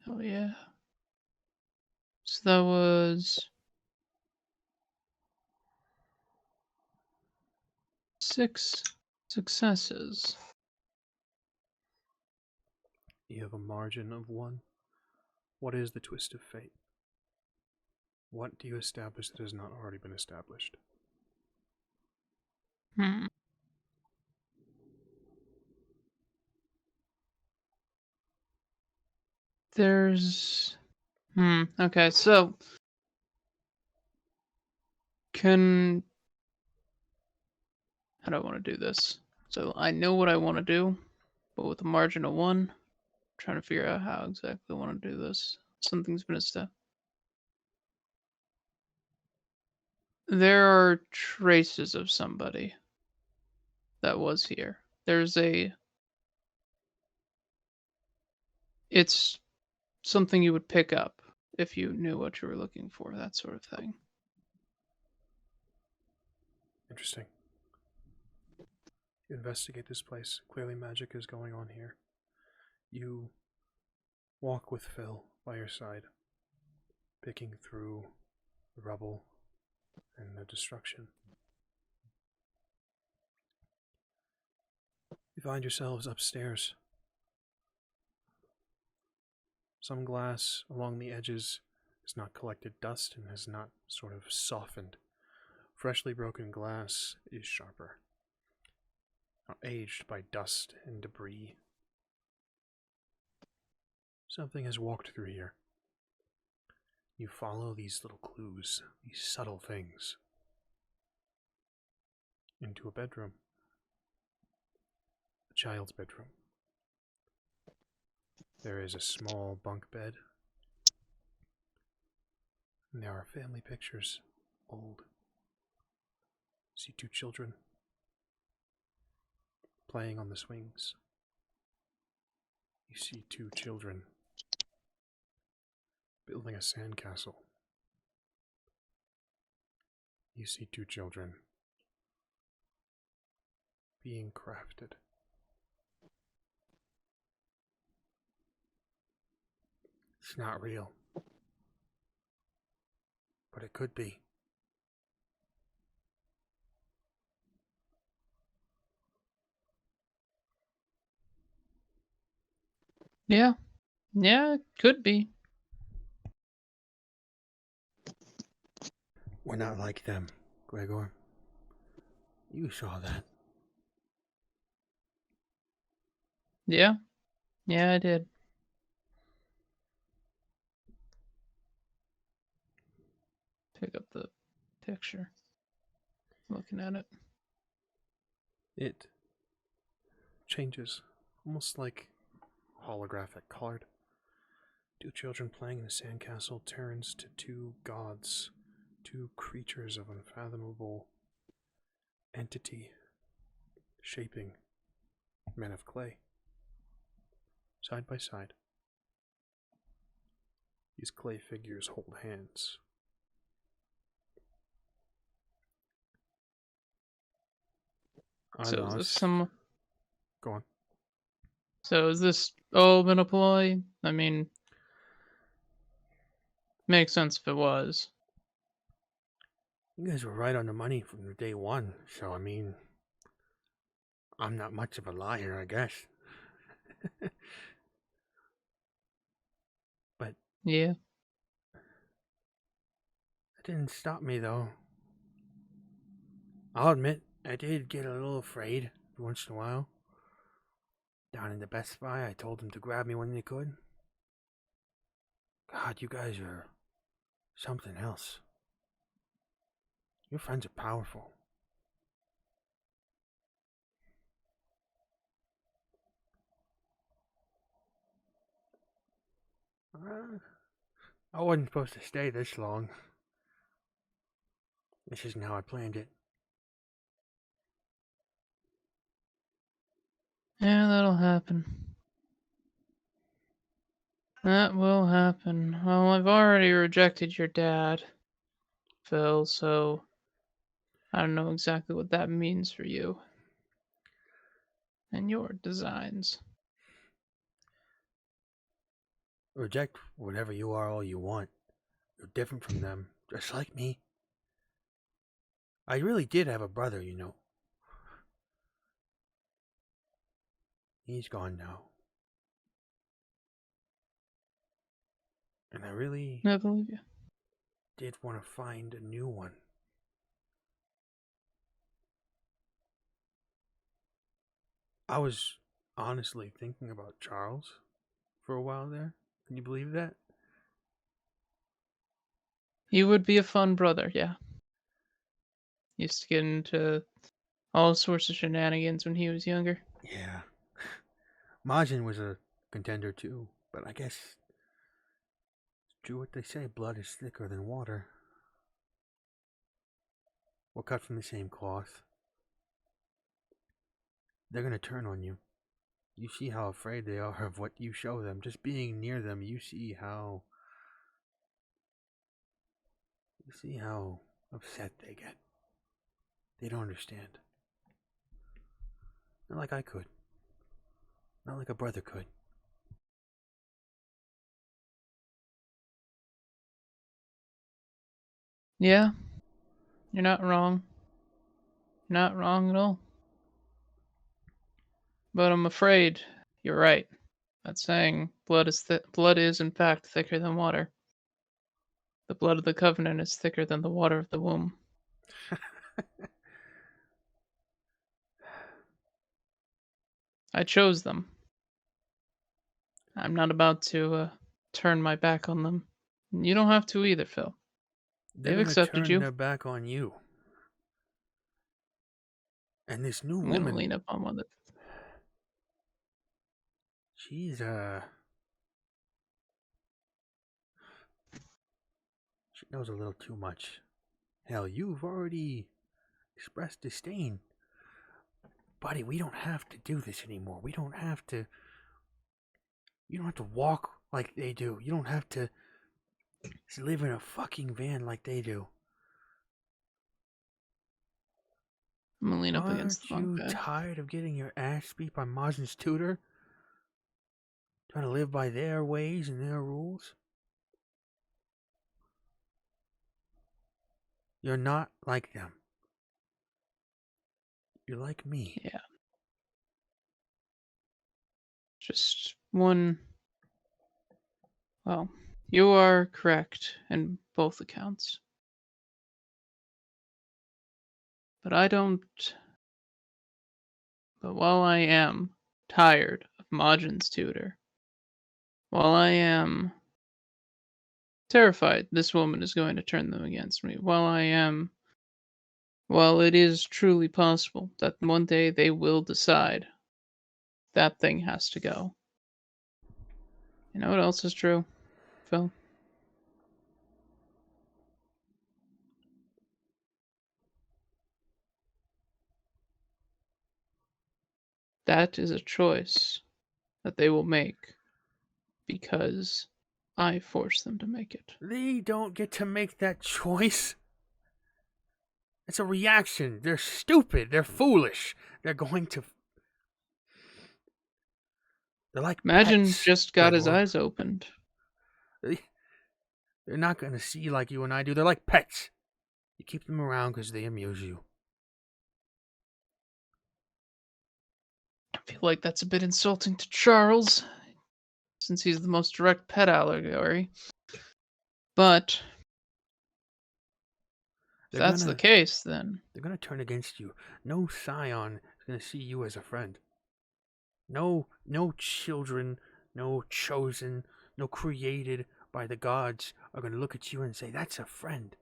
Oh yeah. So that was 6 successes. You have a margin of 1. What is the twist of fate? What do you establish that has not already been established? There's... Okay, so... Can... How do I want to do this? So I know what I want to do, but with a margin of 1, trying to figure out how exactly I want to do this. Something's been a step. There are traces of somebody that was here. There's a... It's something you would pick up if you knew what you were looking for, that sort of thing. Interesting. You investigate this place. Clearly magic is going on here. You walk with Phil by your side, picking through the rubble and the destruction. You find yourselves upstairs. Some glass along the edges has not collected dust and has not sort of softened. Freshly broken glass is sharper, not aged by dust and debris. Something has walked through here. You follow these little clues, these subtle things, into a bedroom. A child's bedroom. There is a small bunk bed. And there are family pictures, old. See 2 children playing on the swings. You see 2 children building a sandcastle. You see 2 children being crafted. It's not real, but it could be. Yeah. Yeah, it could be. We're not like them, Gregor. You saw that. Yeah. Yeah, I did. Pick up the picture. Looking at it. It changes, almost like a holographic card. 2 children playing in a sandcastle turns to 2 gods, 2 creatures of unfathomable entity, shaping men of clay. Side by side, these clay figures hold hands. So is this some... Go on. So is this all been a ploy? I mean, makes sense if it was. You guys were right on the money from day one, so I mean, I'm not much of a liar, I guess. But Yeah. that didn't stop me, though. I'll admit, I did get a little afraid once in a while. Down in the Best Buy, I told them to grab me when they could. God, you guys are something else. Your friends are powerful. I wasn't supposed to stay this long. This isn't how I planned it. Yeah, that'll happen. That will happen. Well, I've already rejected your dad, Phil, so I don't know exactly what that means for you and your designs. Reject whatever you are all you want. You're different from them, just like me. I really did have a brother, you know. He's gone now. And I really I believe you. did want to find a new one. I was honestly thinking about Charles for a while there. Can you believe that? You would be a fun brother, yeah. Used to get into all sorts of shenanigans when he was younger. Yeah. MAJIN was a contender too, but I guess it's true what they say, blood is thicker than water. We're cut from the same cloth. They're gonna turn on you. You see how afraid they are of what you show them. Just being near them, you see how upset they get. They don't understand. Not like I could. Not like a brother could. Yeah, you're not wrong. You're not wrong at all. But I'm afraid you're right. That's saying blood is in fact thicker than water. The blood of the covenant is thicker than the water of the womb. I chose them. I'm not about to turn my back on them. You don't have to either, Phil. They're They've gonna accepted turn you. their back on you. And this new I'm gonna woman, lean up on one that. she's she knows a little too much. Hell, you've already expressed disdain. Buddy, we don't have to do this anymore. You don't have to walk like they do. You don't have to live in a fucking van like they do. I'm gonna lean up against the Aren't bunk you bed. tired of getting your ass beat by MAJIN's tutor? Trying to live by their ways and their rules? You're not like them. You're like me. Yeah. Just one. Well, you are correct in both accounts. But I don't. But while I am tired of MAJIN's tutor, while I am terrified this woman is going to turn them against me, while it is truly possible that one day they will decide that thing has to go. You know what else is true, Phil? That is a choice that they will make because I force them to make it. They don't get to make that choice. It's a reaction. They're stupid. They're foolish. They're going to. They're like Imagine pets, just got his Gregor. eyes opened. They're not going to see like you and I do. They're like pets. You keep them around because they amuse you. I feel like that's a bit insulting to Charles, since he's the most direct pet allegory. But if that's the case, then they're going to turn against you. No Scion is going to see you as a friend. No children, no chosen, no created by the gods are going to look at you and say, that's a friend.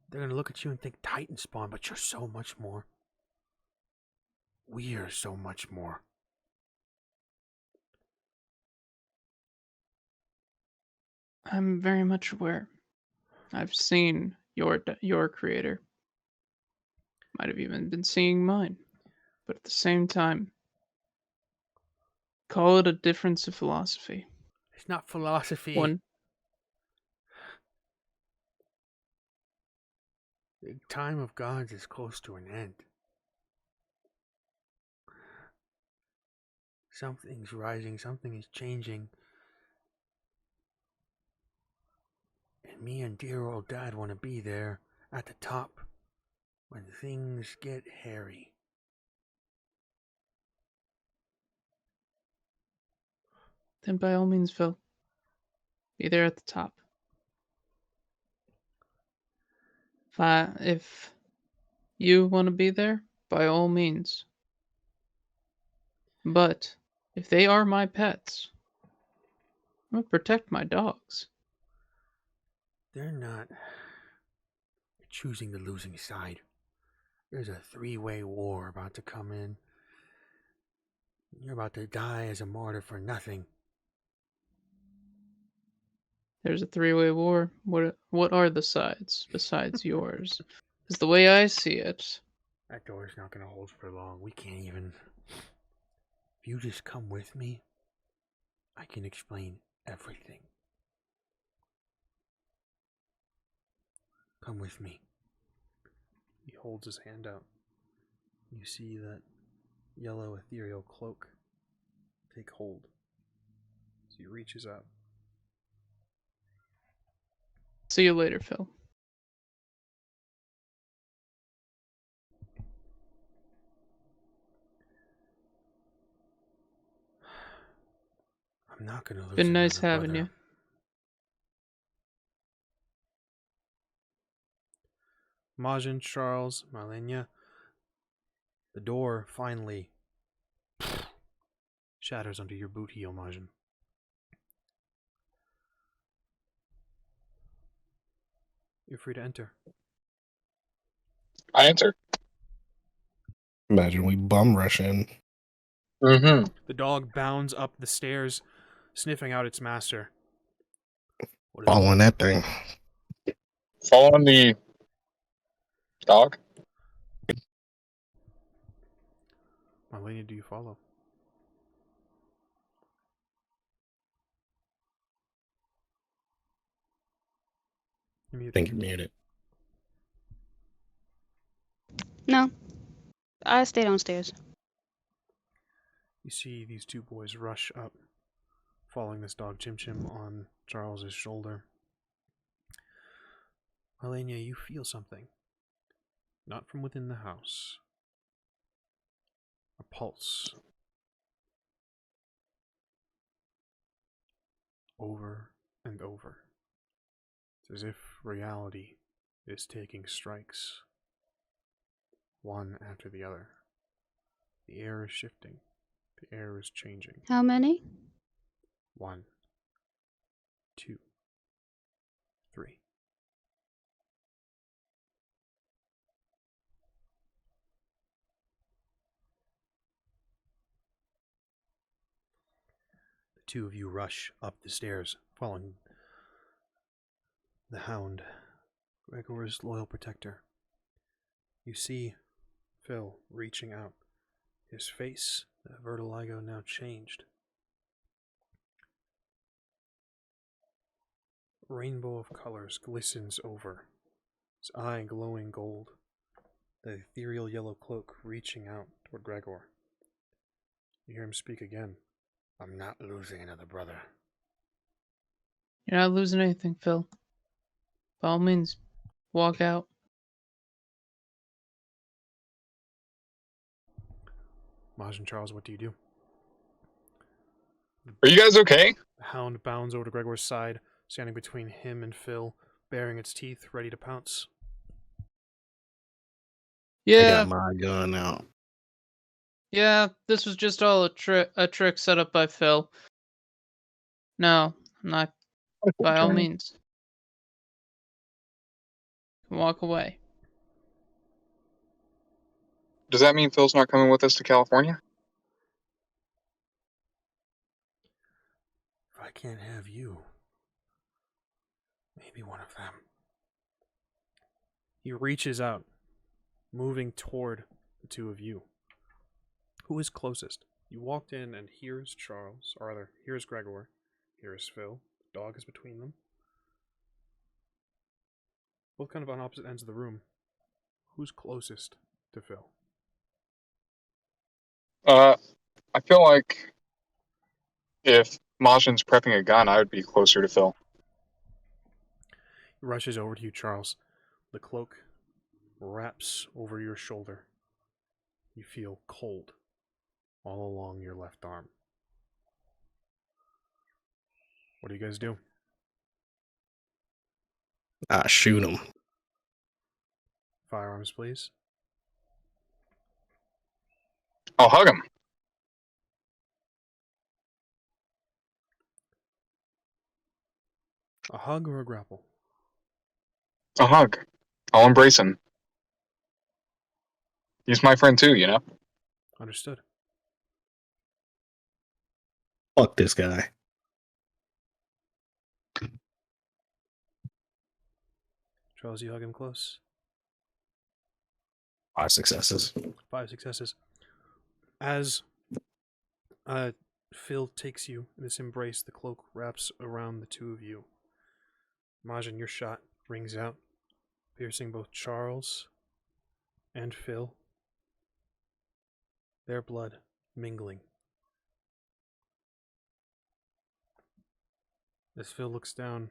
They're going to look at you and think Titan spawn, but you're so much more. We are so much more. I'm very much aware. I've seen your creator. Might have even been seeing mine. But at the same time, call it a difference of philosophy. It's not philosophy. One, The time of gods is close to an end. Something's rising, something is changing. And me and dear old dad want to be there at the top when things get hairy. then by all means, Phil, be there at the top. If you want to be there, by all means. But if they are my pets, I'm gonna protect my dogs. They're not. You're choosing the losing side. There's a three-way war about to come in. You're about to die as a martyr for nothing. There's a three-way war. What are the sides besides yours? Because the way I see it, That door's not going to hold for long. We can't even... If you just come with me, I can explain everything. Come with me. He holds his hand out. You see that yellow ethereal cloak take hold. So he reaches out. see you later, Phil. I'm not going to lose Been nice another having brother. MAJIN, Charles, Malenia. The door finally shatters under your boot heel, MAJIN. You're free to enter. I answer. Imagine we bum rush in. Mm-hmm. The dog bounds up the stairs, sniffing out its master. What is Following that thing. Following the dog. Malenia, do you follow? You're I muted. think you're muted. No, I stay downstairs. You see these two boys rush up, following this dog Chim Chim on Charles's shoulder. Malenia, you feel something. Not from within the house. A pulse. Over and over. It's as if reality is taking strikes, one after the other. The air is shifting. The air is changing. How many? 1, 2, 3. The two of you rush up the stairs, following the hound, Gregor's loyal protector. You see Phil reaching out. His face, the vertiligo now changed. A rainbow of colors glistens over, his eye glowing gold, the ethereal yellow cloak reaching out toward Gregor. You hear him speak again. I'm not losing another brother. You're not losing anything, Phil. By all means, walk out. Maj and Charles, what do you do? Are you guys okay? The hound bounds over to Gregor's side, standing between him and Phil, baring its teeth, ready to pounce. I Yeah, got my gun out. yeah. This was just all a trick set up by Phil. No, I'm not. By all means, walk away. Does that mean Phil's not coming with us to California? If I can't have you, maybe one of them. He reaches out, moving toward the two of you. Who is closest? You walked in and here's Charles, or rather, here's Gregor, here's Phil. The dog is between them. Both kind of on opposite ends of the room. Who's closest to Phil? I feel like if Majin's prepping a gun, I would be closer to Phil. He rushes over to you, Charles. The cloak wraps over your shoulder. You feel cold all along your left arm. What do you guys do? Shoot him. Firearms, please. I'll hug him. A hug or a grapple? A hug. I'll embrace him. He's my friend too, you know? Understood. Fuck this guy. Charles, you hug him close. 5 successes. 5 successes. As Phil takes you in this embrace, the cloak wraps around the two of you. Majin, your shot rings out, piercing both Charles and Phil. Their blood mingling. As Phil looks down,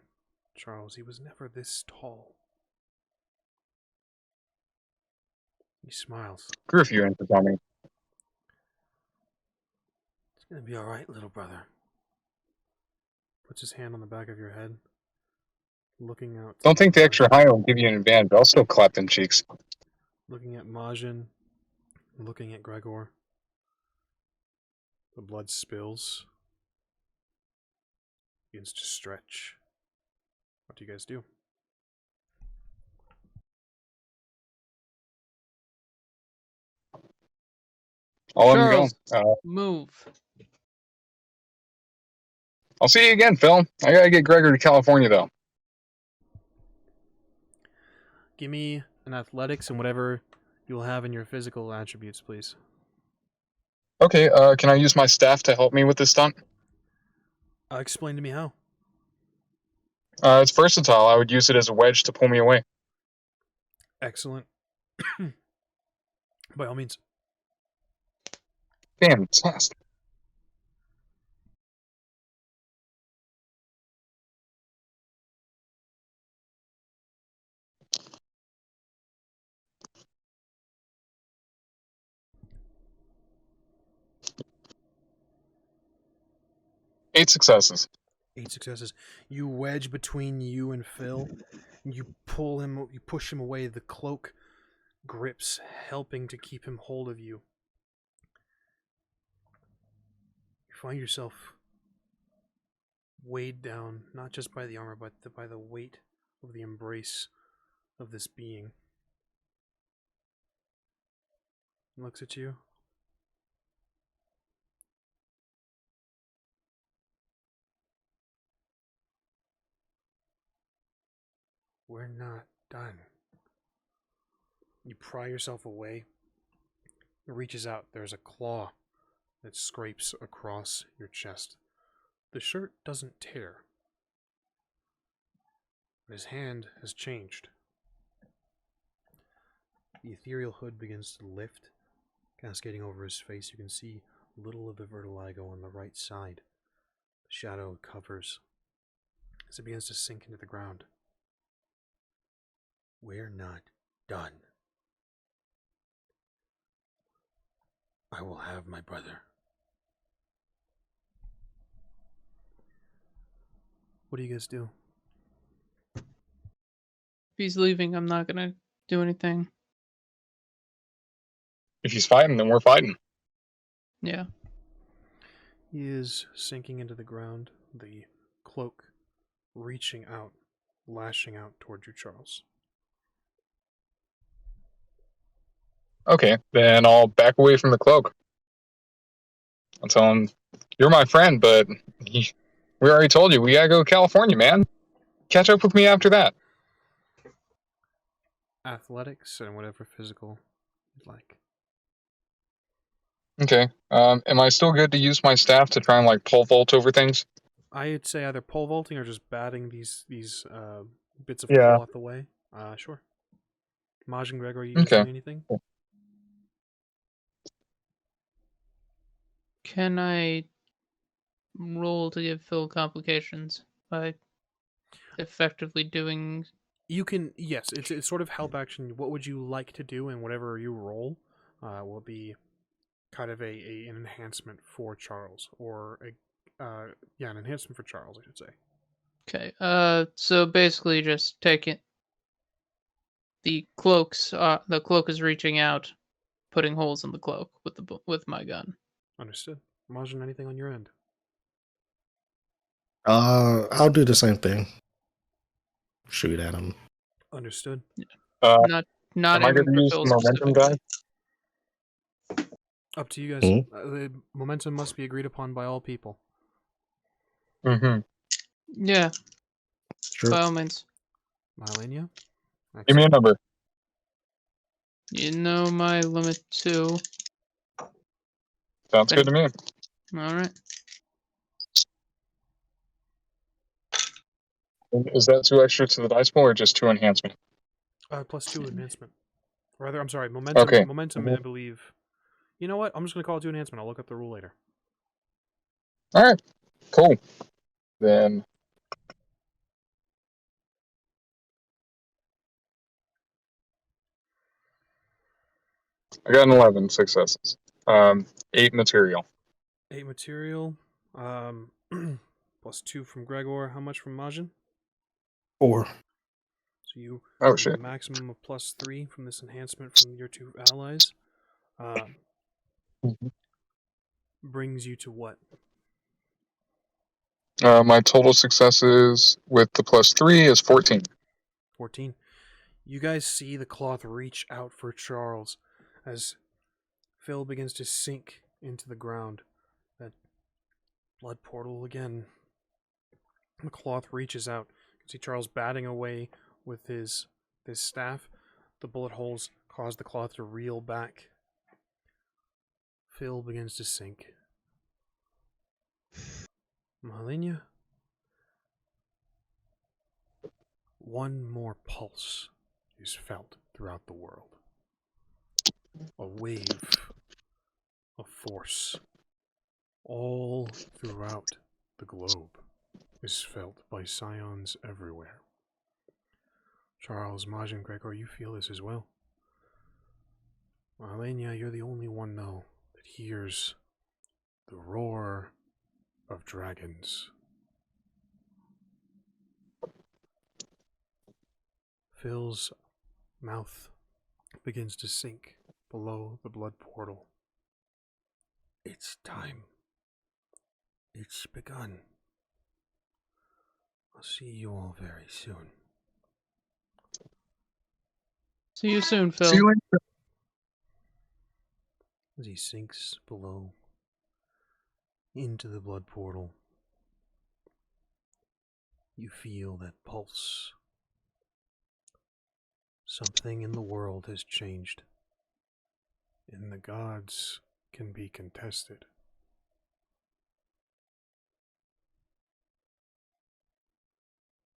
Charles, he was never this tall. He smiles. Grew a few inches on me. It's gonna be alright, little brother. Puts his hand on the back of your head, looking out. Don't think the extra high will give you an advantage. I'll still clap them cheeks. Looking at Majin, looking at Gregor. The blood spills. Begins to stretch. What do you guys do? I'll let him go. Charles, move. I'll see you again, Phil. I gotta get Gregor to California, though. Give me an athletics and whatever you'll have in your physical attributes, please. Okay, can I use my staff to help me with this stunt? Explain to me how. It's versatile. I would use it as a wedge to pull me away. Excellent. By all means. Fantastic. Eight successes. 8 successes. You wedge between you and Phil. You pull him. You push him away. The cloak grips, helping to keep him hold of you. You find yourself weighed down, not just by the armor, but by the weight of the embrace of this being. He looks at you. We're not done. You pry yourself away. It reaches out. There's a claw that scrapes across your chest. The shirt doesn't tear. But his hand has changed. The ethereal hood begins to lift, cascading over his face. You can see little of the vertigo on the right side. The shadow covers as it begins to sink into the ground. We're not done. I will have my brother. What do you guys do? If he's leaving, I'm not gonna do anything. If he's fighting, then we're fighting. Yeah. He is sinking into the ground, the cloak reaching out, lashing out toward you, Charles. Okay, then I'll back away from the cloak. I'll tell him, you're my friend, but we already told you, we gotta go to California, man. Catch up with me after that. Athletics and whatever physical you'd like. Okay, am I still good to use my staff to try and, like, pole vault over things? I'd say either pole vaulting or just batting these bits of Yeah. cloth away. Sure. Majin, Gregor, you guys Okay. doing anything? Can I roll to give Phil complications by effectively doing? You can, yes, it's sort of help action. What would you like to do, and whatever you roll will be kind of an enhancement for Charles, or an enhancement for Charles, I should say. Okay. So basically, just take it. The cloaks. The cloak is reaching out, putting holes in the cloak with my gun. Understood. Majin, anything on your end? I'll do the same thing. Shoot at him. Understood. Yeah. Not not am I aiming going to for use Phil momentum specifically. die? Up to you guys. Hmm? The momentum must be agreed upon by all people. Mm-hmm. Yeah, Sure. by all means. Mylania? Give me a number. You know my limit too. Sounds good to me. All right. Is that 2 extra to the dice pool or just 2 enhancement? +2 enhancement. Rather, I'm sorry, momentum. Okay. Momentum, I believe. You know what? I'm just going to call it 2 enhancement. I'll look up the rule later. All right. Cool. Then I got an 11 successes. 8 material. 8 material. +2 from Gregor. How much from Majin? 4. So you Oh have shit. a maximum of +3 from this enhancement from your 2 allies. Mhm. Brings you to what? My total successes with the +3 is 14. 14. You guys see the cloth reach out for Charles as Phil begins to sink into the ground. That blood portal again. The cloth reaches out. You can see Charles batting away with his staff. The bullet holes cause the cloth to reel back. Phil begins to sink. Mylania? One more pulse is felt throughout the world. A wave of force all throughout the globe is felt by Scions everywhere. Charles, Majin, Gregor, you feel this as well. Mylania, you're the only one, though, that hears the roar of dragons. Phil's mouth begins to sink below the blood portal. It's time. It's begun. I'll see you all very soon. See you soon, Phil. See you later. As he sinks below into the blood portal, you feel that pulse. Something in the world has changed, and the gods can be contested.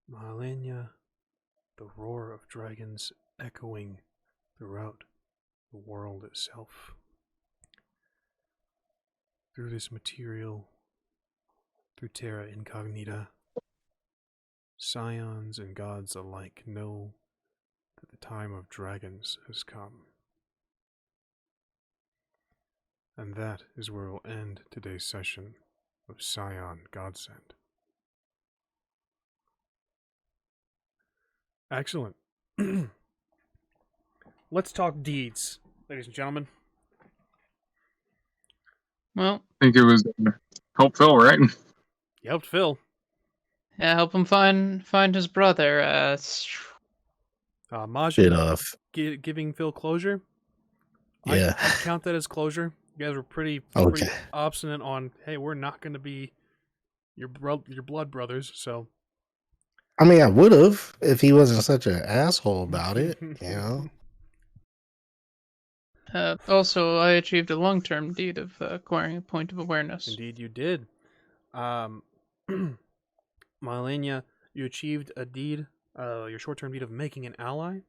Mylania, the roar of dragons echoing throughout the world itself. Through this material, through terra incognita, Scions and gods alike know that the time of dragons has come. And that is where we'll end today's session of Scion Godsend. Excellent. Let's talk deeds, ladies and gentlemen. Well, I think it was help Phil, right? You helped Phil. yeah, help him find his brother. Bit Majin of. giving Phil closure. Yeah. I'd count that as closure. You guys were pretty Okay. obstinate on, hey, we're not going to be your blood brothers, so. I mean, I would have if he wasn't such an asshole about it, you know? Also, I achieved a long-term deed of acquiring a point of awareness. Indeed, you did. Mylania, you achieved a deed, your short-term deed of making an ally.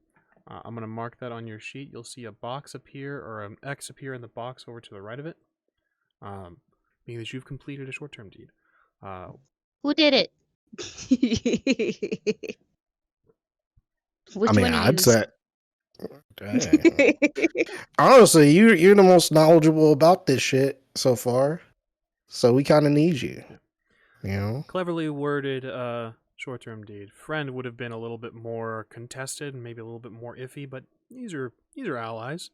I'm going to mark that on your sheet. You'll see a box appear, or an X appear in the box over to the right of it, meaning that you've completed a short-term deed. Who did it? Which I mean, one of I'd yous? say. Dang. Honestly, you're the most knowledgeable about this shit so far. So we kind of need you. You know? Cleverly worded short-term deed. Friend would have been a little bit more contested and maybe a little bit more iffy, but these are allies.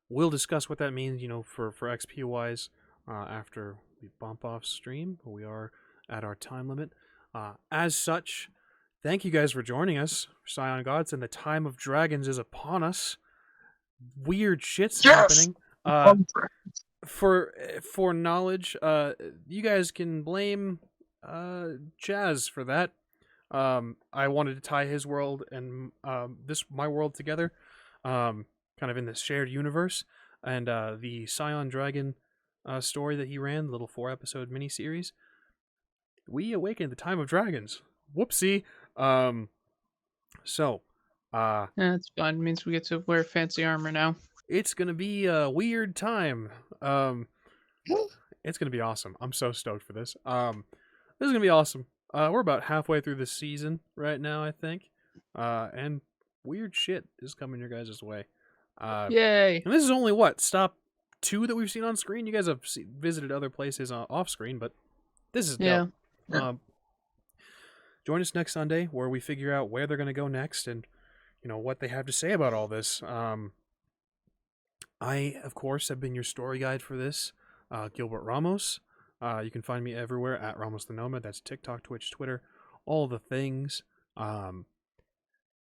We'll discuss what that means, for XP wise after we bump off stream. We are at our time limit. As such, thank you guys for joining us. Scion Gods and the time of dragons is upon us. Weird shit's happening. For knowledge, you guys can blame Chaz for that. I wanted to tie his world and my world together, kind of in this shared universe, and the Scion Dragon story that he ran, the little 4-episode miniseries. We awakened the time of dragons. Whoopsie. So, Yeah, it's fine. It means we get to wear fancy armor now. it's gonna be a weird time. It's gonna be awesome. I'm so stoked for this. This is gonna be awesome. We're about halfway through the season right now, I think. And weird shit is coming your guys' way. Yay! And this is only what, stop 2 that we've seen on screen? You guys have visited other places off screen, but this is dope. Join us next Sunday where we figure out where they're going to go next and, what they have to say about all this. I, of course, have been your story guide for this, Gilbert Ramos. You can find me everywhere at Ramos the Nomad. That's TikTok, Twitch, Twitter, all the things.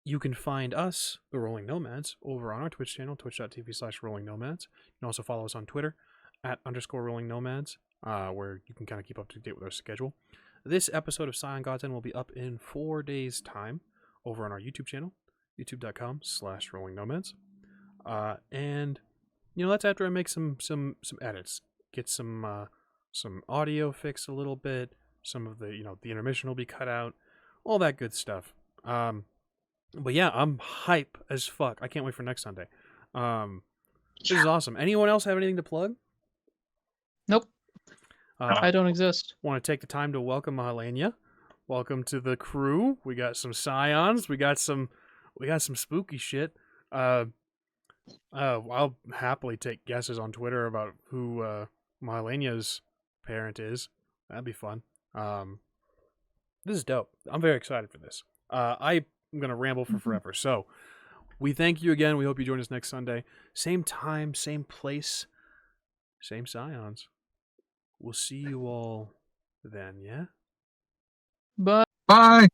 You can find us, the Rolling Nomads, over on our Twitch channel, twitch.tv/Rolling Nomads. You can also follow us on Twitter at _Rolling Nomads, where you can kind of keep up to date with our schedule. This episode of Scion Godsend will be up in 4 days' time over on our YouTube channel, youtube.com/Rolling Nomads. And that's after I make some edits, get some audio fixed a little bit. Some of the the intermission will be cut out, all that good stuff. But yeah, I'm hype as fuck. I can't wait for next Sunday. This is awesome. Anyone else have anything to plug? Nope. I don't exist. Want to take the time to welcome Helenia. Welcome to the crew. We got some Scions. We got some spooky shit. I'll happily take guesses on Twitter about who Helenia's parent is. That'd be fun. This is dope. I'm very excited for this. I'm gonna ramble for forever. So we thank you again. We hope you join us next Sunday. Same time, same place, same Scions. We'll see you all then, yeah? Bye. Bye.